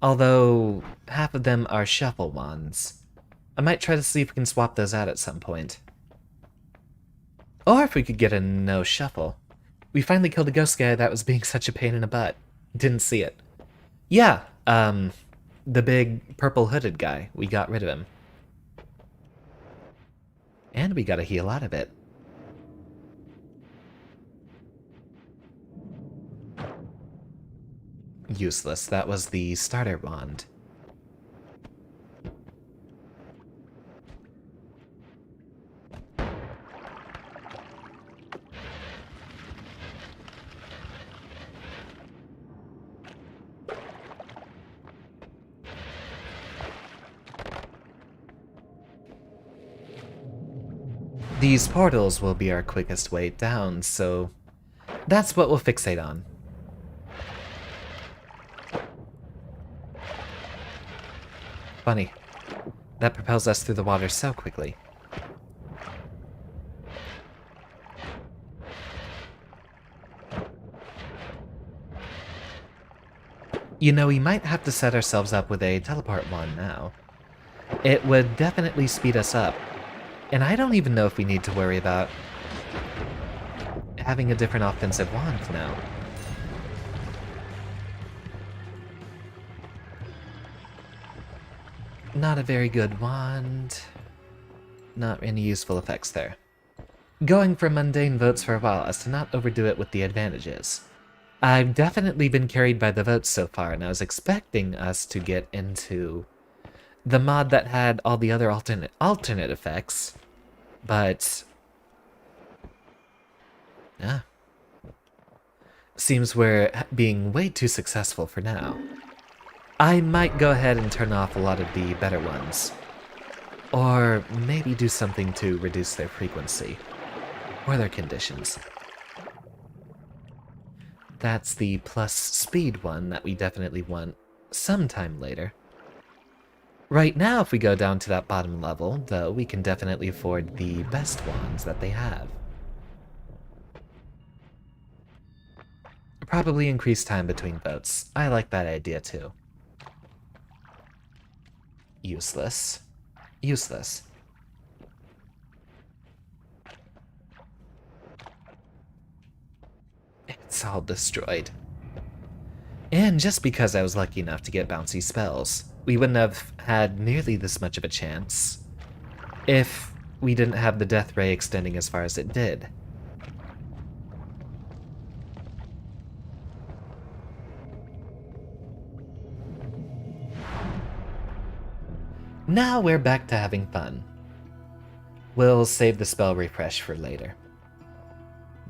Speaker 1: Although, half of them are shuffle wands. I might try to see if we can swap those out at some point. Or if we could get a no shuffle. We finally killed a ghost guy that was being such a pain in the butt. Didn't see it. Yeah, the big purple hooded guy. We got rid of him. And we got a heal out of it. Useless. That was the starter wand. These portals will be our quickest way down, so that's what we'll fixate on. Funny. That propels us through the water so quickly. You know, we might have to set ourselves up with a teleport wand now. It would definitely speed us up. And I don't even know if we need to worry about having a different offensive wand now. Not a very good wand. Not any useful effects there. Going for mundane votes for a while as to not overdo it with the advantages. I've definitely been carried by the votes so far, and I was expecting us to get into the mod that had all the other alternate effects, but yeah. Seems we're being way too successful for now. I might go ahead and turn off a lot of the better ones. Or maybe do something to reduce their frequency. Or their conditions. That's the plus speed one that we definitely want sometime later. Right now, if we go down to that bottom level, though, we can definitely afford the best wands that they have. Probably increase time between votes. I like that idea too. Useless. Useless. It's all destroyed. And just because I was lucky enough to get bouncy spells, we wouldn't have had nearly this much of a chance if we didn't have the death ray extending as far as it did. Now we're back to having fun. We'll save the spell refresh for later.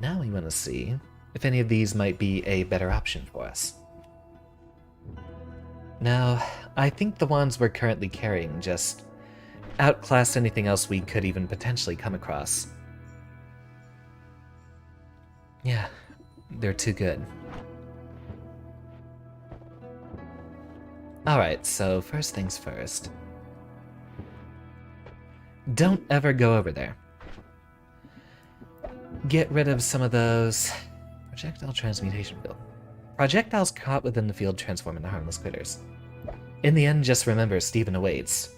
Speaker 1: Now we want to see if any of these might be a better option for us. Now, I think the wands we're currently carrying just outclass anything else we could even potentially come across. Yeah, they're too good. Alright, so first things first. Don't ever go over there. Get rid of some of those... Projectile transmutation field. Projectiles caught within the field transform into harmless critters. In the end, just remember Stephen awaits.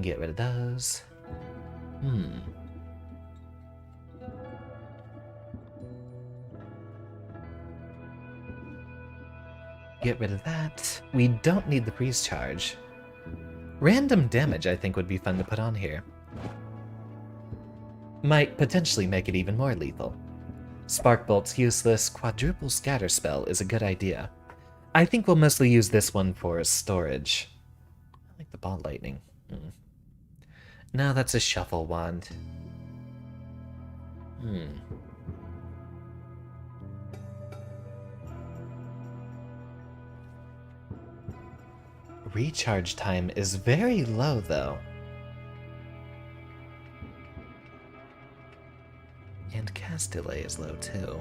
Speaker 1: Get rid of those. Get rid of that. We don't need the freeze charge. Random damage, I think, would be fun to put on here. Might potentially make it even more lethal. Spark Bolt's useless. Quadruple Scatter Spell is a good idea. I think we'll mostly use this one for storage. I like the Ball Lightning. No, that's a Shuffle Wand. Recharge time is very low, though. And cast delay is low, too.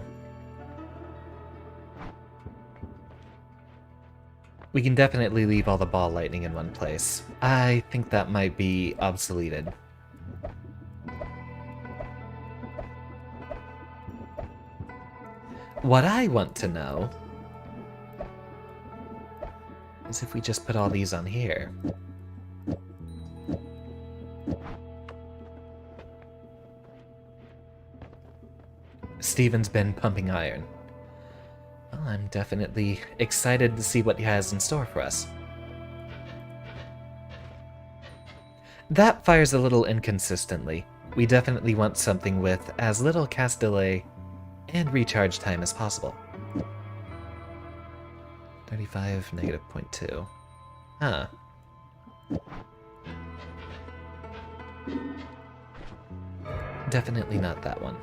Speaker 1: We can definitely leave all the Ball Lightning in one place. I think that might be obsoleted. What I want to know is if we just put all these on here. Steven's been pumping iron. Well, I'm definitely excited to see what he has in store for us. That fires a little inconsistently. We definitely want something with as little cast delay and recharge time as possible. 35, negative 0.2. Huh. Definitely not that one.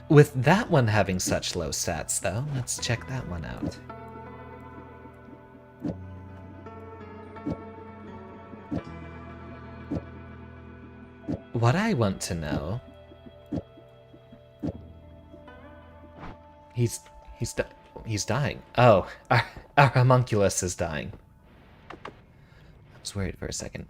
Speaker 1: With that one having such low stats, though, let's check that one out. What I want to know... He's dying. Oh, our homunculus is dying. I was worried for a second.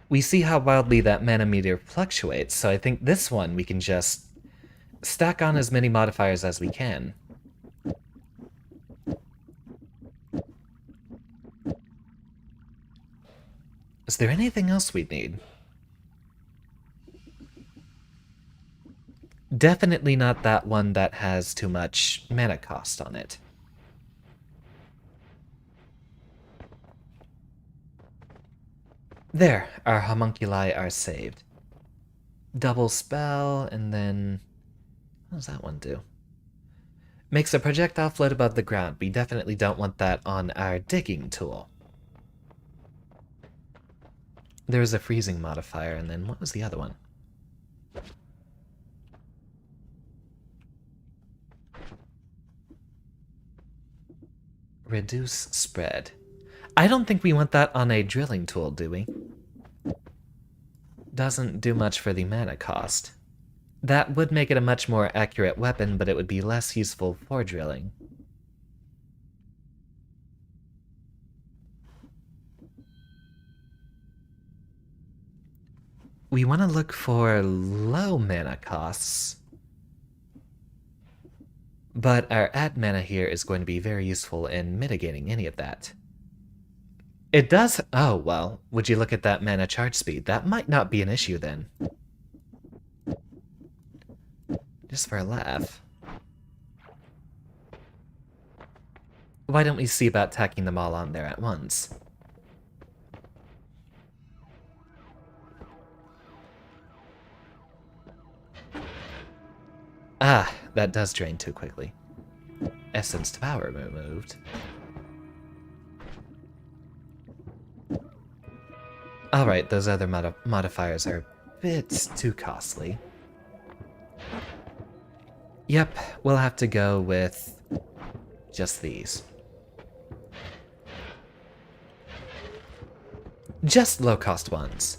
Speaker 1: We see how wildly that mana meter fluctuates, so I think this one we can just stack on as many modifiers as we can. Is there anything else we'd need? Definitely not that one that has too much mana cost on it. There, our homunculi are saved. Double spell, and then... what does that one do? Makes a projectile float above the ground. We definitely don't want that on our digging tool. There was a freezing modifier, and then what was the other one? Reduce spread. I don't think we want that on a drilling tool, do we? Doesn't do much for the mana cost. That would make it a much more accurate weapon, but it would be less useful for drilling. We want to look for low mana costs, but our add mana here is going to be very useful in mitigating any of that. It does... Oh, well, would you look at that mana charge speed? That might not be an issue then. Just for a laugh. Why don't we see about tacking them all on there at once? Ah, that does drain too quickly. Essence to power removed. Alright, those other modifiers are a bit too costly. Yep, we'll have to go with just these. Just low-cost ones.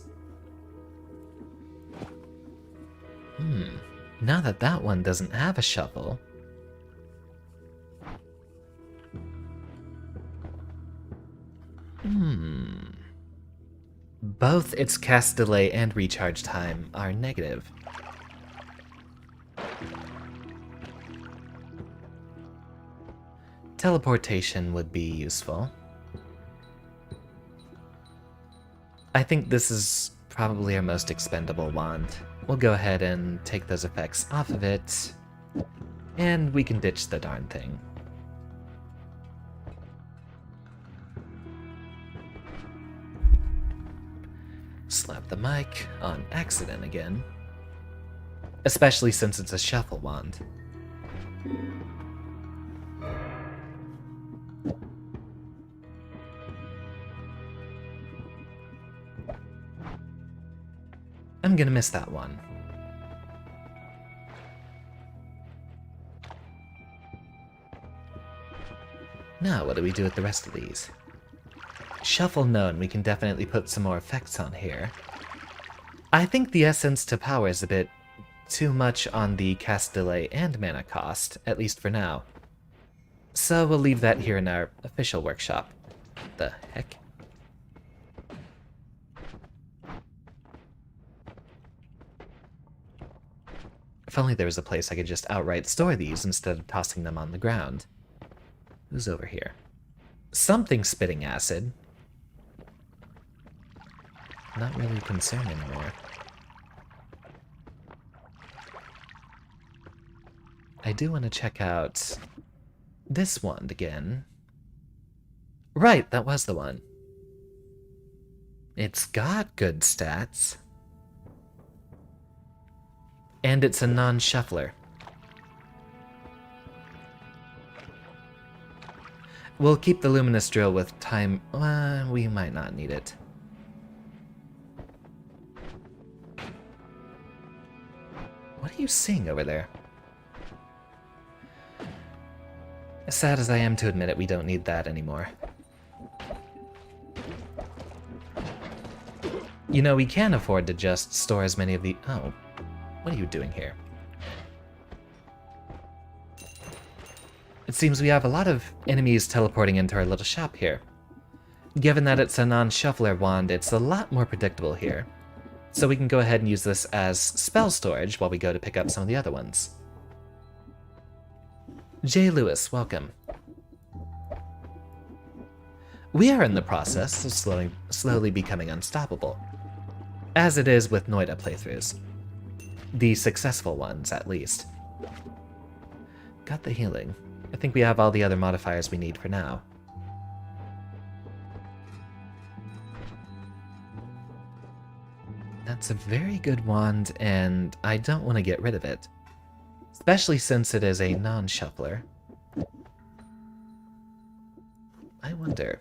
Speaker 1: Now that that one doesn't have a shuffle... Both its cast delay and recharge time are negative. Teleportation would be useful. I think this is probably our most expendable wand. We'll go ahead and take those effects off of it, and we can ditch the darn thing. Slap the mic on accident again. Especially since it's a shuffle wand. I'm gonna miss that one. Now, what do we do with the rest of these? Shuffle known, we can definitely put some more effects on here. I think the essence to power is a bit too much on the cast delay and mana cost, at least for now. So we'll leave that here in our official workshop. The heck? If only there was a place I could just outright store these instead of tossing them on the ground. Who's over here? Something spitting acid. Not really concerned anymore. I do want to check out this wand again. Right, that was the one. It's got good stats. And it's a non-shuffler. We'll keep the luminous drill with time... we might not need it. What are you seeing over there? As sad as I am to admit it, we don't need that anymore. You know, we can afford to just store as many of the... Oh, what are you doing here? It seems we have a lot of enemies teleporting into our little shop here. Given that it's a non-shuffler wand, it's a lot more predictable here. So we can go ahead and use this as spell storage while we go to pick up some of the other ones. J. Lewis, welcome. We are in the process of slowly becoming unstoppable. As it is with Noita playthroughs. The successful ones, at least. Got the healing. I think we have all the other modifiers we need for now. That's a very good wand, and I don't want to get rid of it. Especially since it is a non-shuffler. I wonder...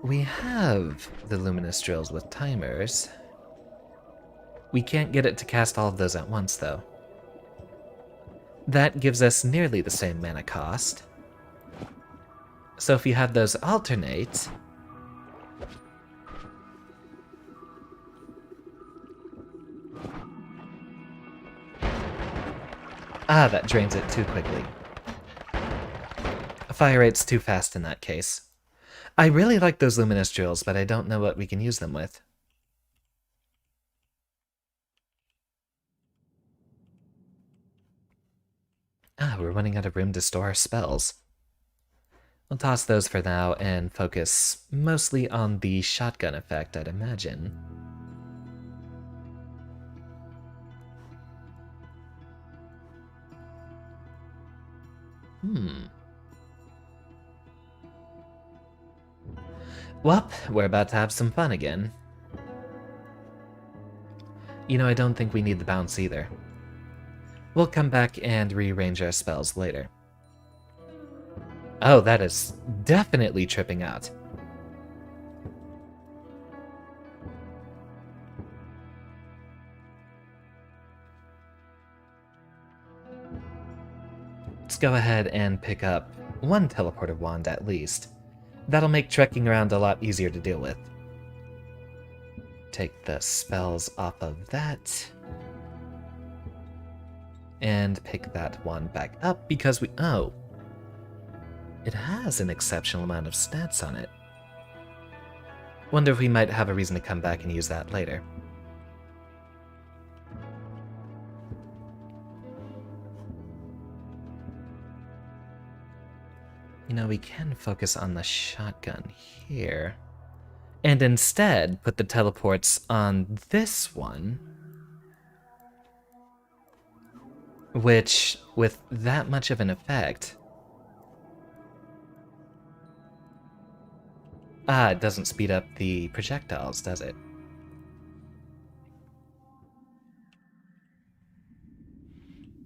Speaker 1: We have the luminous drills with timers. We can't get it to cast all of those at once, though. That gives us nearly the same mana cost. So if you have those alternate... Ah, that drains it too quickly. Fire rate's too fast in that case. I really like those luminous drills, but I don't know what we can use them with. Ah, we're running out of room to store our spells. We'll toss those for now and focus mostly on the shotgun effect, I'd imagine. Well, we're about to have some fun again. You know, I don't think we need the bounce either. We'll come back and rearrange our spells later. Oh, that is definitely tripping out. Let's go ahead and pick up one teleporter wand at least. That'll make trekking around a lot easier to deal with. Take the spells off of that. And pick that one back up because we... Oh. It has an exceptional amount of stats on it. Wonder if we might have a reason to come back and use that later. You know, we can focus on the shotgun here. And instead, put the teleports on this one. Which, with that much of an effect... Ah, it doesn't speed up the projectiles, does it?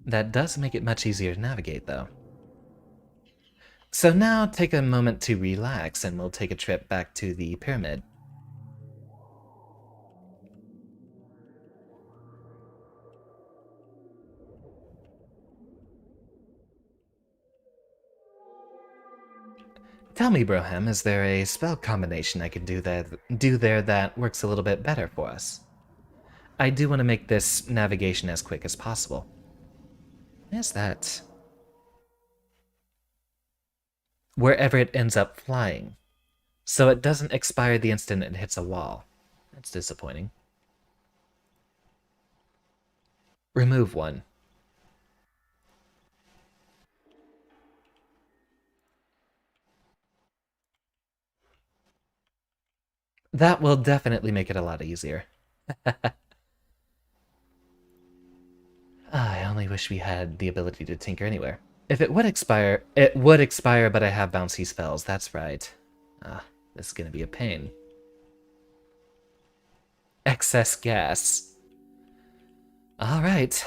Speaker 1: That does make it much easier to navigate, though. So now take a moment to relax and we'll take a trip back to the pyramid. Tell me, Broham, is there a spell combination I can do there that works a little bit better for us? I do want to make this navigation as quick as possible. Is that... wherever it ends up flying, so it doesn't expire the instant it hits a wall. That's disappointing. Remove one. That will definitely make it a lot easier. I only wish we had the ability to tinker anywhere. If it would expire, but I have bouncy spells, that's right. Ah, this is gonna be a pain. Excess gas. Alright.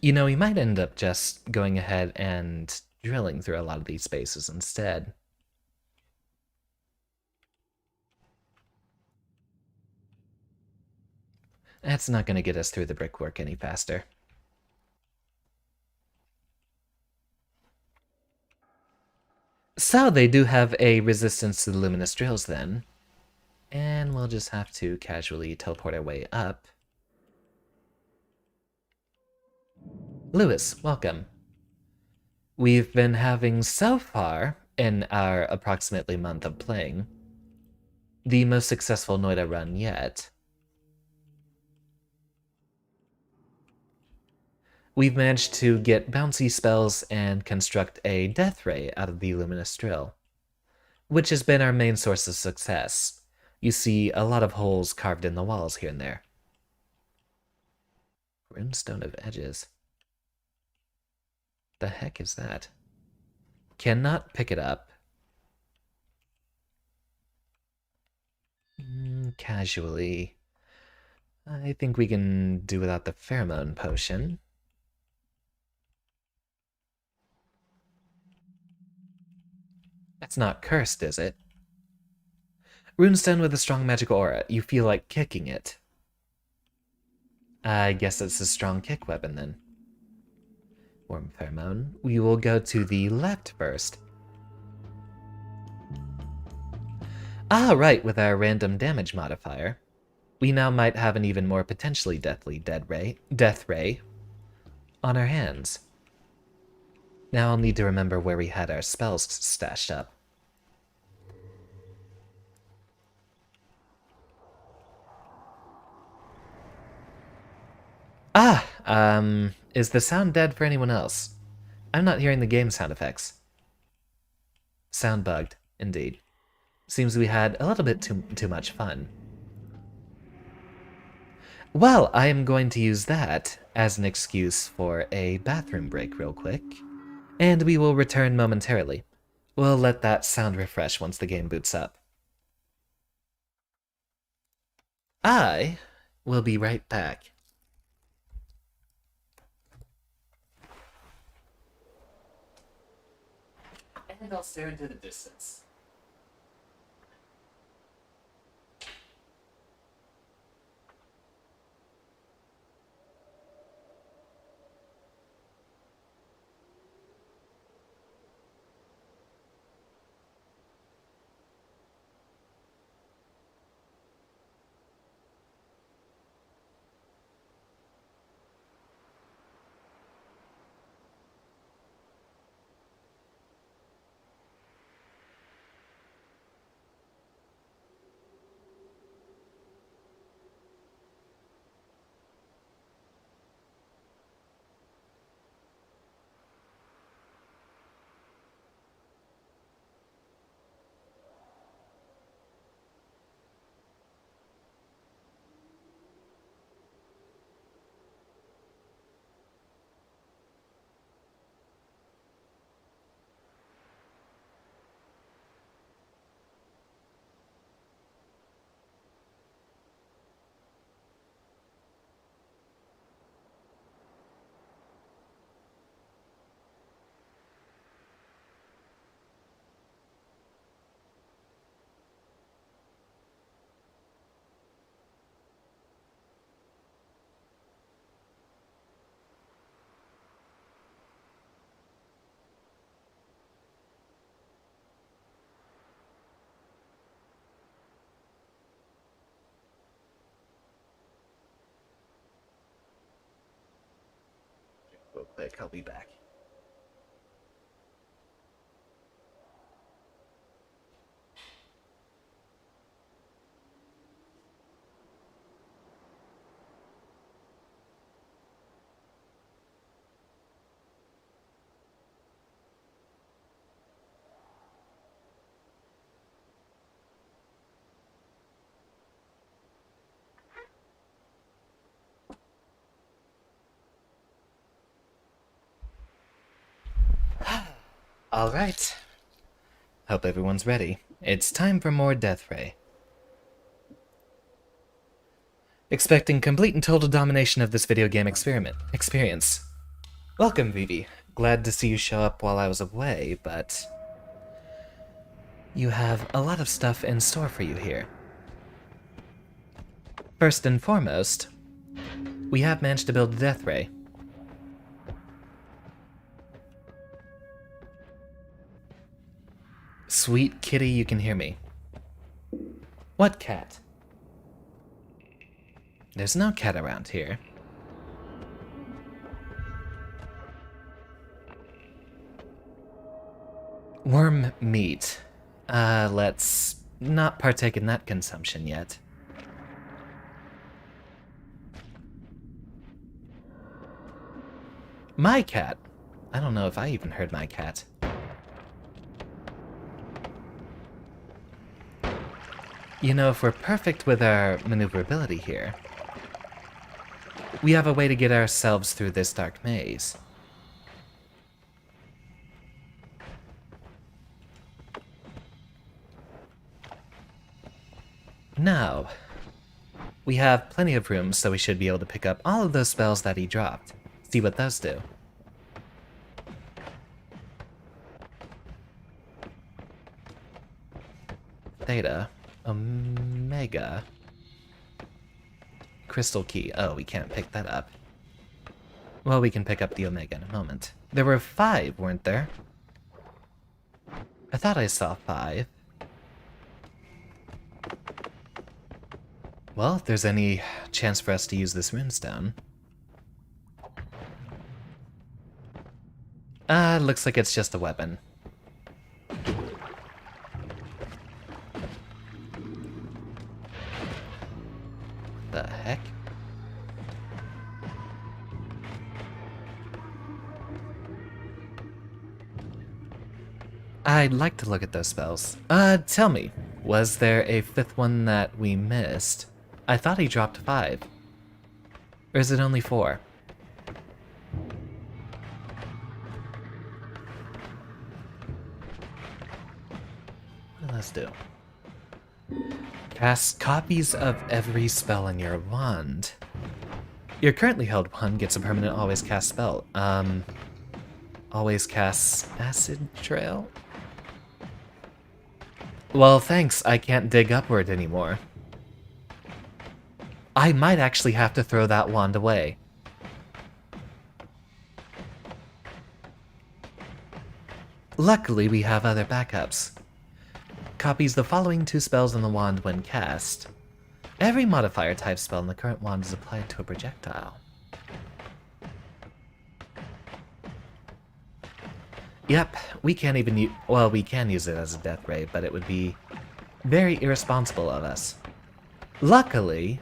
Speaker 1: You know, we might end up just going ahead and drilling through a lot of these spaces instead. That's not going to get us through the brickwork any faster. So they do have a resistance to the luminous drills then. And we'll just have to casually teleport our way up. Lewis, welcome. We've been having so far, in our approximately month of playing, the most successful Noita run yet. We've managed to get bouncy spells and construct a death ray out of the luminous drill, which has been our main source of success. You see a lot of holes carved in the walls here and there. Runestone of Edges. The heck is that? Cannot pick it up. Casually. I think we can do without the pheromone potion. That's not cursed, is it? Runestone with a strong magical aura. You feel like kicking it. I guess it's a strong kick weapon then. Warm pheromone. We will go to the left first. Ah, right, with our random damage modifier. We now might have an even more potentially deathly death ray. on our hands. Now I'll need to remember where we had our spells stashed up. Is the sound dead for anyone else? I'm not hearing the game sound effects. Sound bugged, indeed. Seems we had a little bit too much fun. Well, I am going to use that as an excuse for a bathroom break real quick, and we will return momentarily. We'll let that sound refresh once the game boots up. I will be right back. And I'll stare into the distance. Real quick, I'll be back. Alright. Hope everyone's ready. It's time for more Death Ray. Expecting complete and total domination of this video game experience. Welcome, Vivi. Glad to see you show up while I was away, but you have a lot of stuff in store for you here. First and foremost, we have managed to build a Death Ray. Sweet kitty, you can hear me. What cat? There's no cat around here. Worm meat. Let's not partake in that consumption yet. My cat? I don't know if I even heard my cat. You know, if we're perfect with our maneuverability here, we have a way to get ourselves through this dark maze. Now, we have plenty of room, so we should be able to pick up all of those spells that he dropped. See what those do. Theta. Omega. Crystal key. Oh, we can't pick that up. Well, we can pick up the Omega in a moment. There were 5, weren't there? I thought I saw 5. Well, if there's any chance for us to use this runestone. Looks like it's just a weapon. The heck? I'd like to look at those spells. Tell me, was there a fifth one that we missed? I thought he dropped 5. Or is it only 4? What does this do? Cast copies of every spell in your wand. Your currently held wand gets a permanent always cast spell. Always casts Acid Trail? Well, thanks, I can't dig upward anymore. I might actually have to throw that wand away. Luckily, we have other backups. Copies the following 2 spells on the wand when cast. Every modifier type spell in the current wand is applied to a projectile. Yep, we can't even well, we can use it as a death ray, but it would be very irresponsible of us. Luckily,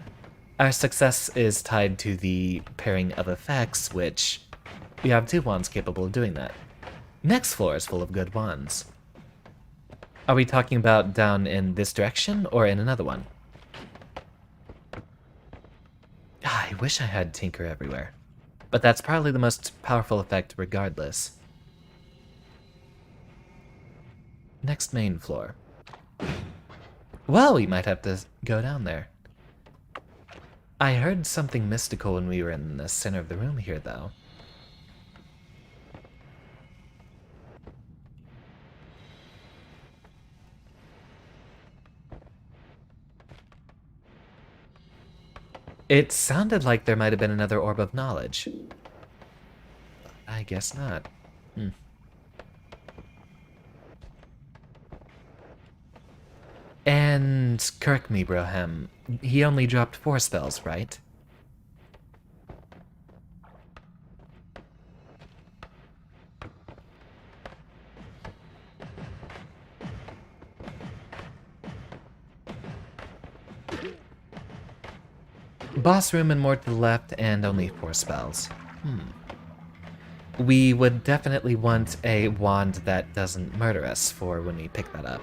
Speaker 1: our success is tied to the pairing of effects, which we have 2 wands capable of doing that. Next floor is full of good wands. Are we talking about down in this direction or in another one? I wish I had Tinker everywhere, but that's probably the most powerful effect regardless. Next main floor. Well, we might have to go down there. I heard something mystical when we were in the center of the room here, though. It sounded like there might have been another orb of knowledge. I guess not. And correct me, Broham, he only dropped 4 spells, right? Boss room and more to the left, and only 4 spells. We would definitely want a wand that doesn't murder us for when we pick that up.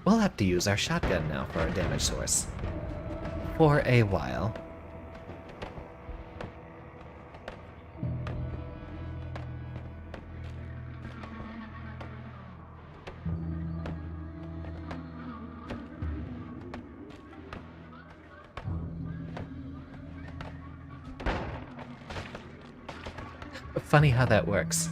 Speaker 1: We'll have to use our shotgun now for our damage source. For a while. Funny how that works.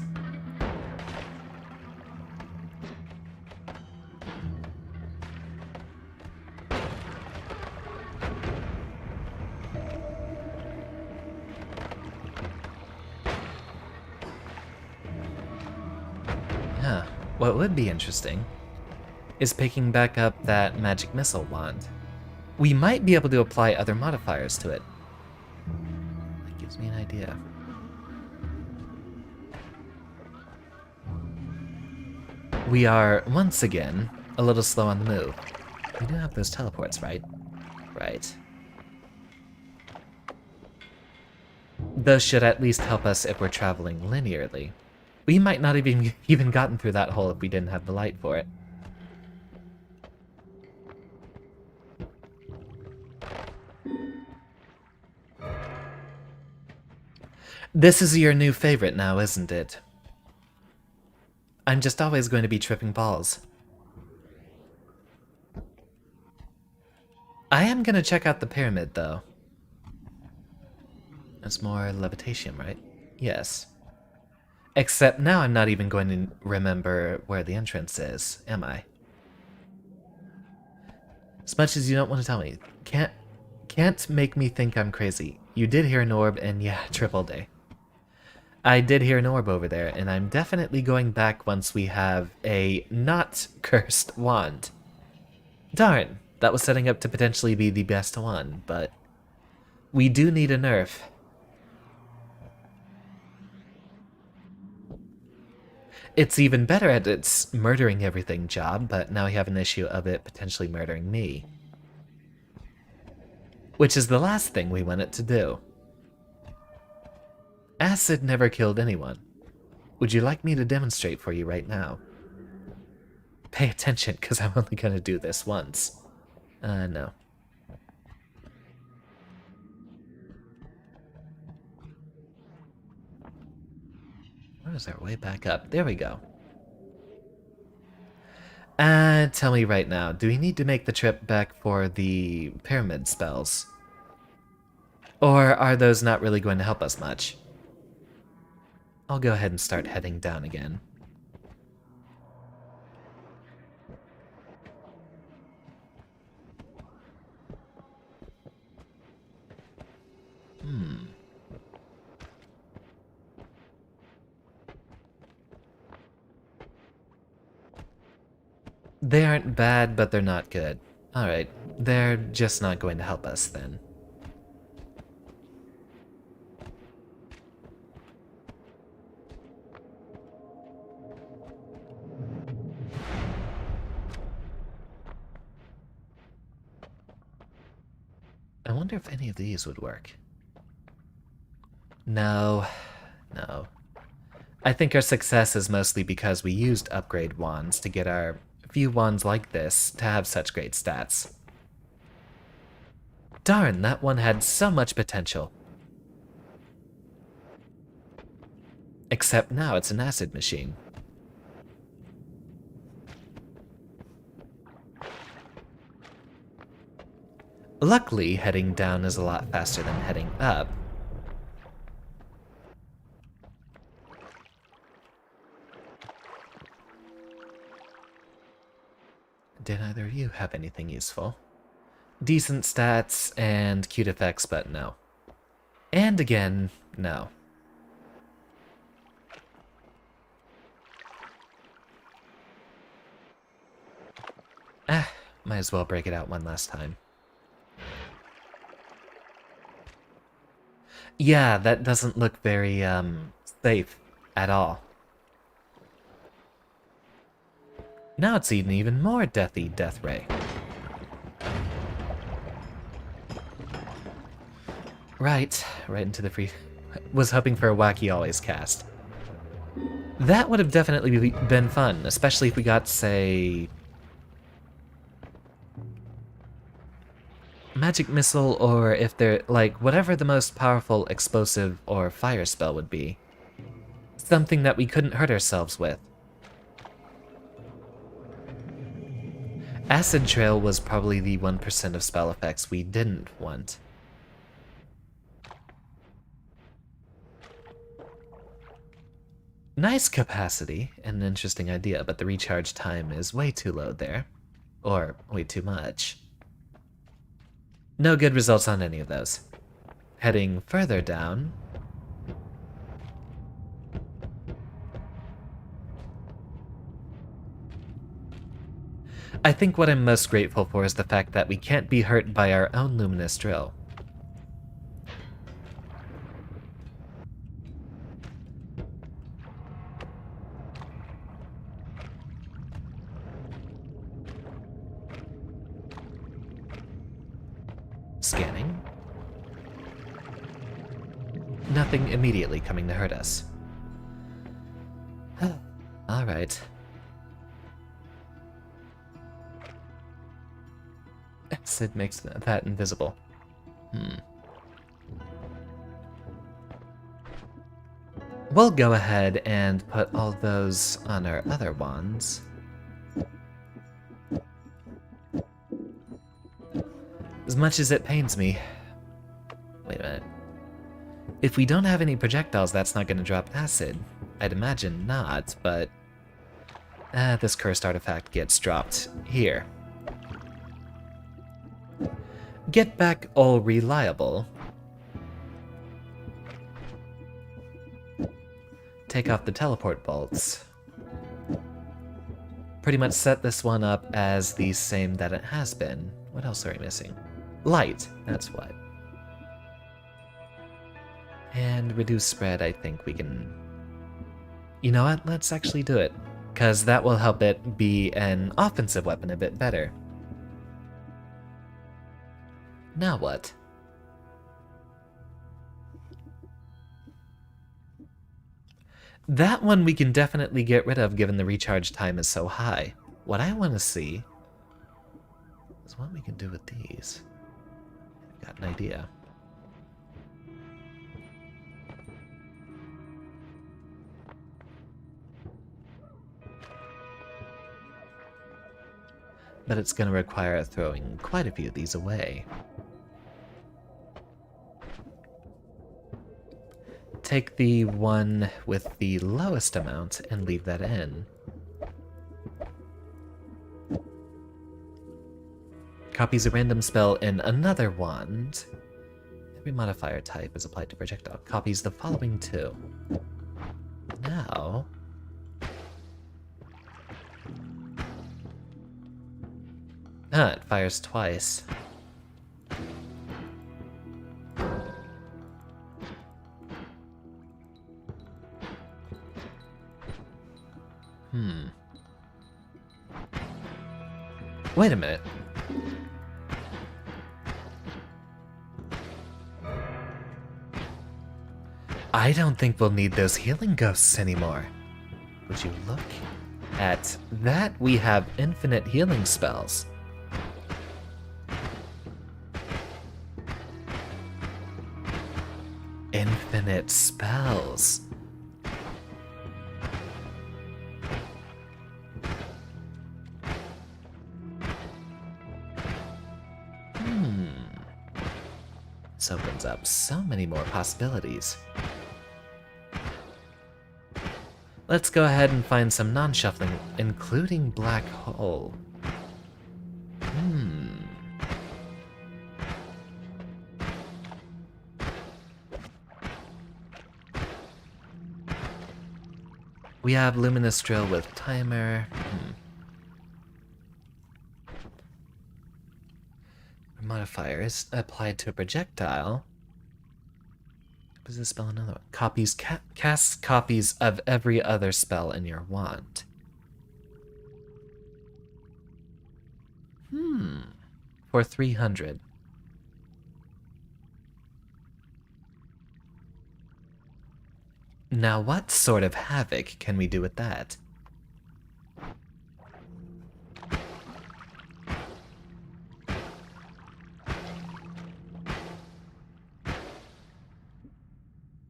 Speaker 1: What would be interesting is picking back up that magic missile wand. We might be able to apply other modifiers to it. That gives me an idea. We are, once again, a little slow on the move. We do have those teleports, right? Right. Those should at least help us if we're traveling linearly. We might not have even gotten through that hole if we didn't have the light for it. This is your new favorite now, isn't it? I'm just always going to be tripping balls. I am going to check out the pyramid, though. It's more levitation, right? Yes. Except now I'm not even going to remember where the entrance is, am I? As much as you don't want to tell me. Can't make me think I'm crazy. You did hear an orb, and yeah, triple day. I did hear an orb over there, and I'm definitely going back once we have a not cursed wand. Darn, that was setting up to potentially be the best one, but we do need a nerf. It's even better at its murdering everything job, but now we have an issue of it potentially murdering me. Which is the last thing we want it to do. Acid never killed anyone. Would you like me to demonstrate for you right now? Pay attention, because I'm only going to do this once. No. Where is our way back up? There we go. Tell me right now, do we need to make the trip back for the pyramid spells? Or are those not really going to help us much? I'll go ahead and start heading down again. They aren't bad, but they're not good. Alright, they're just not going to help us then. I wonder if any of these would work. No. I think our success is mostly because we used upgrade wands to get our few wands like this to have such great stats. Darn, that one had so much potential. Except now it's an acid machine. Luckily, heading down is a lot faster than heading up. Did either of you have anything useful? Decent stats and cute effects, but no. And again, no. Might as well break it out one last time. Yeah, that doesn't look very, safe at all. Now it's an even more deathy death ray. Right into the free... Was hoping for a wacky always cast. That would have definitely been fun, especially if we got, say... Magic missile, or if they're, like, whatever the most powerful explosive or fire spell would be. Something that we couldn't hurt ourselves with. Acid Trail was probably the 1% of spell effects we didn't want. Nice capacity, and an interesting idea, but the recharge time is way too low there. Or way too much. No good results on any of those. Heading further down... I think what I'm most grateful for is the fact that we can't be hurt by our own luminous drill. Scanning. Nothing immediately coming to hurt us. Alright. Acid makes that invisible. We'll go ahead and put all those on our other wands. As much as it pains me... Wait a minute. If we don't have any projectiles, that's not going to drop acid. I'd imagine not, but... this cursed artifact gets dropped here. Get back all reliable. Take off the teleport bolts. Pretty much set this one up as the same that it has been. What else are we missing? Light, that's what. And reduce spread, I think we can You know what? Let's actually do it, because that will help it be an offensive weapon a bit better. Now what? That one we can definitely get rid of given the recharge time is so high. What I want to see is what we can do with these. I've got an idea. But it's going to require throwing quite a few of these away. Take the one with the lowest amount and leave that in. Copies a random spell in another wand. Every modifier type is applied to projectile. Copies the following two. Now... it fires twice. Wait a minute. I don't think we'll need those healing ghosts anymore. Would you look at that? We have infinite healing spells. Infinite spells. This opens up so many more possibilities. Let's go ahead and find some non-shuffling, including Black Hole. We have Luminous Drill with Timer. Modifier is applied to a projectile. Does this spell another one? Casts copies of every other spell in your wand. For 300. Now what sort of havoc can we do with that?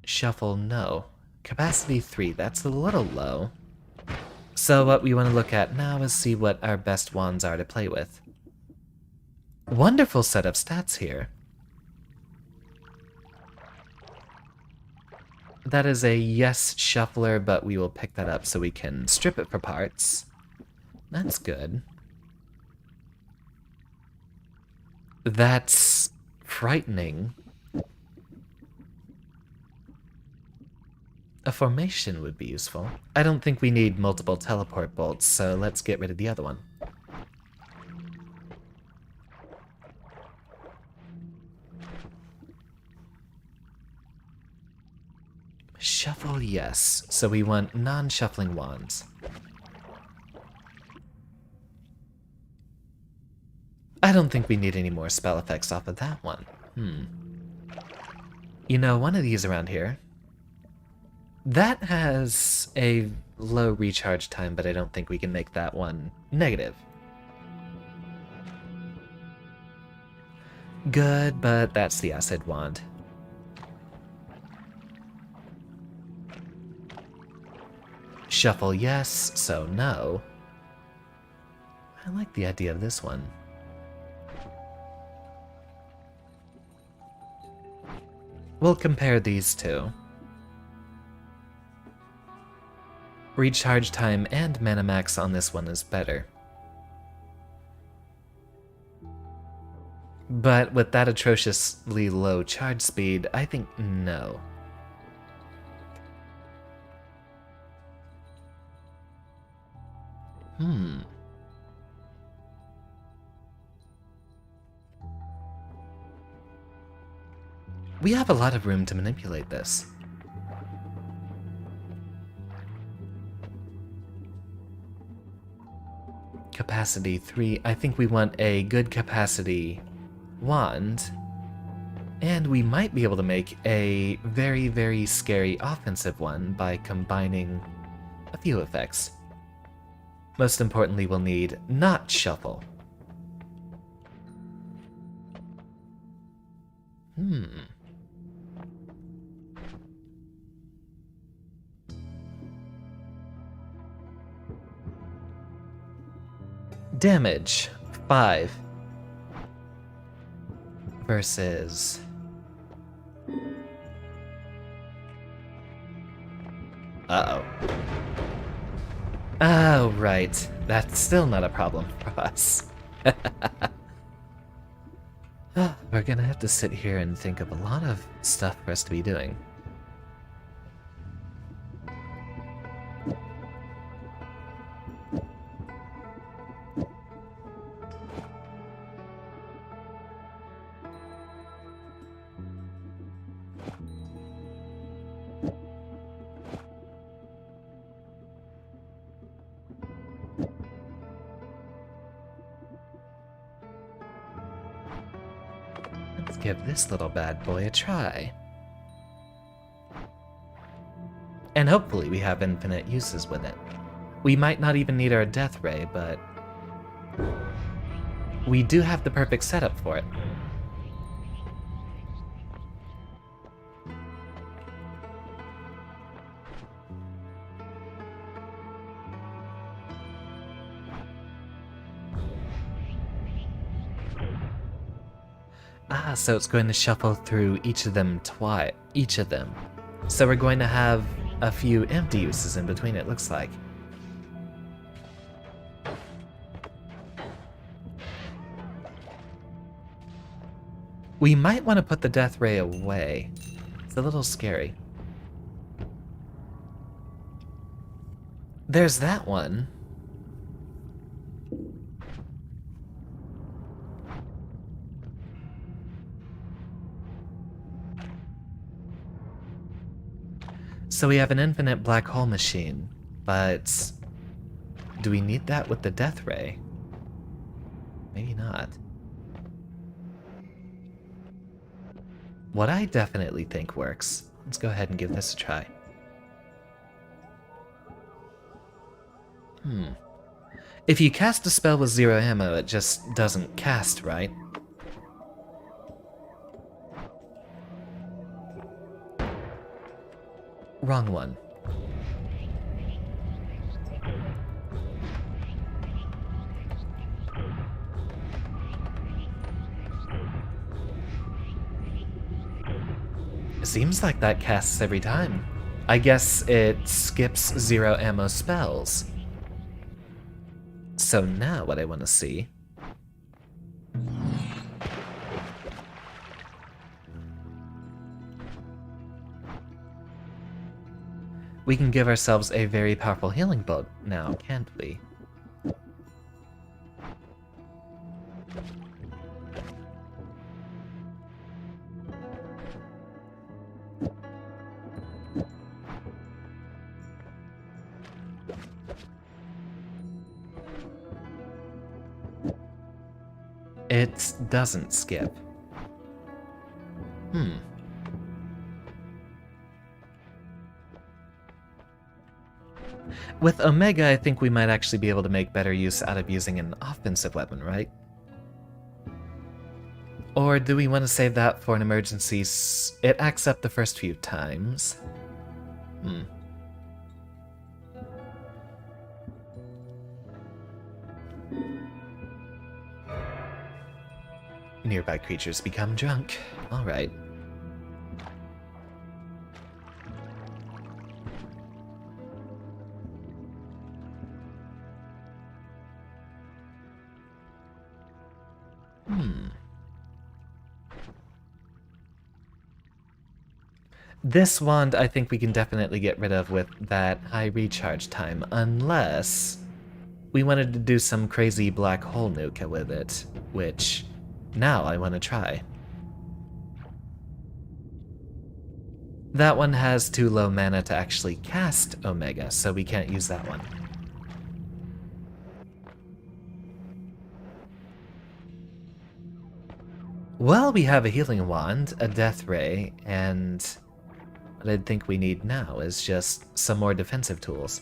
Speaker 1: Shuffle, no. Capacity 3, that's a little low. So what we want to look at now is see what our best wands are to play with. Wonderful set of stats here. That is a yes shuffler, but we will pick that up so we can strip it for parts. That's good. That's frightening. A formation would be useful. I don't think we need multiple teleport bolts, so let's get rid of the other one. Shuffle, yes. So we want non-shuffling wands. I don't think we need any more spell effects off of that one. You know, one of these around here. That has a low recharge time, but I don't think we can make that one negative. Good, but that's the acid wand. Shuffle, yes, so no. I like the idea of this one. We'll compare these two. Recharge time and mana max on this one is better. But with that atrociously low charge speed, I think no. We have a lot of room to manipulate this. capacity 3. I think we want a good capacity wand. And we might be able to make a very, very scary offensive one by combining a few effects. Most importantly, we'll need not shuffle. Damage 5 versus uh-oh. Oh, right. That's still not a problem for us. We're gonna have to sit here and think of a lot of stuff for us to be doing. Let's give this little bad boy a try. And hopefully we have infinite uses with it. We might not even need our death ray, but we do have the perfect setup for it. Ah, so it's going to shuffle through each of them twice. So we're going to have a few empty uses in between, it looks like. We might want to put the death ray away. It's a little scary. There's that one. So we have an infinite black hole machine, but do we need that with the death ray? Maybe not. What I definitely think works. Let's go ahead and give this a try. If you cast a spell with 0 ammo, it just doesn't cast, right? Wrong one. Seems like that casts every time. I guess it skips 0 ammo spells. So now what I want to see... we can give ourselves a very powerful healing bolt now, can't we? It doesn't skip. With Omega, I think we might actually be able to make better use out of using an offensive weapon, right? Or do we want to save that for an emergency? It acts up the first few times. Nearby creatures become drunk. Alright. This wand I think we can definitely get rid of with that high recharge time, unless we wanted to do some crazy black hole nuke with it, which now I want to try. That one has too low mana to actually cast Omega, so we can't use that one. Well, we have a healing wand, a death ray, and what I think we need now is just some more defensive tools.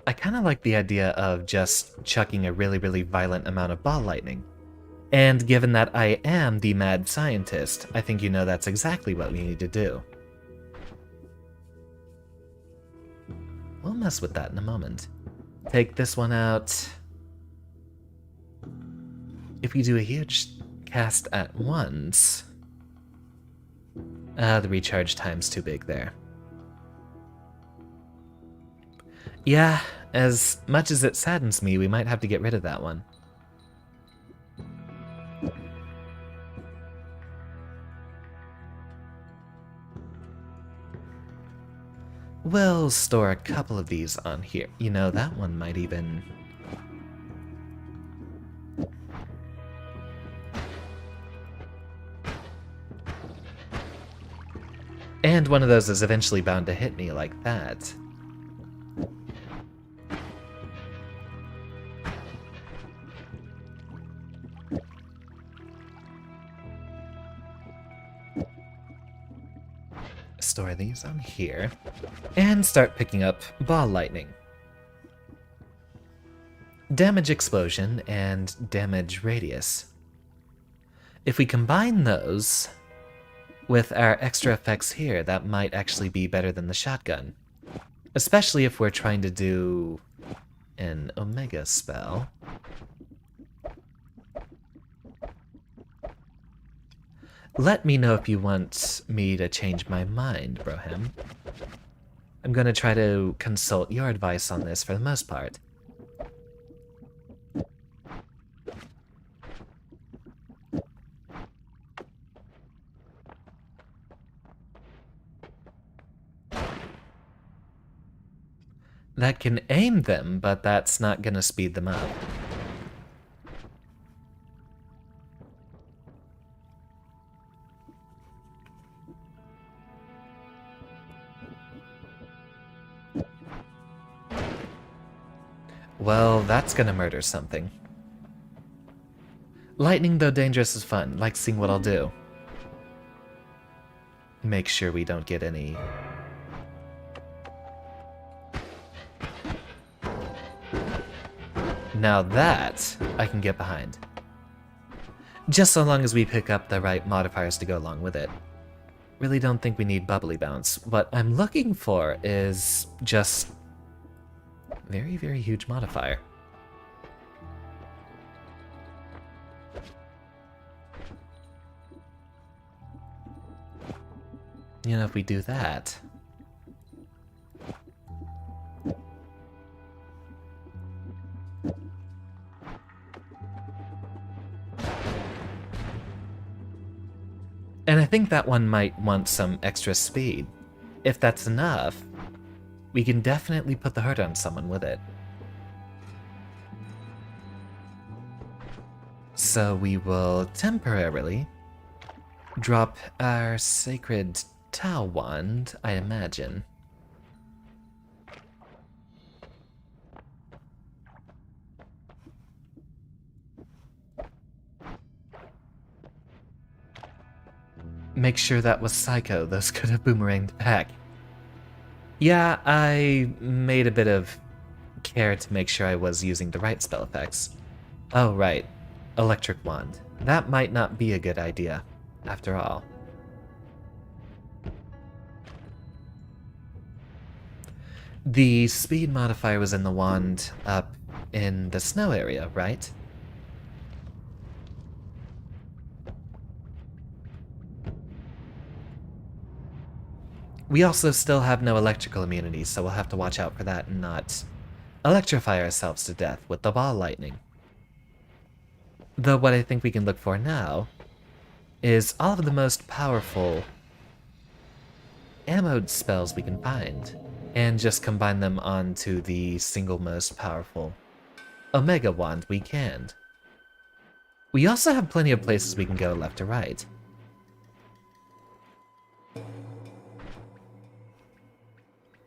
Speaker 1: I kind of like the idea of just chucking a really, really violent amount of ball lightning. And given that I am the mad scientist, I think you know that's exactly what we need to do. We'll mess with that in a moment. Take this one out. If we do a huge cast at once... the recharge time's too big there. Yeah, as much as it saddens me, we might have to get rid of that one. We'll store a couple of these on here. You know, that one might even... And one of those is eventually bound to hit me like that. Store these on here, and start picking up ball lightning. Damage explosion and damage radius. If we combine those with our extra effects here, that might actually be better than the shotgun. Especially if we're trying to do an Omega spell. Let me know if you want me to change my mind, Broham. I'm gonna try to consult your advice on this for the most part. That can aim them, but that's not gonna speed them up. Well, that's gonna murder something. Lightning, though dangerous, is fun. Like seeing what I'll do. Make sure we don't get any... Now that I can get behind. Just so long as we pick up the right modifiers to go along with it. Really don't think we need bubbly bounce. What I'm looking for is just... very, very huge modifier. You know, if we do that... And I think that one might want some extra speed. If that's enough, we can definitely put the hurt on someone with it. So we will temporarily drop our sacred Tau wand, I imagine. Make sure that was Psycho, those could have boomeranged back. Yeah, I made a bit of care to make sure I was using the right spell effects. Oh, right. Electric Wand. That might not be a good idea, after all. The speed modifier was in the wand up in the snow area, right? We also still have no electrical immunity, so we'll have to watch out for that and not electrify ourselves to death with the ball lightning. Though what I think we can look for now is all of the most powerful ammo spells we can find, and just combine them onto the single most powerful Omega Wand we can. We also have plenty of places we can go left or right.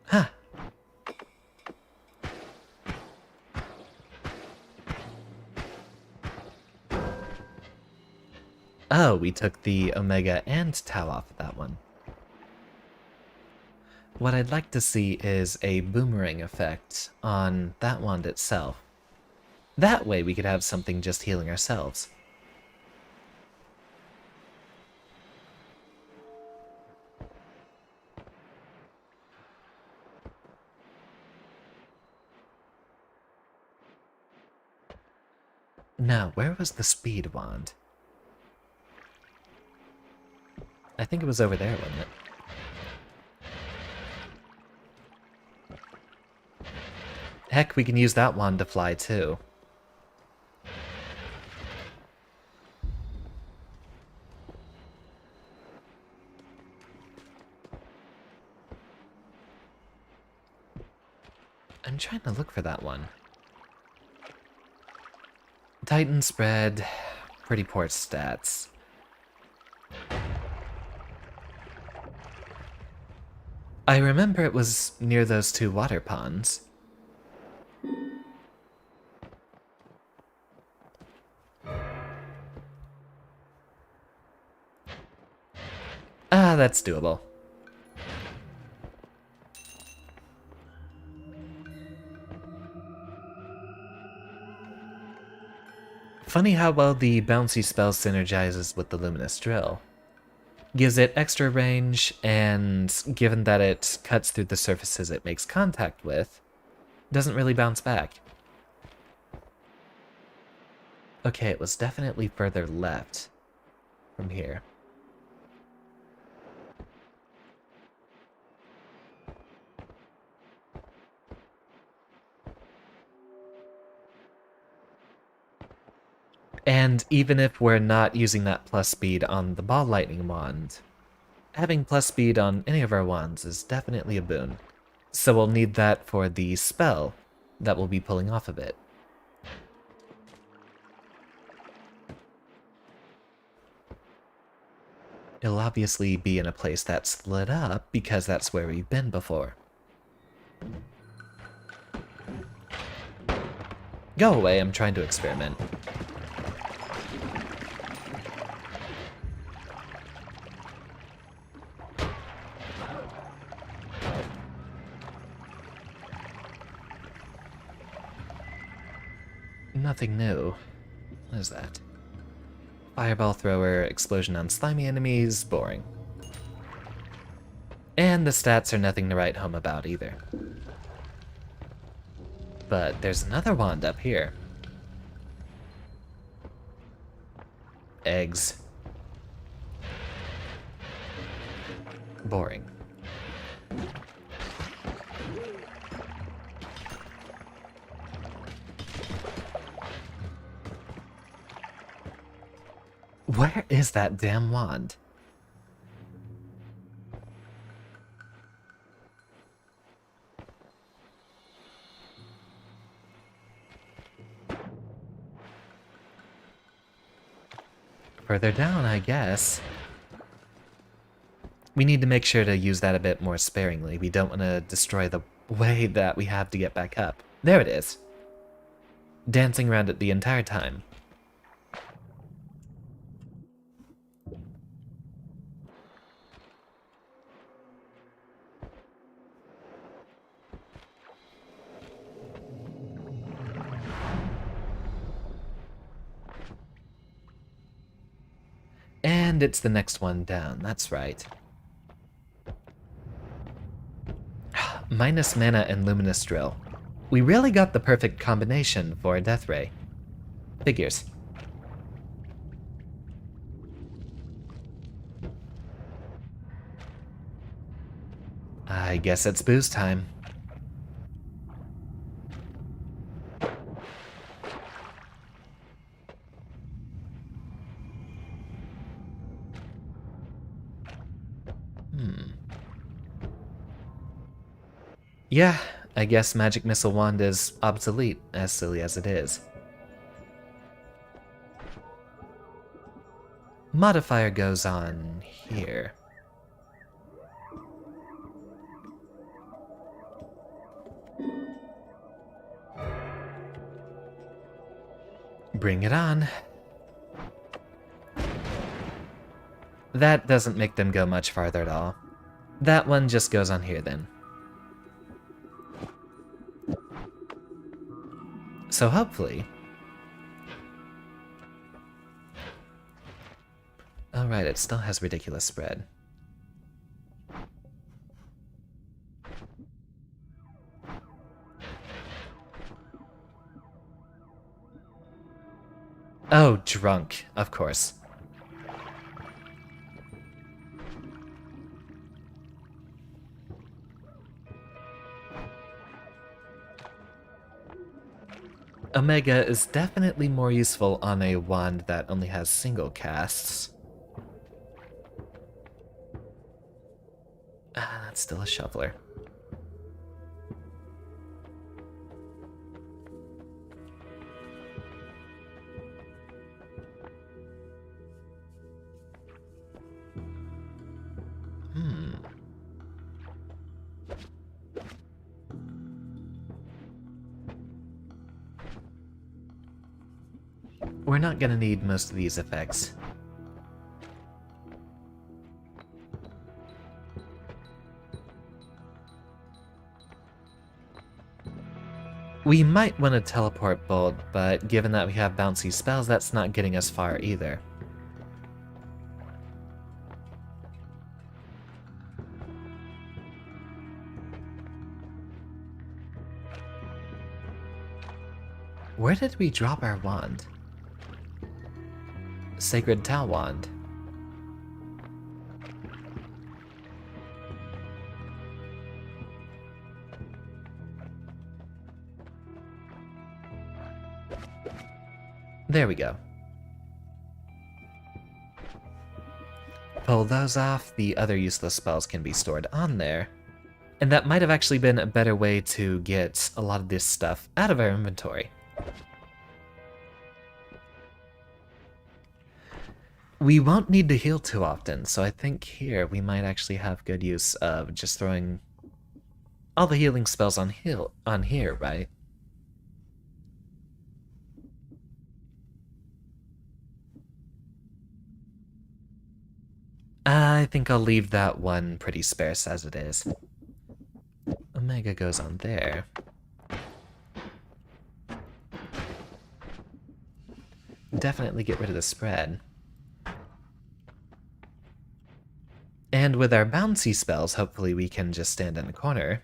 Speaker 1: Huh. Oh, we took the Omega and Tau off of that one. What I'd like to see is a boomerang effect on that wand itself. That way we could have something just healing ourselves. Now, where was the speed wand? I think it was over there, wasn't it? Heck, we can use that wand to fly too. I'm trying to look for that one. Titan spread, pretty poor stats. I remember it was near those two water ponds. Ah, that's doable. Funny how well the bouncy spell synergizes with the luminous drill. Gives it extra range, and given that it cuts through the surfaces it makes contact with, doesn't really bounce back. Okay, it was definitely further left from here. And even if we're not using that plus speed on the ball lightning wand, having plus speed on any of our wands is definitely a boon. So we'll need that for the spell that we'll be pulling off of it. It'll obviously be in a place that's lit up because that's where we've been before. Go away, I'm trying to experiment. Nothing new. What is that? Fireball thrower, explosion on slimy enemies, boring. And the stats are nothing to write home about either. But there's another wand up here. Eggs. Boring. Where is that damn wand? Further down, I guess. We need to make sure to use that a bit more sparingly. We don't want to destroy the way that we have to get back up. There it is. Dancing around it the entire time. And it's the next one down, that's right. Minus mana and luminous drill. We really got the perfect combination for a death ray. Figures. I guess it's booze time. Yeah, I guess Magic Missile Wand is obsolete, as silly as it is. modifier goes on here. Bring it on. That doesn't make them go much farther at all. That one just goes on here then. So hopefully... Oh right, it still has ridiculous spread. Oh, drunk, of course. Omega is definitely more useful on a wand that only has single casts. Ah, that's still a shoveler. We're not gonna need most of these effects. We might want to teleport Bolt, but given that we have bouncy spells, that's not getting us far either. Where did we drop our wand? Sacred Tau Wand. There we go. Pull those off, the other useless spells can be stored on there. And that might have actually been a better way to get a lot of this stuff out of our inventory. We won't need to heal too often, so I think here we might actually have good use of just throwing all the healing spells on here, right? I think I'll leave that one pretty sparse as it is. Omega goes on there. Definitely get rid of the spread. And with our bouncy spells, hopefully we can just stand in the corner.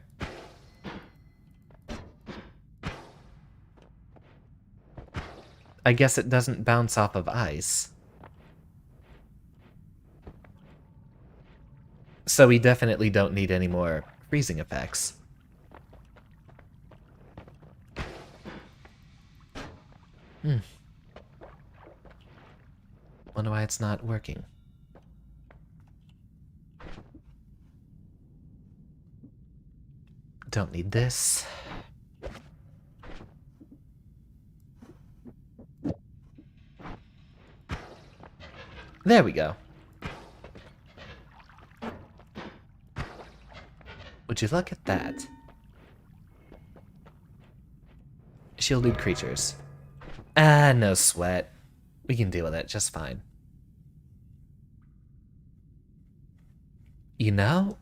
Speaker 1: I guess it doesn't bounce off of ice. So we definitely don't need any more freezing effects. Wonder why it's not working. Don't need this. There we go. Would you look at that? Shielded creatures. Ah, no sweat. We can deal with it just fine. You know,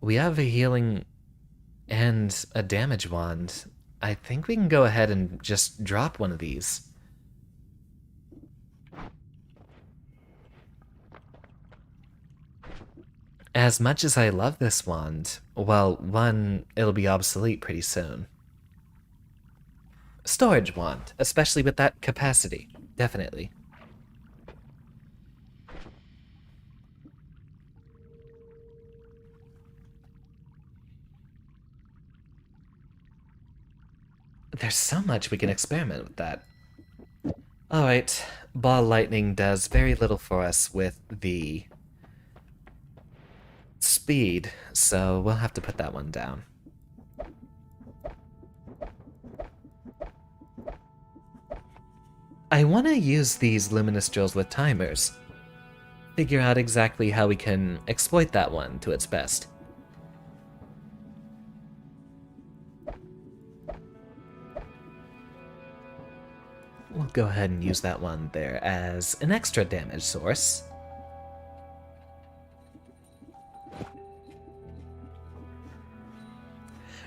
Speaker 1: we have a healing and a damage wand. I think we can go ahead and just drop one of these. As much as I love this wand, well, one, it'll be obsolete pretty soon. Storage wand, especially with that capacity. Definitely. There's so much we can experiment with that. Alright, ball lightning does very little for us with the speed, so we'll have to put that one down. I want to use these luminous drills with timers. Figure out exactly how we can exploit that one to its best. We'll go ahead and use that one there as an extra damage source.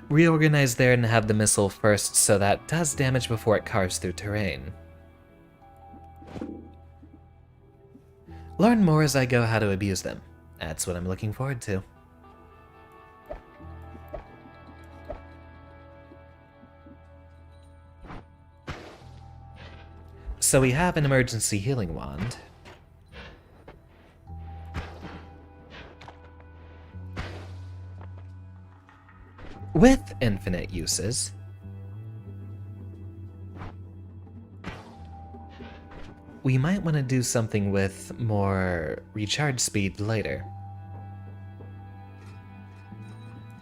Speaker 1: Reorganize there and have the missile first so that does damage before it carves through terrain. Learn more as I go how to abuse them. That's what I'm looking forward to. So we have an emergency healing wand. With infinite uses. We might want to do something with more recharge speed later.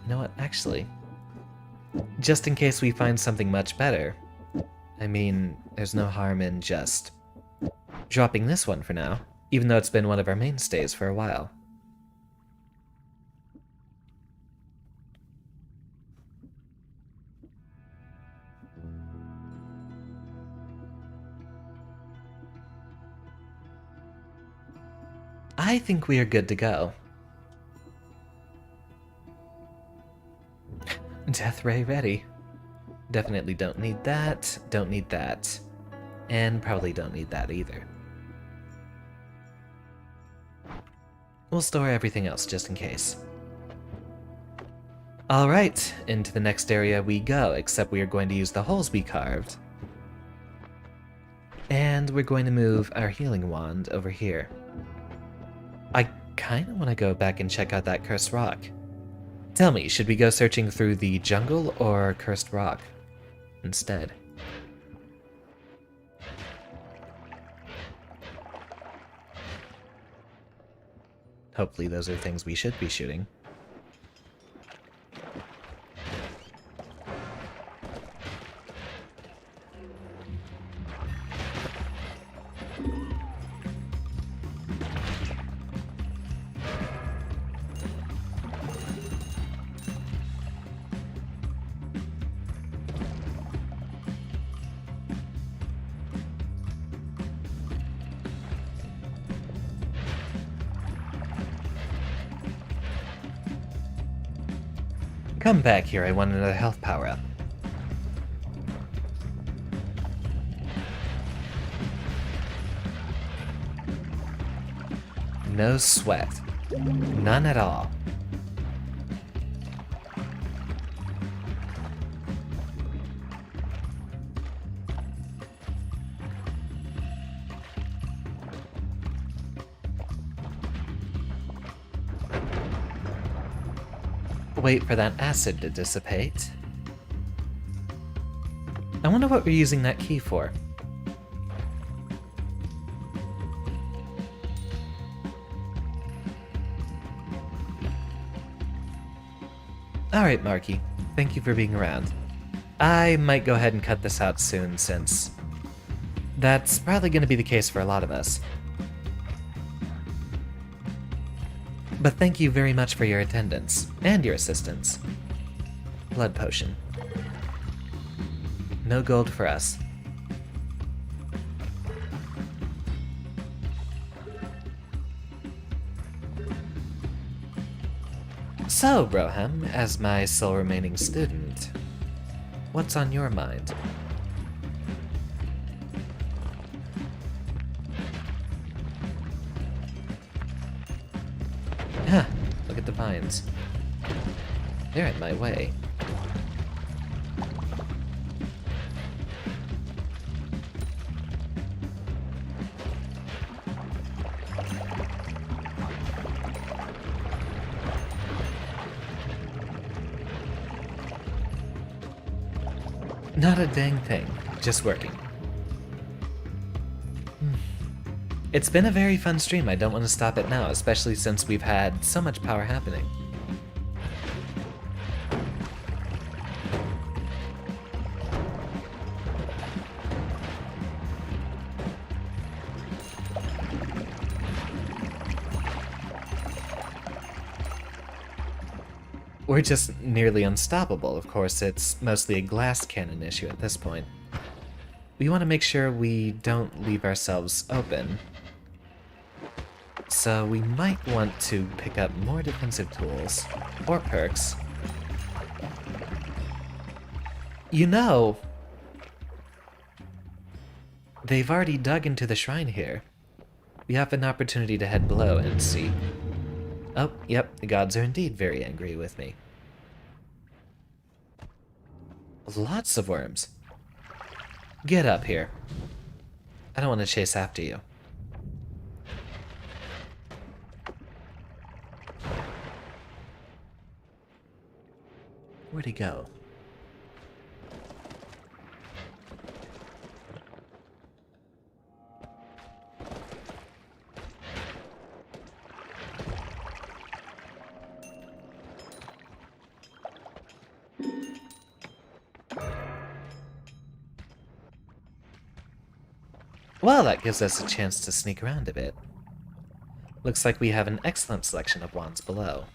Speaker 1: You know what, actually, just in case we find something much better, I mean, there's no harm in just dropping this one for now, even though it's been one of our mainstays for a while. I think we are good to go. Death Ray ready. Definitely don't need that, and probably don't need that either. We'll store everything else just in case. Alright, into the next area we go, except we are going to use the holes we carved. And we're going to move our healing wand over here. I kinda wanna go back and check out that cursed rock. Tell me, should we go searching through the jungle or cursed rock instead? Hopefully those are things we should be shooting. Come back here, I want another health power-up. No sweat. None at all. Wait for that acid to dissipate. I wonder what we're using that key for. Alright, Marky. Thank you for being around. I might go ahead and cut this out soon, since that's probably going to be the case for a lot of us. But thank you very much for your attendance, and your assistance. Blood potion. No gold for us. So, Roham, as my sole remaining student, what's on your mind? Huh, look at the vines. They're in my way. Not a dang thing, just working. It's been a very fun stream. I don't want to stop it now, especially since we've had so much power happening. we're just nearly unstoppable. Of course, it's mostly a glass cannon issue at this point. We want to make sure we don't leave ourselves open. So we might want to pick up more defensive tools, or perks. You know, they've already dug into the shrine here. We have an opportunity to head below and see. Oh, yep, the gods are indeed very angry with me. Lots of worms. Get up here. I don't want to chase after you. Where'd he go? Well, that gives us a chance to sneak around a bit. Looks like we have an excellent selection of wands below.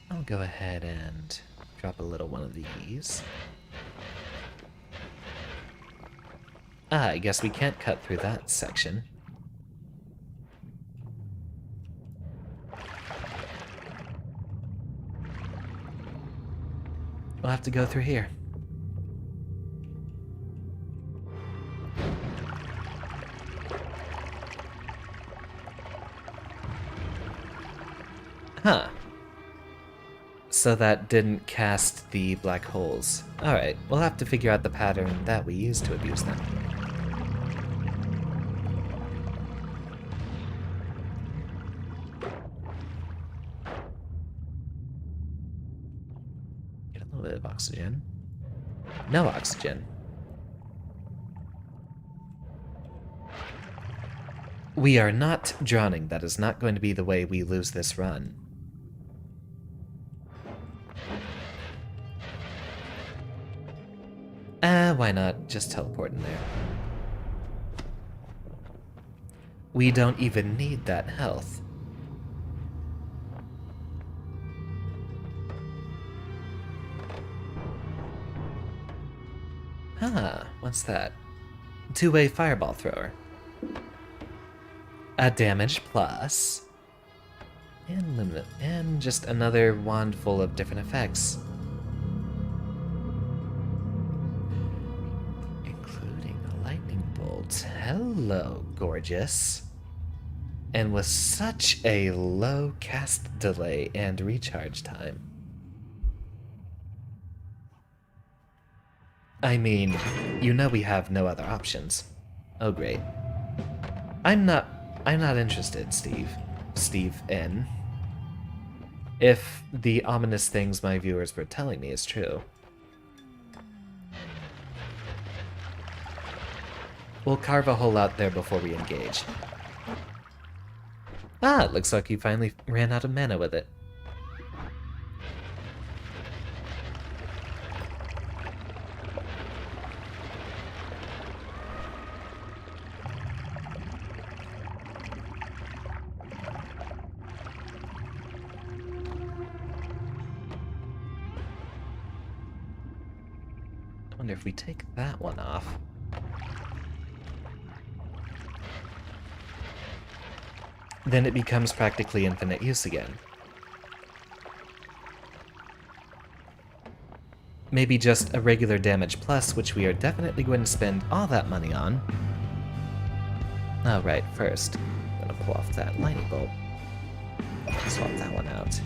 Speaker 1: I'll go ahead and drop a little one of these. Ah, I guess we can't cut through that section. We'll have to go through here. Huh. So that didn't cast the black holes. Alright, we'll have to figure out the pattern that we use to abuse them. Get a little bit of oxygen. No oxygen. We are not drowning. That is not going to be the way we lose this run. Why not just teleport in there? We don't even need that health. Huh, what's that? Two-way fireball thrower. A damage plus. And limit. And just another wand full of different effects. Hello, gorgeous. And with such a low cast delay and recharge time. I mean, you know we have no other options. Oh great. I'm not interested, Steve. Steve N. If the ominous things my viewers were telling me is true. We'll carve a hole out there before we engage. Ah, it looks like you finally ran out of mana with it. I wonder if we take that one off. Then it becomes practically infinite use again. Maybe just a regular damage plus, which we are definitely going to spend all that money on. Oh, right, first, I'm gonna pull off that lightning bolt. Swap that one out.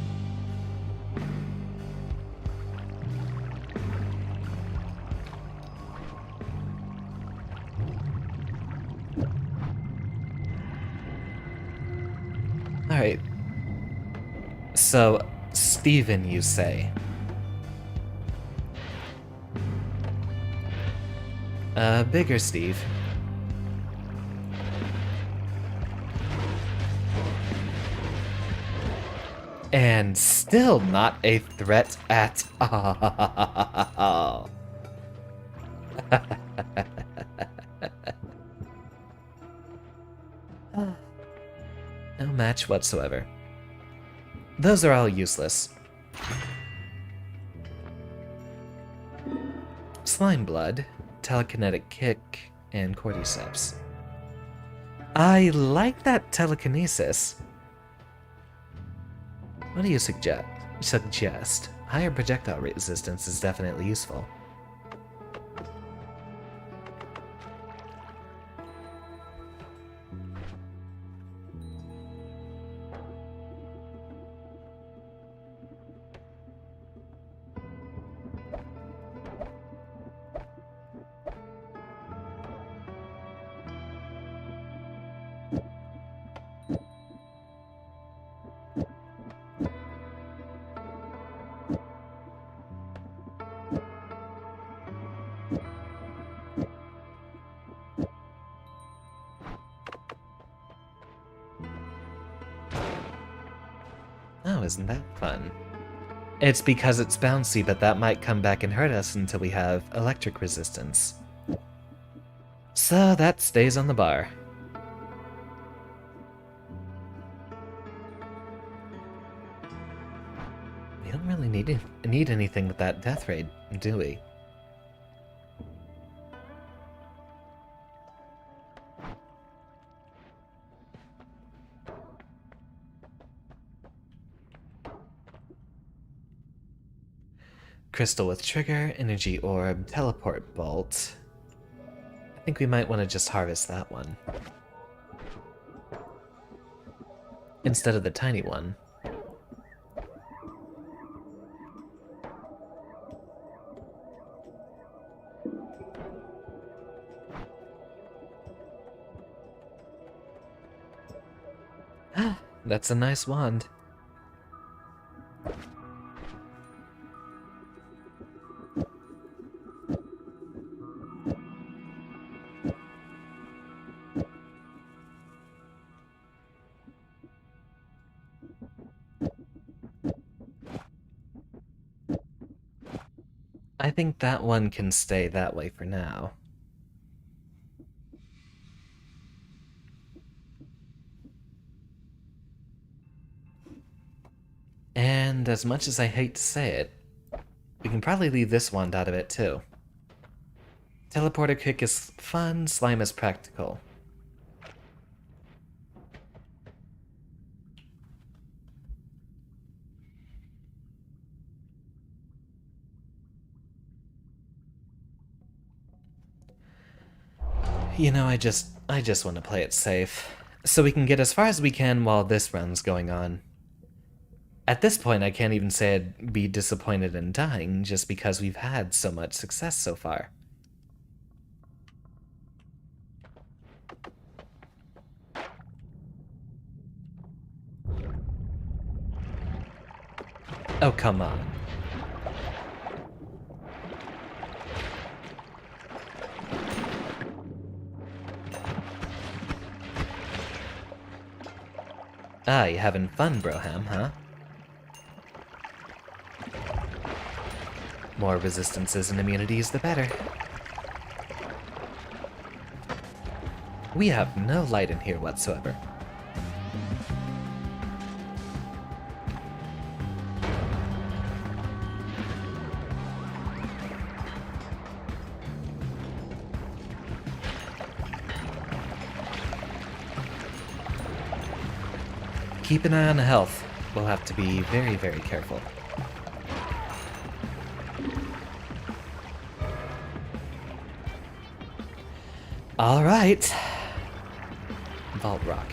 Speaker 1: Alright. So, Steven, you say? Bigger Steve. And still not a threat at all. No match whatsoever. Those are all useless. Slime Blood, Telekinetic Kick, and Cordyceps. I like that telekinesis. What do you suggest? Higher projectile resistance is definitely useful. Oh, isn't that fun? It's because it's bouncy, but that might come back and hurt us until we have electric resistance. So that stays on the bar. We don't really need anything with that death rate, do we? Crystal with trigger, energy orb, teleport bolt. I think we might want to just harvest that one instead of the tiny one. Ah, that's a nice wand. I think that one can stay that way for now. And as much as I hate to say it, we can probably leave this wand out of it too. Teleporter kick is fun, slime is practical. You know, I just want to play it safe, so we can get as far as we can while this run's going on. At this point, I can't even say I'd be disappointed in dying, just because we've had so much success so far. Oh, come on. Ah, you having fun, Broham, huh? More resistances and immunities, the better. We have no light in here whatsoever. Keep an eye on the health. We'll have to be very, very careful. Alright. Vault Rock.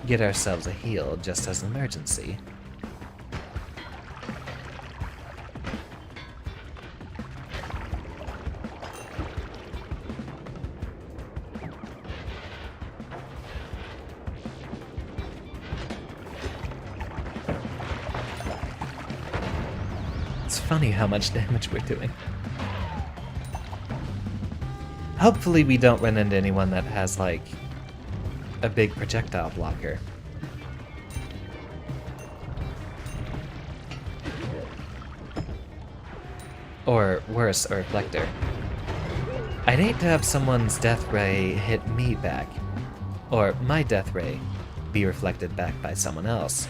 Speaker 1: Get ourselves a heal just as an emergency. It's funny how much damage we're doing. Hopefully we don't run into anyone that has, like, a big projectile blocker. Or worse, a reflector. I'd hate to have someone's death ray hit me back, or my death ray be reflected back by someone else.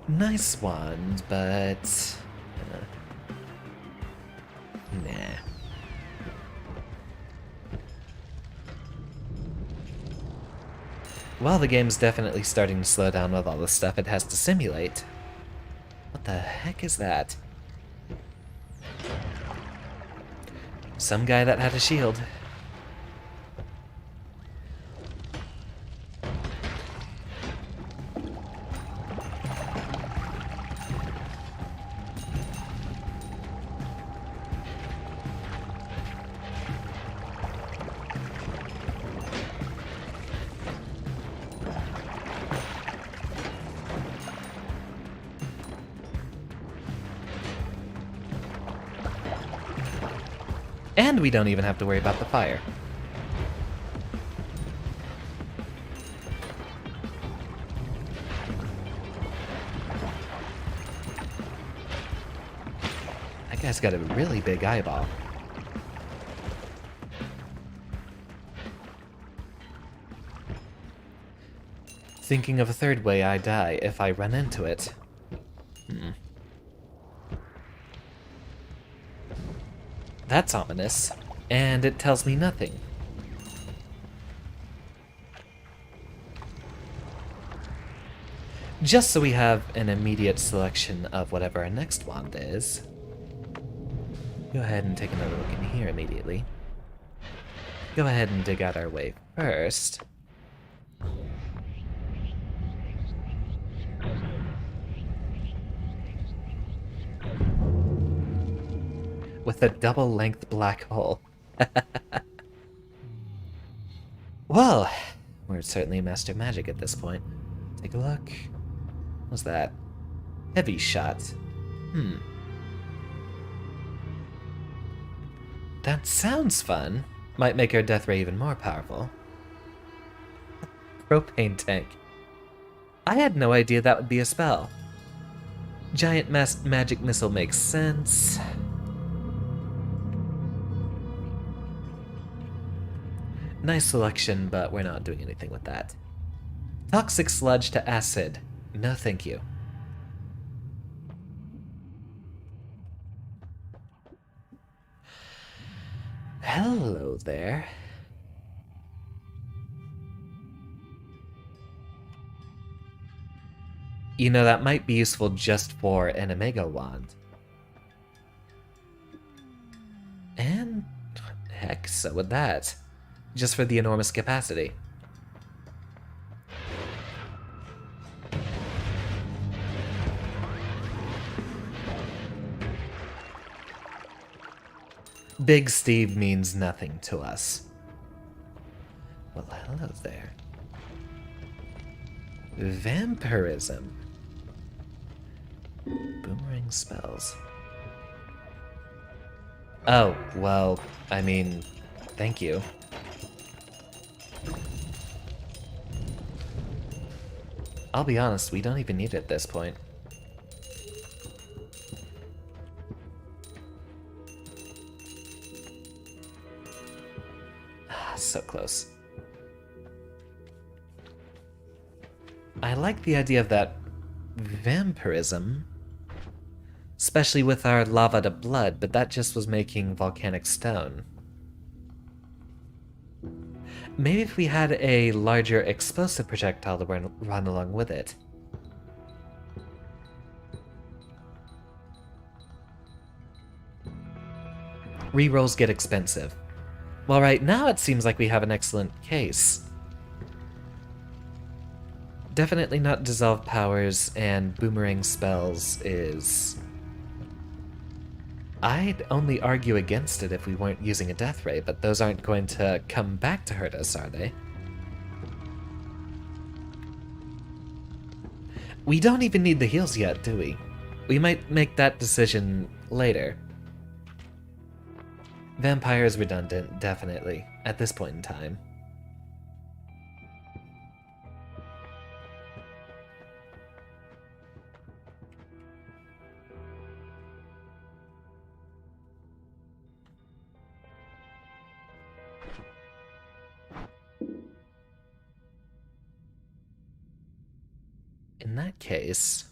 Speaker 1: Nice wand, but... nah. Well, the game's definitely starting to slow down with all the stuff it has to simulate. What the heck is that? Some guy that had a shield. And we don't even have to worry about the fire. That guy's got a really big eyeball. Thinking of a third way I die if I run into it. That's ominous, and it tells me nothing. Just so we have an immediate selection of whatever our next wand is. Go ahead and take another look in here immediately. Go ahead and dig out our way first. With a double-length black hole. Well, we're certainly a master of magic at this point. Take a look. What's that? Heavy shot. That sounds fun. Might make our death ray even more powerful. Propane tank. I had no idea that would be a spell. Giant magic missile makes sense. Nice selection, but we're not doing anything with that. Toxic sludge to acid. No thank you. Hello there. You know, that might be useful just for an Omega wand. And heck, so would that. Just for the enormous capacity. Big Steve means nothing to us. Well, hello there. Vampirism. Boomerang spells. Oh, well, I mean, thank you. I'll be honest, we don't even need it at this point. So close. I like the idea of that vampirism, especially with our lava to blood, but that just was making volcanic stone. Maybe if we had a larger explosive projectile to run along with it. Rerolls get expensive. Well, right now it seems like we have an excellent case. Definitely not dissolve powers, and boomerang spells is... I'd only argue against it if we weren't using a death ray, but those aren't going to come back to hurt us, are they? We don't even need the heals yet, do we? We might make that decision later. Vampire is redundant, definitely, at this point in time. In that case,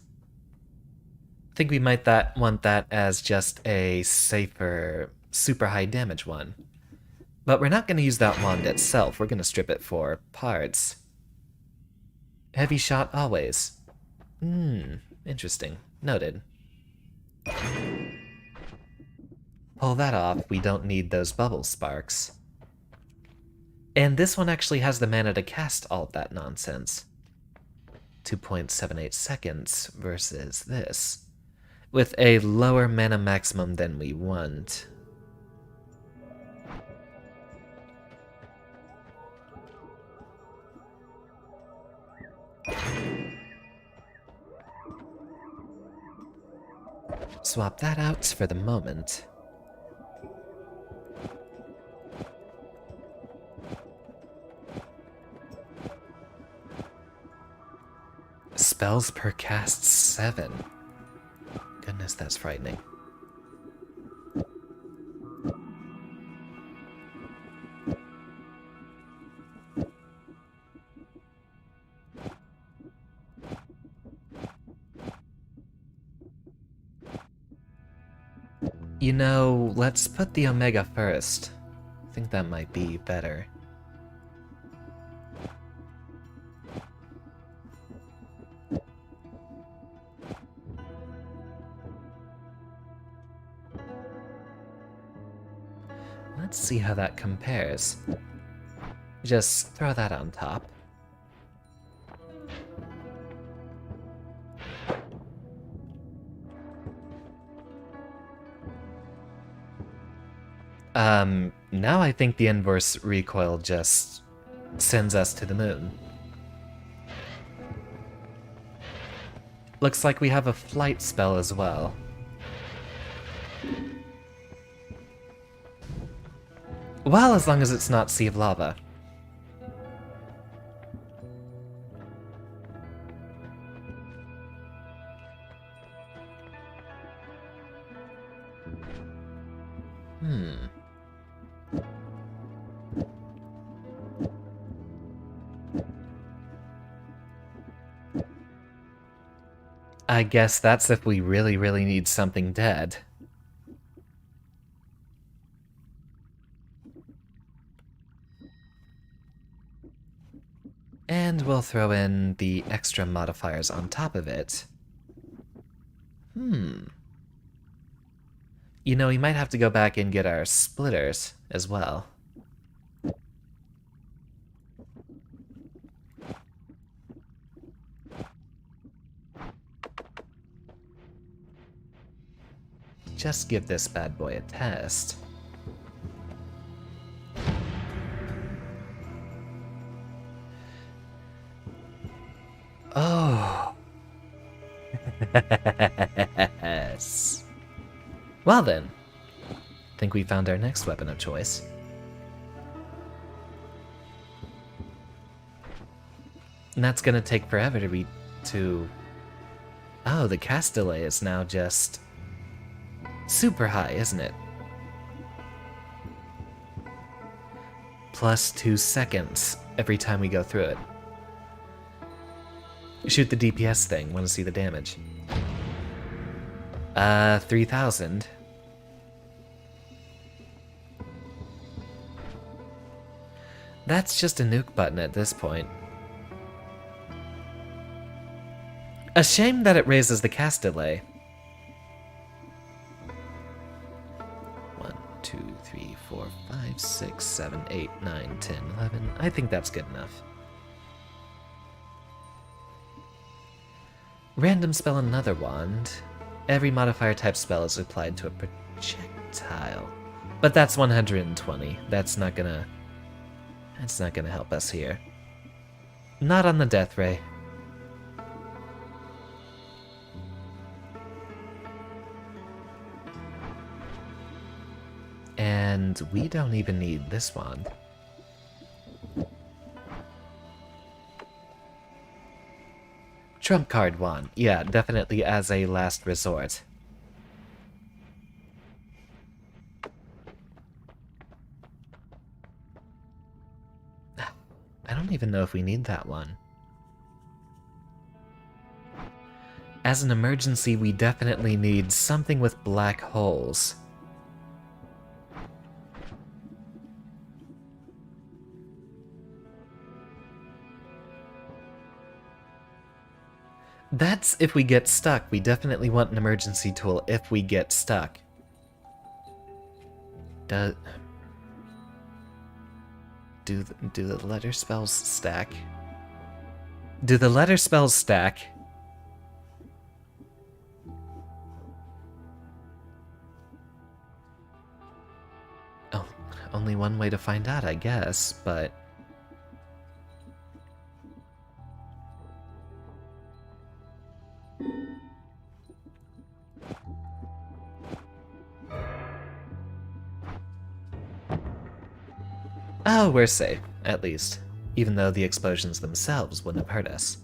Speaker 1: I think we might want that as just a safer, super high damage one. But we're not going to use that wand itself, we're going to strip it for parts. Heavy shot always. Interesting. Noted. Pull that off, we don't need those bubble sparks. And this one actually has the mana to cast all that nonsense. 2.78 seconds versus this, with a lower mana maximum than we want. Swap that out for the moment. Spells per cast 7. Goodness, that's frightening. You know, let's put the Omega first. I think that might be better. Let's see how that compares. Just throw that on top. Now I think the inverse recoil just sends us to the moon. Looks like we have a flight spell as well. Well, as long as it's not Sea of Lava. I guess that's if we really, really need something dead. And we'll throw in the extra modifiers on top of it. You know, we might have to go back and get our splitters as well. Just give this bad boy a test. Oh. Yes. Well then, I think we found our next weapon of choice. And that's gonna take forever to Oh, the cast delay is now just super high, isn't it? Plus 2 seconds every time we go through it. Shoot the DPS thing, want to see the damage. 3,000. That's just a nuke button at this point. A shame that it raises the cast delay. 1, 2, 3, 4, 5, 6, 7, 8, 9, 10, 11. I think that's good enough. Random spell another wand. Every modifier type spell is applied to a projectile. But that's 120. That's not gonna help us here. Not on the death ray. And we don't even need this wand. Trump card wand. Yeah, definitely as a last resort. I don't even know if we need that one. As an emergency, we definitely need something with black holes. That's if we get stuck. We definitely want an emergency tool if we get stuck. Do the letter spells stack? Do the letter spells stack? Oh, only one way to find out, I guess, but... Oh, we're safe, at least. Even though the explosions themselves wouldn't have hurt us.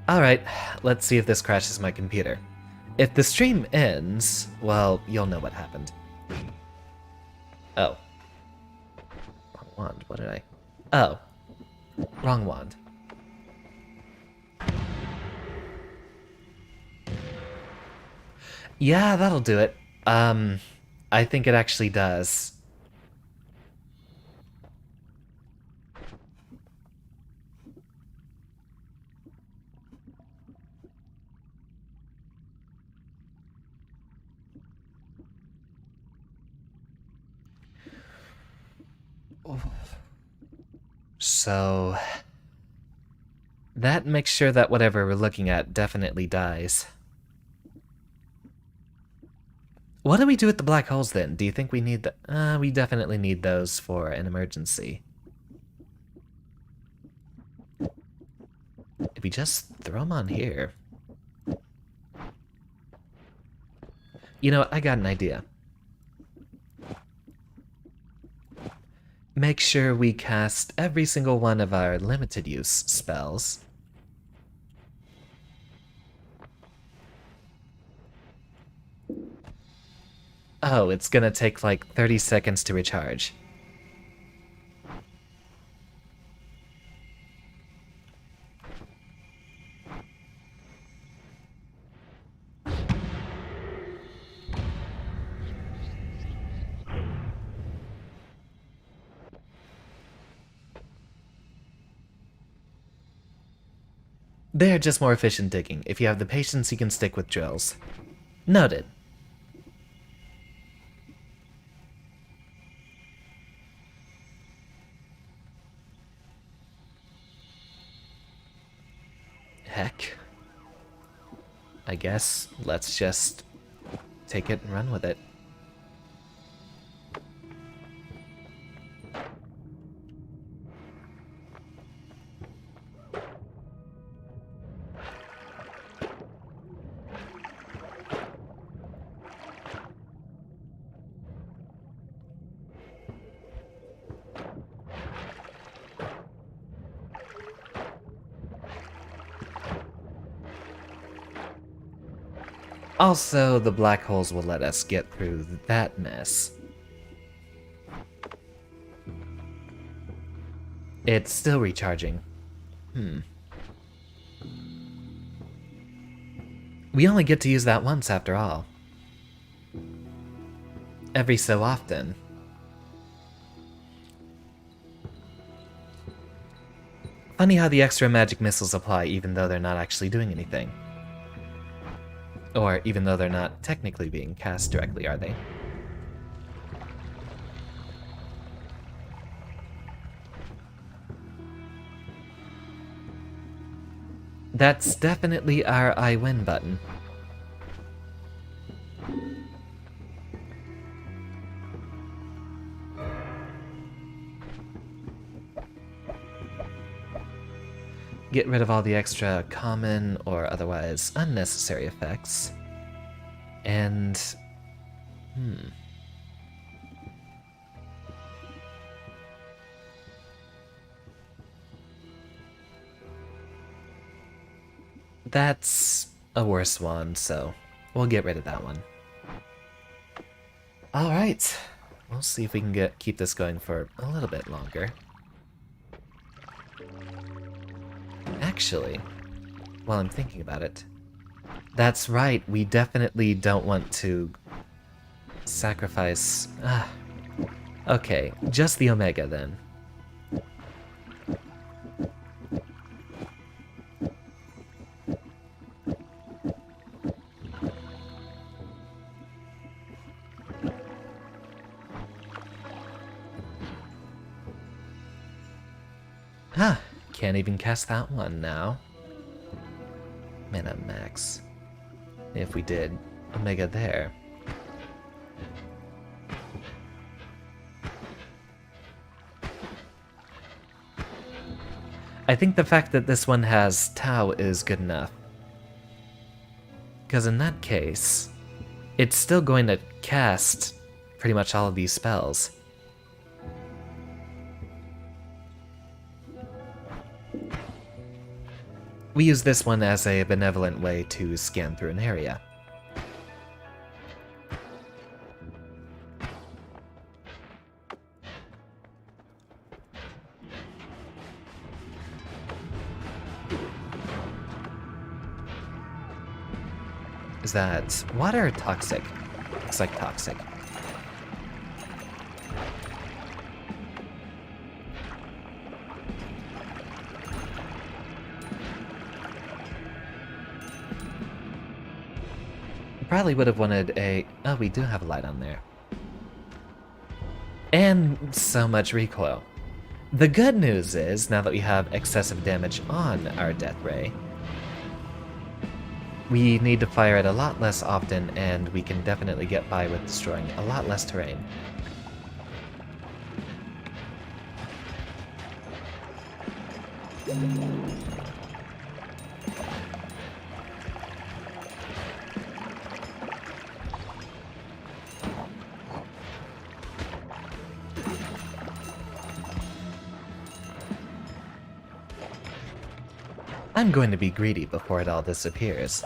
Speaker 1: Alright, let's see if this crashes my computer. If the stream ends, well, you'll know what happened. Oh. Wrong wand, what did I... Oh. Wrong wand. Yeah, that'll do it. I think it actually does. So... that makes sure that whatever we're looking at definitely dies. What do we do with the black holes then? Do you think we need the... we definitely need those for an emergency. If we just throw them on here... You know what? I got an idea. Make sure we cast every single one of our limited use spells. Oh, it's gonna take like 30 seconds to recharge. They're just more efficient digging. If you have the patience, you can stick with drills. Noted. Heck. I guess let's just take it and run with it. Also, the black holes will let us get through that mess. It's still recharging. We only get to use that once after all. Every so often. Funny how the extra magic missiles apply even though they're not actually doing anything. Or even though they're not technically being cast directly, are they? That's definitely our I win button. Get rid of all the extra common or otherwise unnecessary effects. And... That's a worse one, so we'll get rid of that one. Alright, we'll see if we can keep this going for a little bit longer. actually, while I'm thinking about it, that's right, we definitely don't want to sacrifice... Okay, just the Omega then. Can't even cast that one now. Mana max. If we did Omega there. I think the fact that this one has Tau is good enough. Because in that case, it's still going to cast pretty much all of these spells. We use this one as a benevolent way to scan through an area. Is that water or toxic? Looks like toxic. Probably would have wanted a... Oh, we do have a light on there. And so much recoil. The good news is, now that we have excessive damage on our Death Ray, we need to fire it a lot less often, and we can definitely get by with destroying a lot less terrain. I'm going to be greedy before it all disappears.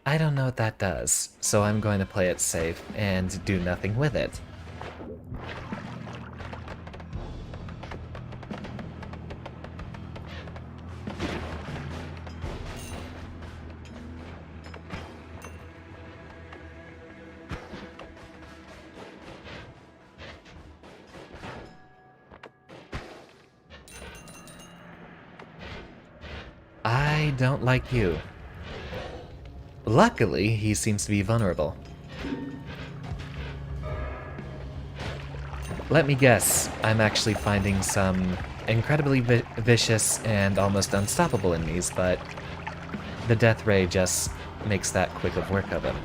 Speaker 1: I don't know what that does, so I'm going to play it safe and do nothing with it. I don't like you. Luckily, he seems to be vulnerable. Let me guess, I'm actually finding some incredibly vicious and almost unstoppable enemies, but the Death Ray just makes that quick of work of him.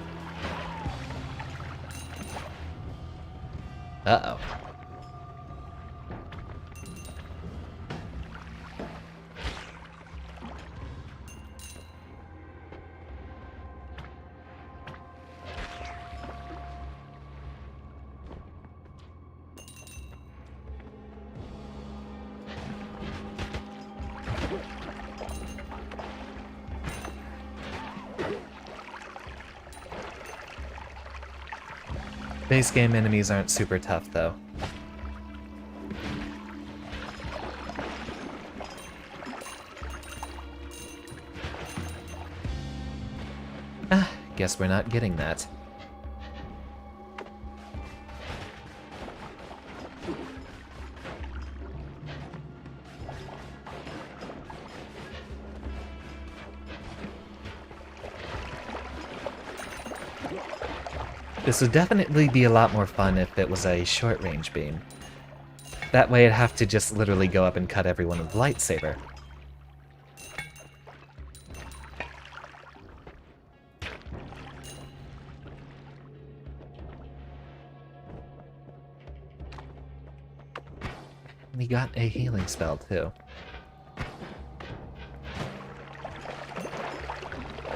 Speaker 1: Uh-oh. Base game enemies aren't super tough, though. Guess we're not getting that. This would definitely be a lot more fun if it was a short-range beam. That way I'd have to just literally go up and cut everyone with a lightsaber. We got a healing spell, too.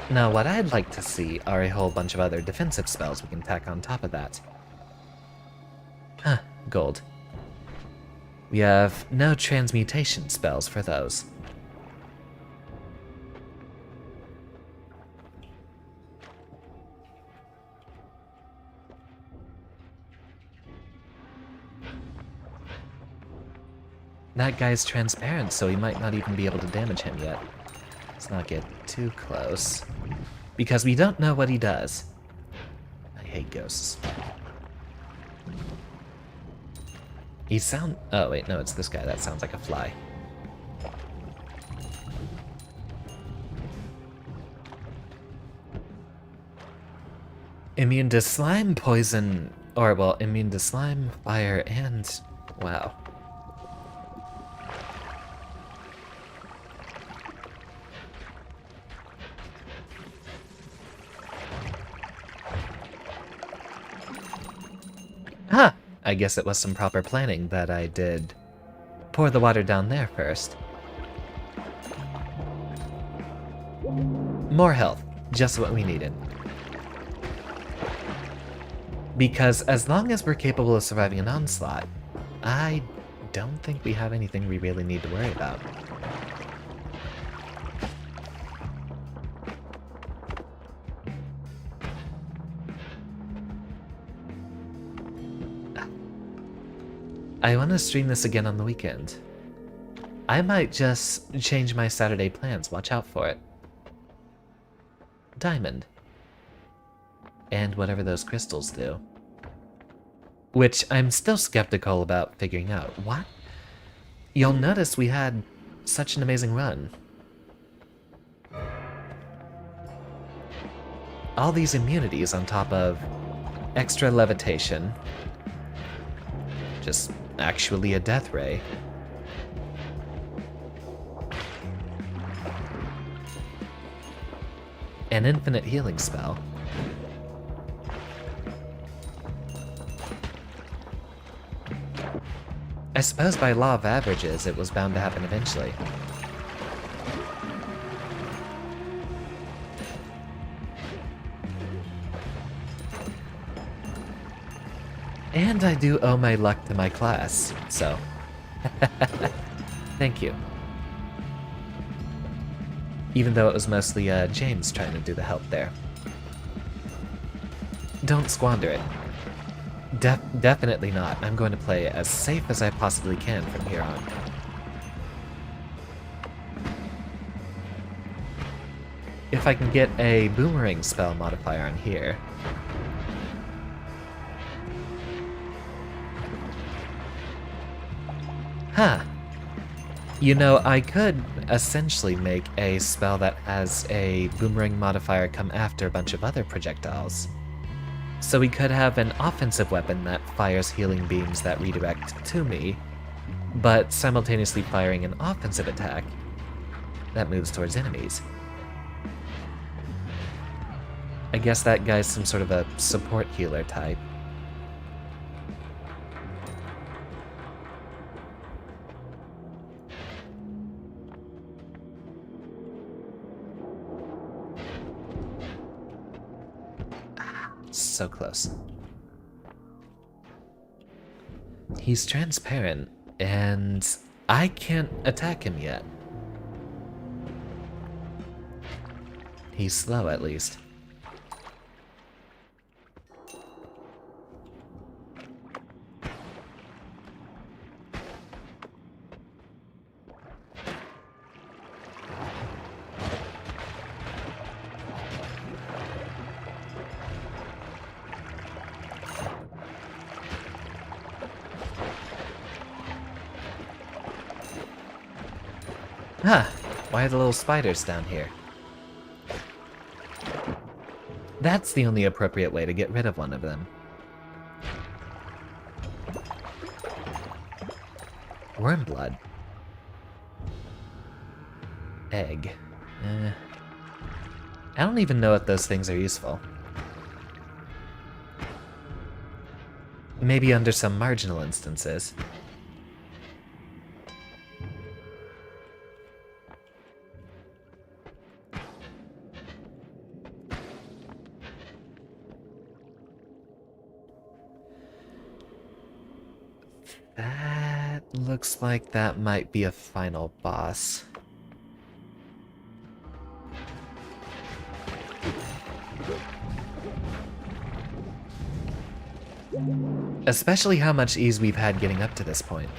Speaker 1: Now, what I'd like to see are a whole bunch of other defensive spells we can tack on top of that. Gold. We have no transmutation spells for those. That guy's transparent, so he might not even be able to damage him yet. Let's not get too close. Because we don't know what he does. I hate ghosts. Oh wait, no, it's this guy. That sounds like a fly. Immune to slime, poison, or well, immune to slime, fire, and wow. Huh! I guess it was some proper planning that I did pour the water down there first. More health, just what we needed. Because as long as we're capable of surviving an onslaught, I don't think we have anything we really need to worry about. I want to stream this again on the weekend. I might just change my Saturday plans, watch out for it. Diamond. And whatever those crystals do. Which I'm still skeptical about figuring out. What? You'll notice we had such an amazing run. All these immunities on top of extra levitation. Just actually a death ray. An infinite healing spell. I suppose by law of averages, it was bound to happen eventually. And I do owe my luck to my class, so... Thank you. Even though it was mostly James trying to do the help there. Don't squander it. Definitely not. I'm going to play as safe as I possibly can from here on. If I can get a boomerang spell modifier on here. Huh. You know, I could essentially make a spell that has a boomerang modifier come after a bunch of other projectiles. So we could have an offensive weapon that fires healing beams that redirect to me, but simultaneously firing an offensive attack that moves towards enemies. I guess that guy's some sort of a support healer type. So close. He's transparent, and I can't attack him yet. He's slow, at least. Huh, why are the little spiders down here? That's the only appropriate way to get rid of one of them. Worm blood. Egg. I don't even know if those things are useful. Maybe under some marginal instances. That looks like that might be a final boss. Especially how much ease we've had getting up to this point.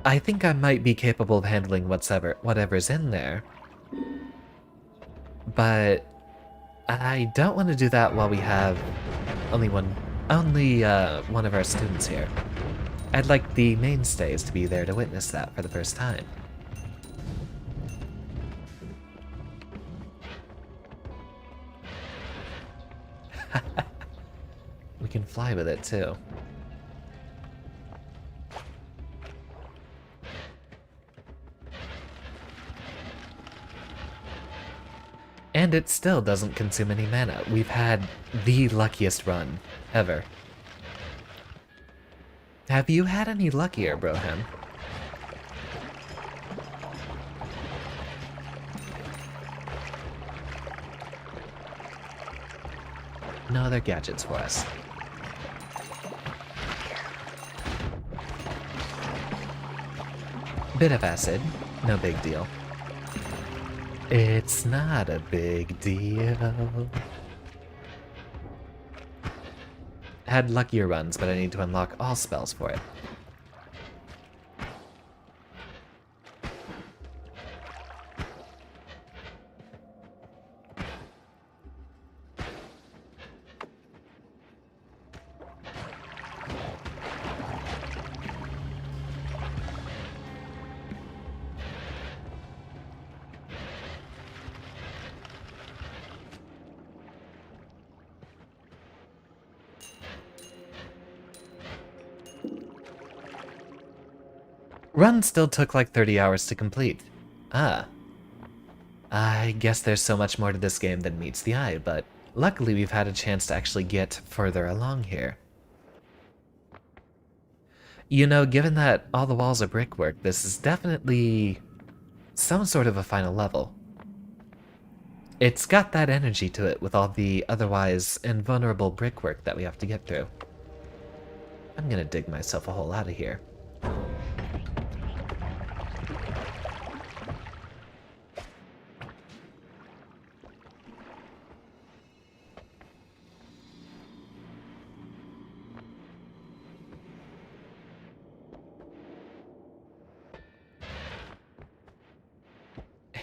Speaker 1: I think I might be capable of handling whatever's in there. But I don't want to do that while we have only one of our students here. I'd like the mainstays to be there to witness that for the first time. We can fly with it too. And it still doesn't consume any mana. We've had the luckiest run ever. Have you had any luckier, Broham? No other gadgets for us. Bit of acid, no big deal. It's not a big deal. Had luckier runs, but I need to unlock all spells for it. Run still took like 30 hours to complete. Ah. I guess there's so much more to this game than meets the eye, but luckily we've had a chance to actually get further along here. You know, given that all the walls are brickwork, this is definitely some sort of a final level. It's got that energy to it with all the otherwise invulnerable brickwork that we have to get through. I'm gonna dig myself a hole out of here.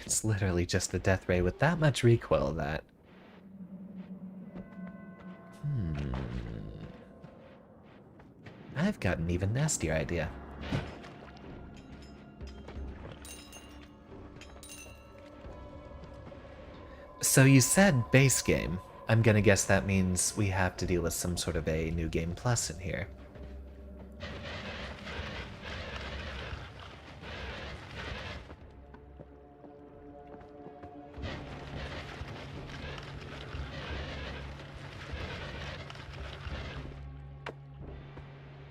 Speaker 1: It's literally just the death ray with that much recoil that... I've got an even nastier idea. So you said base game. I'm gonna guess that means we have to deal with some sort of a new game plus in here.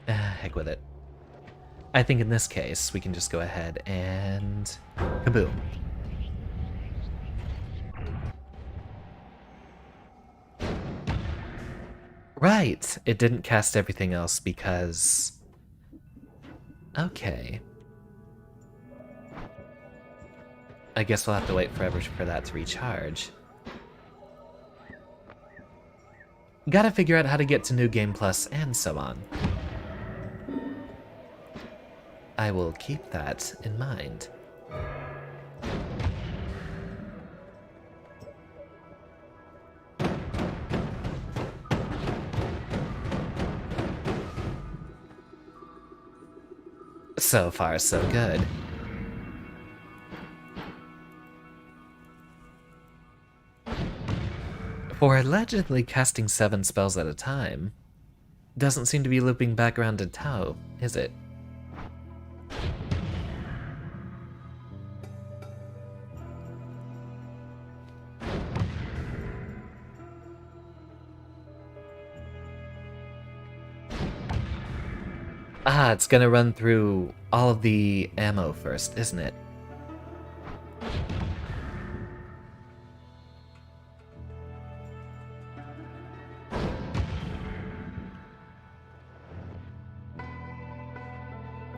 Speaker 1: Heck with it. I think in this case, we can just go ahead and... kaboom. Right! It didn't cast everything else because... Okay. I guess we'll have to wait forever for that to recharge. Gotta figure out how to get to New Game Plus and so on. I will keep that in mind. So far, so good. For allegedly casting 7 spells at a time, doesn't seem to be looping back around to Tau, is it? Ah, it's gonna run through all of the ammo first, isn't it?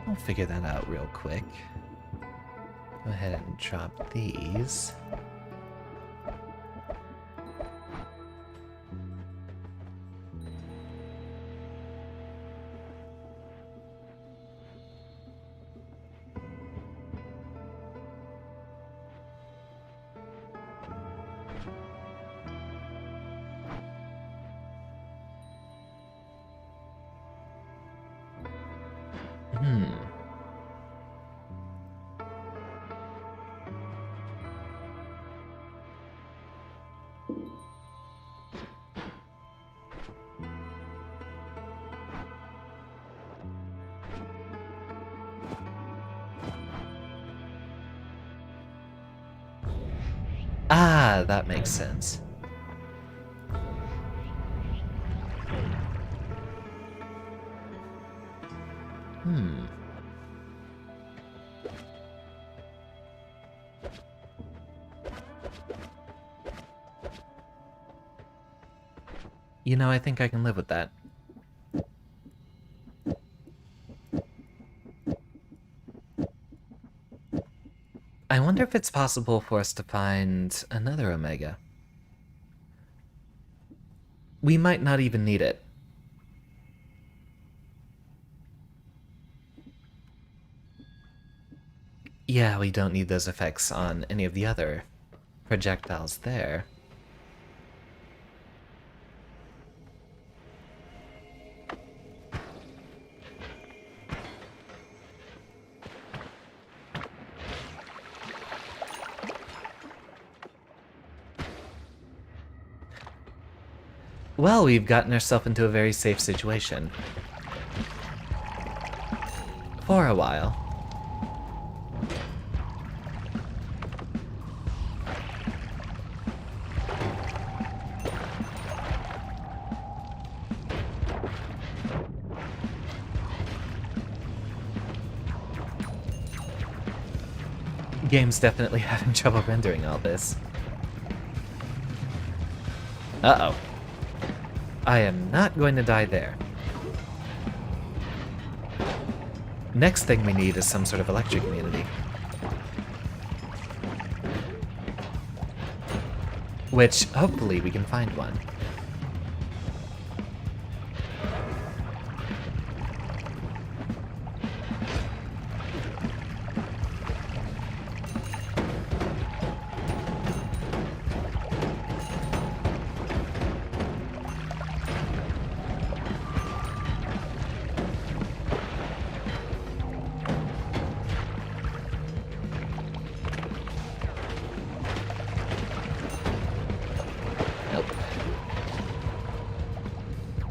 Speaker 1: I'll figure that out real quick. Go ahead and drop these. Ah, that makes sense. You know, I think I can live with that. I wonder if it's possible for us to find another Omega. We might not even need it. Yeah, we don't need those effects on any of the other projectiles there. Well, we've gotten ourselves into a very safe situation. For a while. Game's definitely having trouble rendering all this. Uh-oh. I am not going to die there. Next thing we need is some sort of electric immunity. Which, hopefully, we can find one.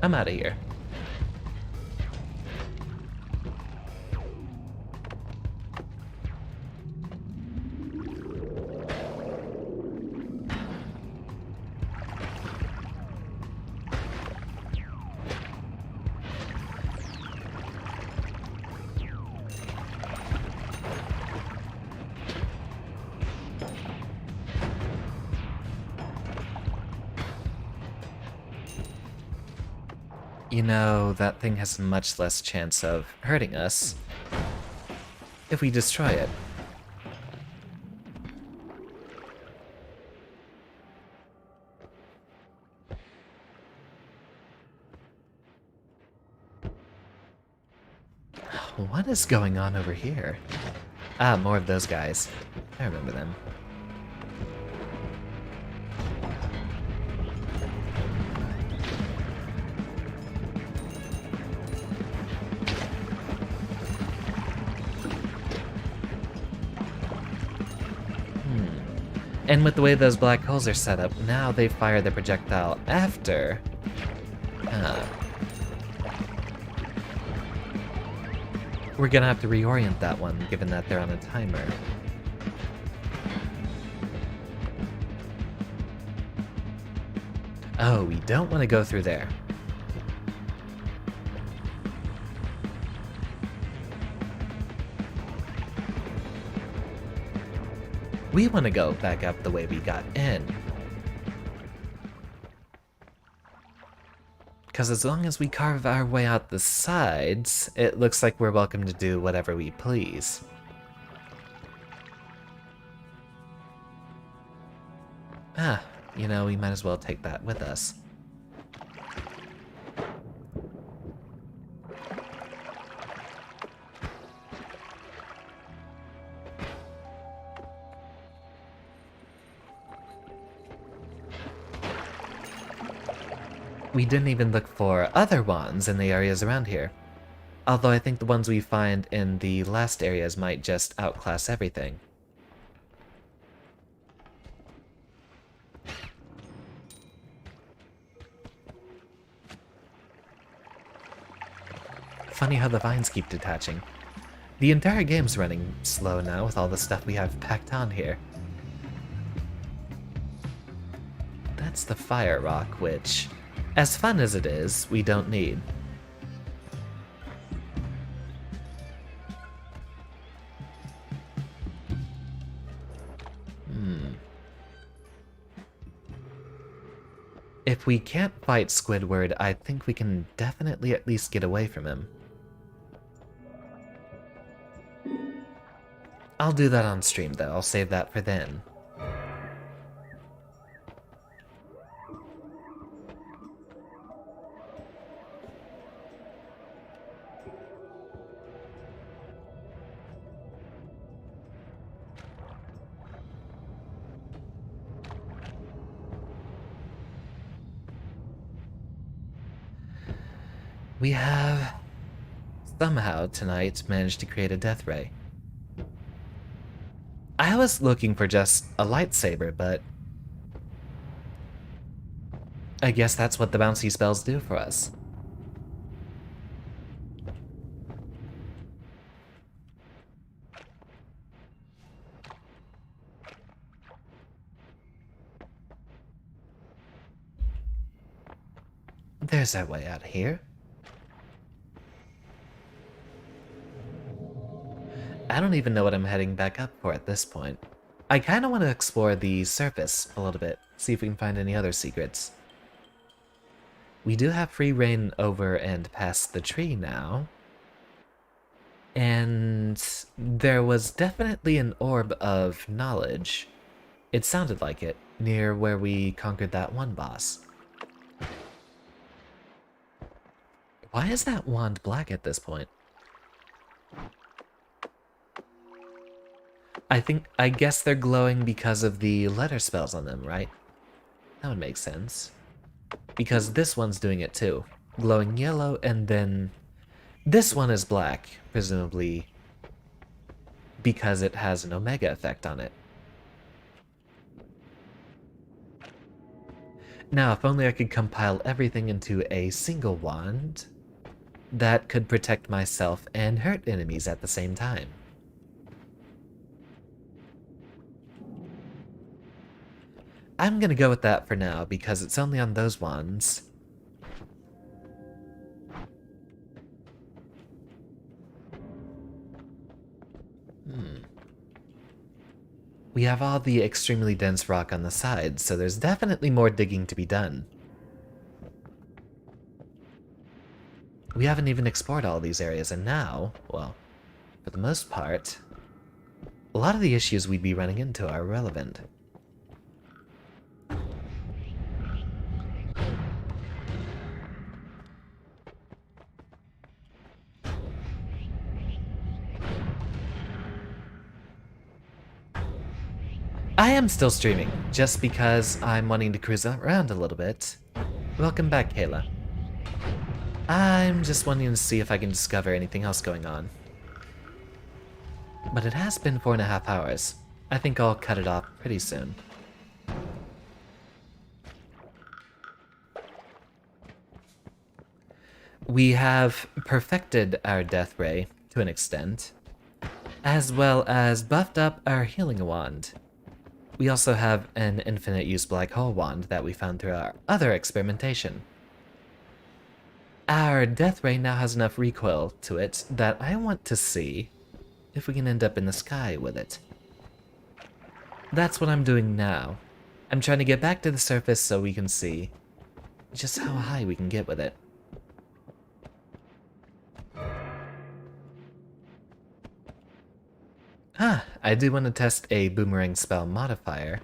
Speaker 1: I'm out of here. You know, that thing has much less chance of hurting us if we destroy it. What is going on over here? Ah, more of those guys. I remember them. And with the way those black holes are set up, now they fire the projectile after. We're gonna have to reorient that one, given that they're on a timer. Oh, we don't want to go through there. We want to go back up the way we got in. Because as long as we carve our way out the sides, it looks like we're welcome to do whatever we please. Ah, you know, we might as well take that with us. We didn't even look for other wands in the areas around here. Although I think the ones we find in the last areas might just outclass everything. Funny how the vines keep detaching. The entire game's running slow now with all the stuff we have packed on here. That's the fire rock, which, as fun as it is, we don't need. If we can't fight Squidward, I think we can definitely at least get away from him. I'll do that on stream, though. I'll save that for then. We have somehow tonight managed to create a death ray. I was looking for just a lightsaber, but I guess that's what the bouncy spells do for us. There's our way out of here. I don't even know what I'm heading back up for at this point. I kind of want to explore the surface a little bit, see if we can find any other secrets. We do have free reign over and past the tree now. And there was definitely an orb of knowledge. It sounded like it, near where we conquered that one boss. Why is that wand black at this point? I guess they're glowing because of the letter spells on them, right? That would make sense. Because this one's doing it too. Glowing yellow, and then this one is black, presumably because it has an omega effect on it. Now, if only I could compile everything into a single wand that could protect myself and hurt enemies at the same time. I'm gonna go with that for now, because it's only on those wands. We have all the extremely dense rock on the sides, so there's definitely more digging to be done. We haven't even explored all these areas, and now, well, for the most part, a lot of the issues we'd be running into are relevant. I am still streaming, just because I'm wanting to cruise around a little bit. Welcome back, Kayla. I'm just wanting to see if I can discover anything else going on. But it has been 4.5 hours. I think I'll cut it off pretty soon. We have perfected our death ray to an extent, as well as buffed up our healing wand. We also have an infinite use black hole wand that we found through our other experimentation. Our death ray now has enough recoil to it that I want to see if we can end up in the sky with it. That's what I'm doing now. I'm trying to get back to the surface so we can see just how high we can get with it. I do want to test a boomerang spell modifier.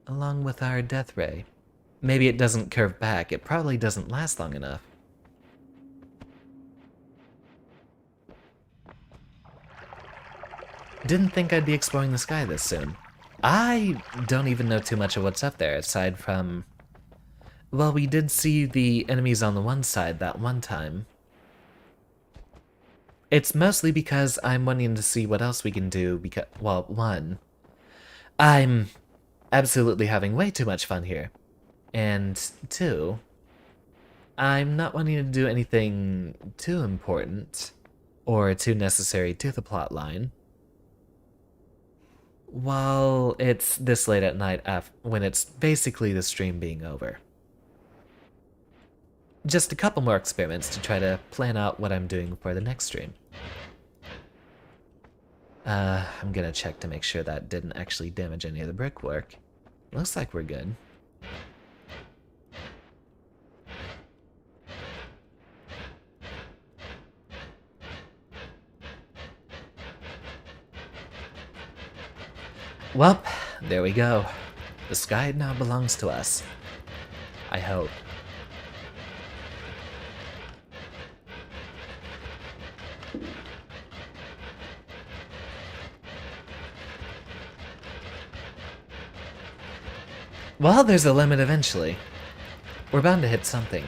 Speaker 1: Along with our death ray. Maybe it doesn't curve back, it probably doesn't last long enough. Didn't think I'd be exploring the sky this soon. I don't even know too much of what's up there, aside from... Well, we did see the enemies on the one side that one time. It's mostly because I'm wanting to see what else we can do because, well, one, I'm absolutely having way too much fun here. And two, I'm not wanting to do anything too important or too necessary to the plot line. While it's this late at night when it's basically the stream being over. Just a couple more experiments to try to plan out what I'm doing for the next stream. I'm gonna check to make sure that didn't actually damage any of the brickwork. Looks like we're good. Well, there we go. The sky now belongs to us. I hope. Well, there's a limit eventually. We're bound to hit something.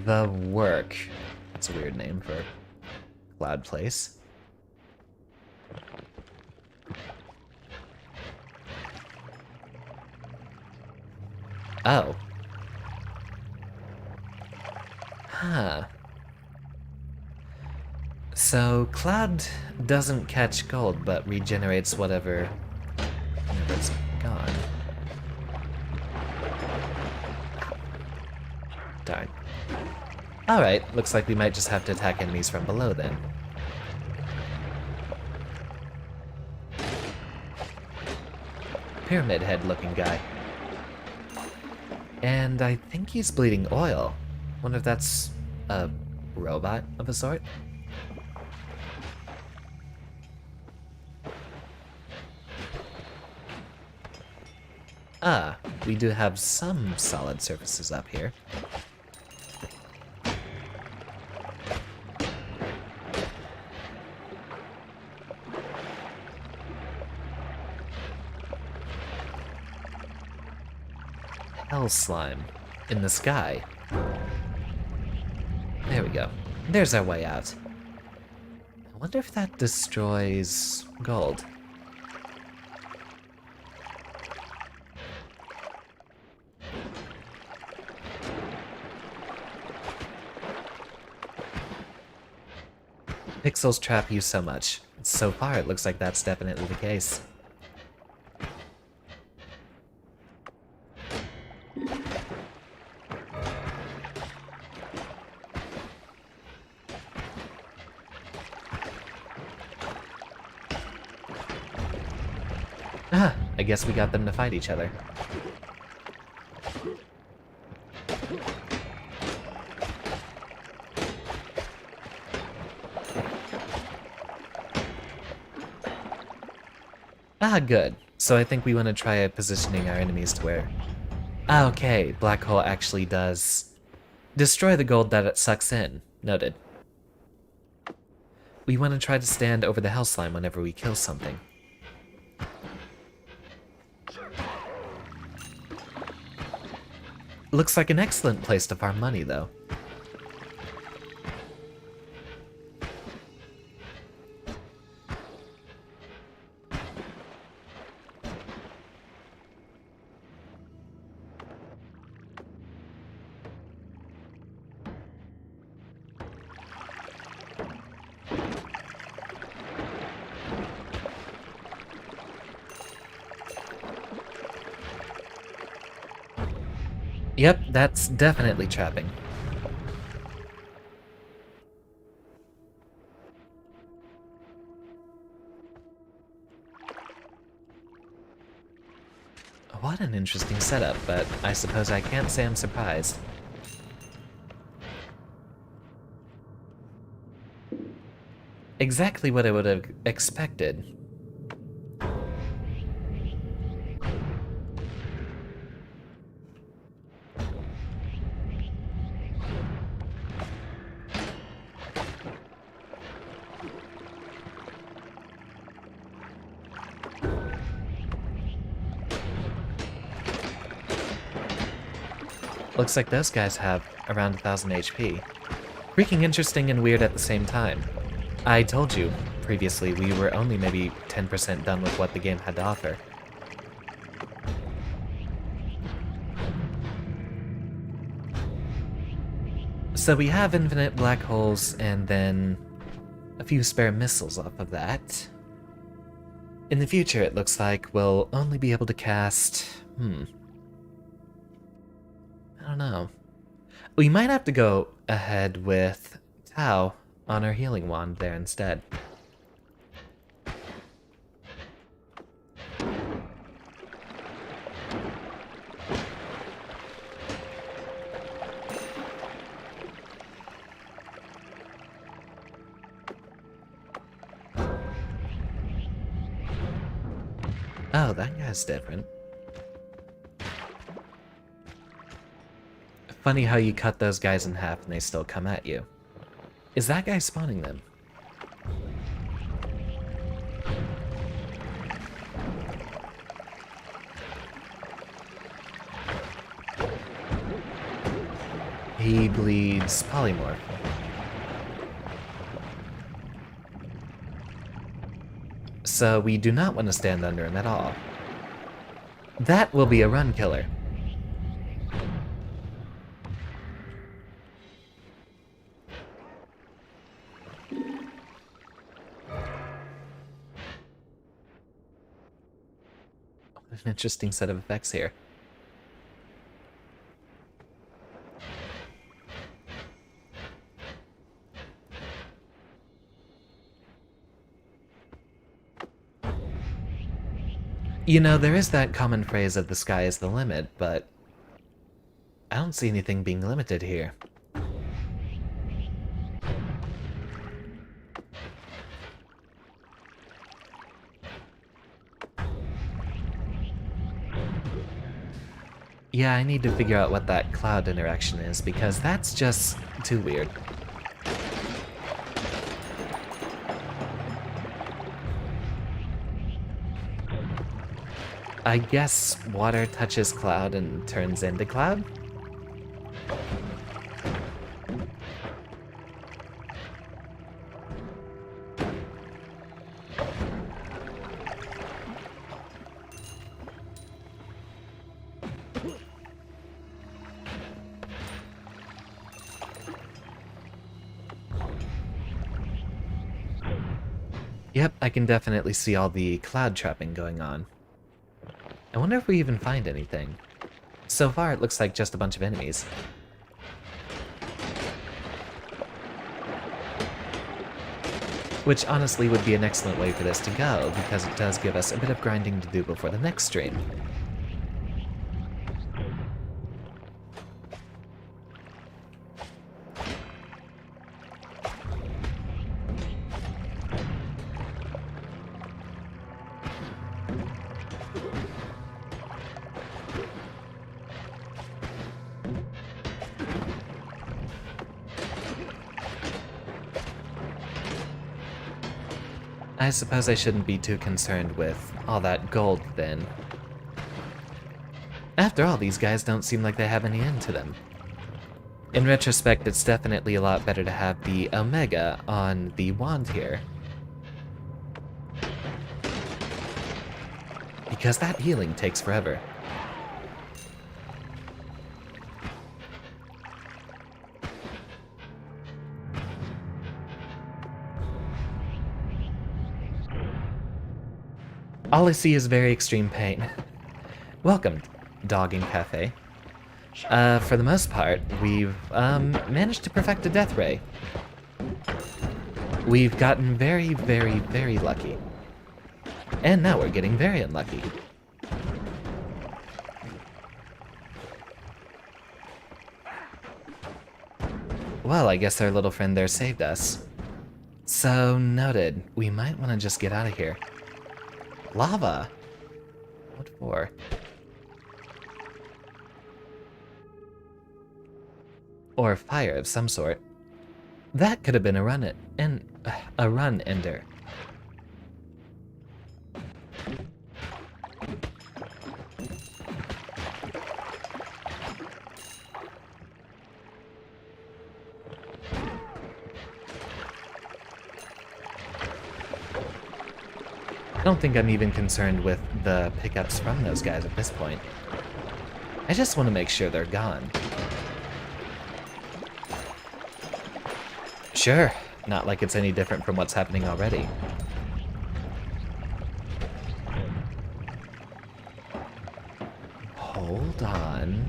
Speaker 1: The Work. That's a weird name for Cloud Place. Oh. Huh. So, Cloud doesn't catch gold, but regenerates whenever it's gone. Darn. Alright, looks like we might just have to attack enemies from below then. Pyramid head looking guy. And I think he's bleeding oil. Wonder if that's a robot of a sort? Ah, we do have some solid surfaces up here. Hell slime in the sky. There we go. There's our way out. I wonder if that destroys gold. Pixels trap you so much. So far, it looks like that's definitely the case. Ah, I guess we got them to fight each other. Ah, good. So I think we want to try positioning our enemies to where... Ah, okay, black hole actually does destroy the gold that it sucks in. Noted. We want to try to stand over the hell slime whenever we kill something. Looks like an excellent place to farm money, though. Yep, that's definitely trapping. What an interesting setup, but I suppose I can't say I'm surprised. Exactly what I would have expected. Looks like those guys have around 1000 HP. Freaking interesting and weird at the same time. I told you, previously, we were only maybe 10% done with what the game had to offer. So we have infinite black holes, and then a few spare missiles off of that. In the future, it looks like we'll only be able to cast... I don't know. We might have to go ahead with Tau on our healing wand there instead. Oh, that guy's different. Funny how you cut those guys in half and they still come at you. Is that guy spawning them? He bleeds polymorph. So we do not want to stand under him at all. That will be a run killer. An interesting set of effects here. You know, there is that common phrase of the sky is the limit, but I don't see anything being limited here. Yeah, I need to figure out what that cloud interaction is, because that's just too weird. I guess water touches cloud and turns into cloud? Yep, I can definitely see all the cloud trapping going on. I wonder if we even find anything. So far, it looks like just a bunch of enemies. Which honestly would be an excellent way for this to go, because it does give us a bit of grinding to do before the next stream. I suppose I shouldn't be too concerned with all that gold, then. After all, these guys don't seem like they have any end to them. In retrospect, it's definitely a lot better to have the Omega on the wand here. Because that healing takes forever. All I see is very extreme pain. Welcome, Dogging Cafe. For the most part, we've managed to perfect a death ray. We've gotten very, very, very lucky. And now we're getting very unlucky. Well, I guess our little friend there saved us. So, noted. We might want to just get out of here. Lava? What for? Or fire of some sort. That could have been a run ender. I don't think I'm even concerned with the pickups from those guys at this point. I just want to make sure they're gone. Sure, not like it's any different from what's happening already. Hold on.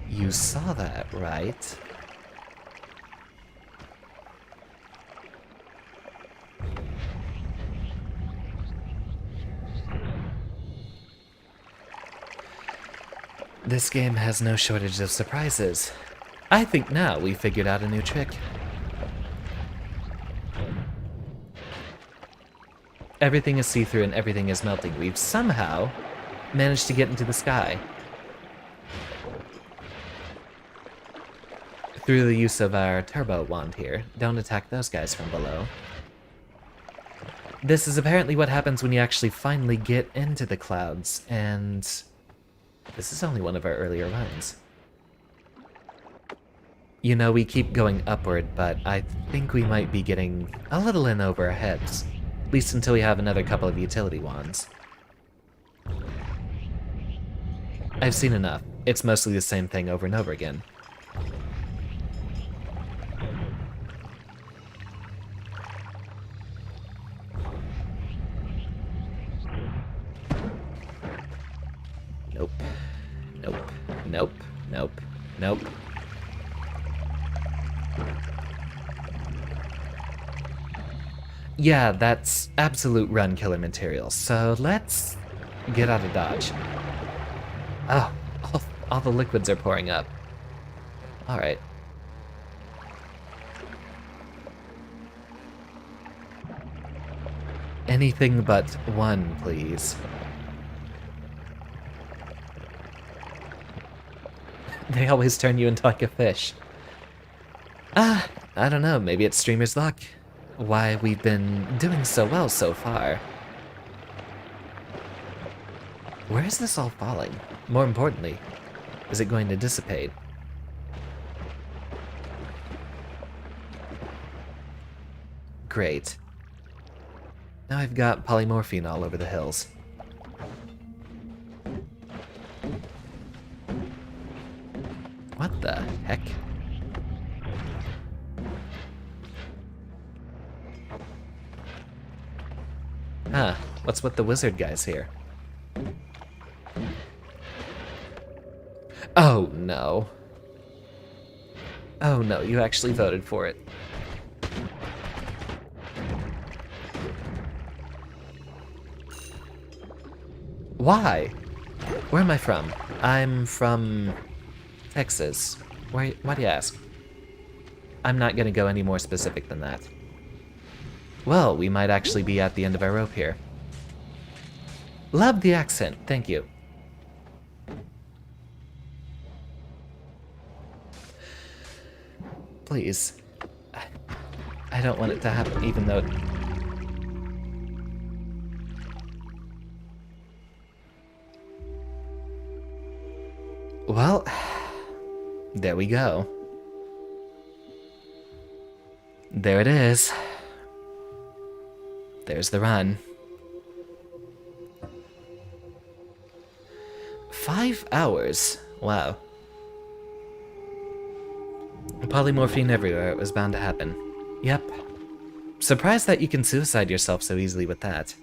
Speaker 1: You saw that, right? This game has no shortage of surprises. I think now we figured out a new trick. Everything is see-through and everything is melting. We've somehow managed to get into the sky. Through the use of our turbo wand here. Don't attack those guys from below. This is apparently what happens when you actually finally get into the clouds, and this is only one of our earlier runs. You know, we keep going upward, but I think we might be getting a little in over our heads. At least until we have another couple of utility wands. I've seen enough. It's mostly the same thing over and over again. Nope. Nope. Nope. Nope. Nope. Yeah, that's absolute run killer material, so let's get out of dodge. Oh, all the liquids are pouring up. Alright. Anything but one, please. They always turn you into like a fish. I don't know, maybe it's streamer's luck. Why we've been doing so well so far. Where is this all falling? More importantly, is it going to dissipate? Great. Now I've got polymorphine all over the hills. What the heck? Huh, what's with the wizard guys here? Oh no. Oh no, you actually voted for it. Why? Where am I from? I'm from Texas. Why do you ask? I'm not gonna go any more specific than that. Well, we might actually be at the end of our rope here. Love the accent, thank you. Please. I don't want it to happen, even though... Well, there we go. There it is. There's the run. 5 hours. Wow. Polymorphine everywhere. It was bound to happen. Yep. Surprised that you can suicide yourself so easily with that.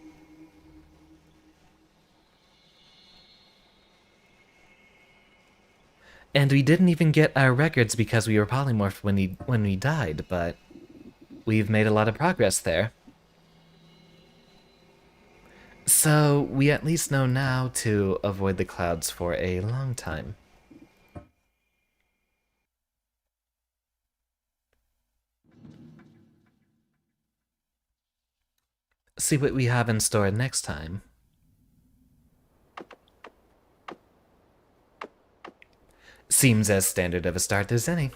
Speaker 1: And we didn't even get our records because we were polymorphed when we died, but we've made a lot of progress there. So, we at least know now to avoid the clouds for a long time. See what we have in store next time. Seems as standard of a start as any.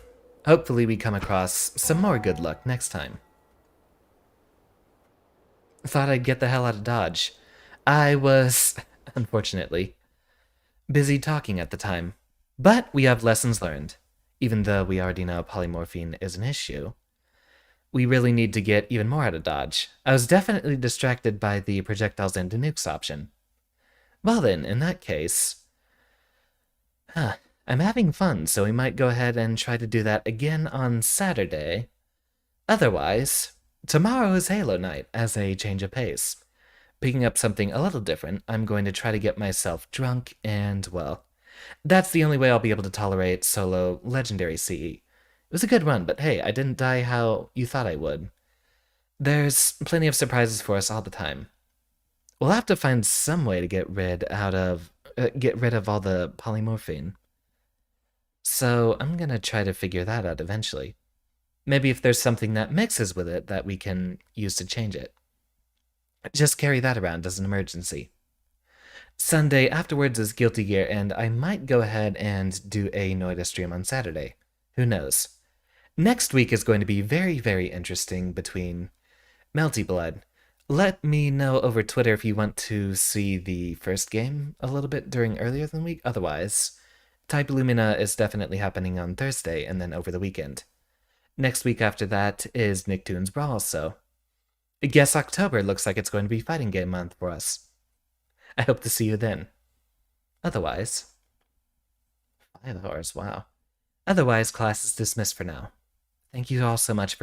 Speaker 1: Hopefully we come across some more good luck next time. Thought I'd get the hell out of Dodge. I was, unfortunately, busy talking at the time. But we have lessons learned. Even though we already know polymorphine is an issue, We really need to get even more out of dodge. I was definitely distracted by the projectiles and nukes option. Well then, in that case... I'm having fun, so we might go ahead and try to do that again on Saturday. Otherwise, tomorrow is Halo night as a change of pace. Picking up something a little different, I'm going to try to get myself drunk and, well, that's the only way I'll be able to tolerate solo Legendary CE. It was a good run, but hey, I didn't die how you thought I would. There's plenty of surprises for us all the time. We'll have to find some way to get rid of all the polymorphine. So I'm gonna try to figure that out eventually. Maybe if there's something that mixes with it that we can use to change it. Just carry that around as an emergency. Sunday afterwards is Guilty Gear, and I might go ahead and do a Noita stream on Saturday. Who knows? Next week is going to be very, very interesting between Melty Blood. Let me know over Twitter if you want to see the first game a little bit during earlier than the week. Otherwise, Type Lumina is definitely happening on Thursday and then over the weekend. Next week after that is Nicktoons Brawl, so I guess October looks like it's going to be fighting game month for us. I hope to see you then. Otherwise, 5 hours, wow. Otherwise, class is dismissed for now. Thank you all so much for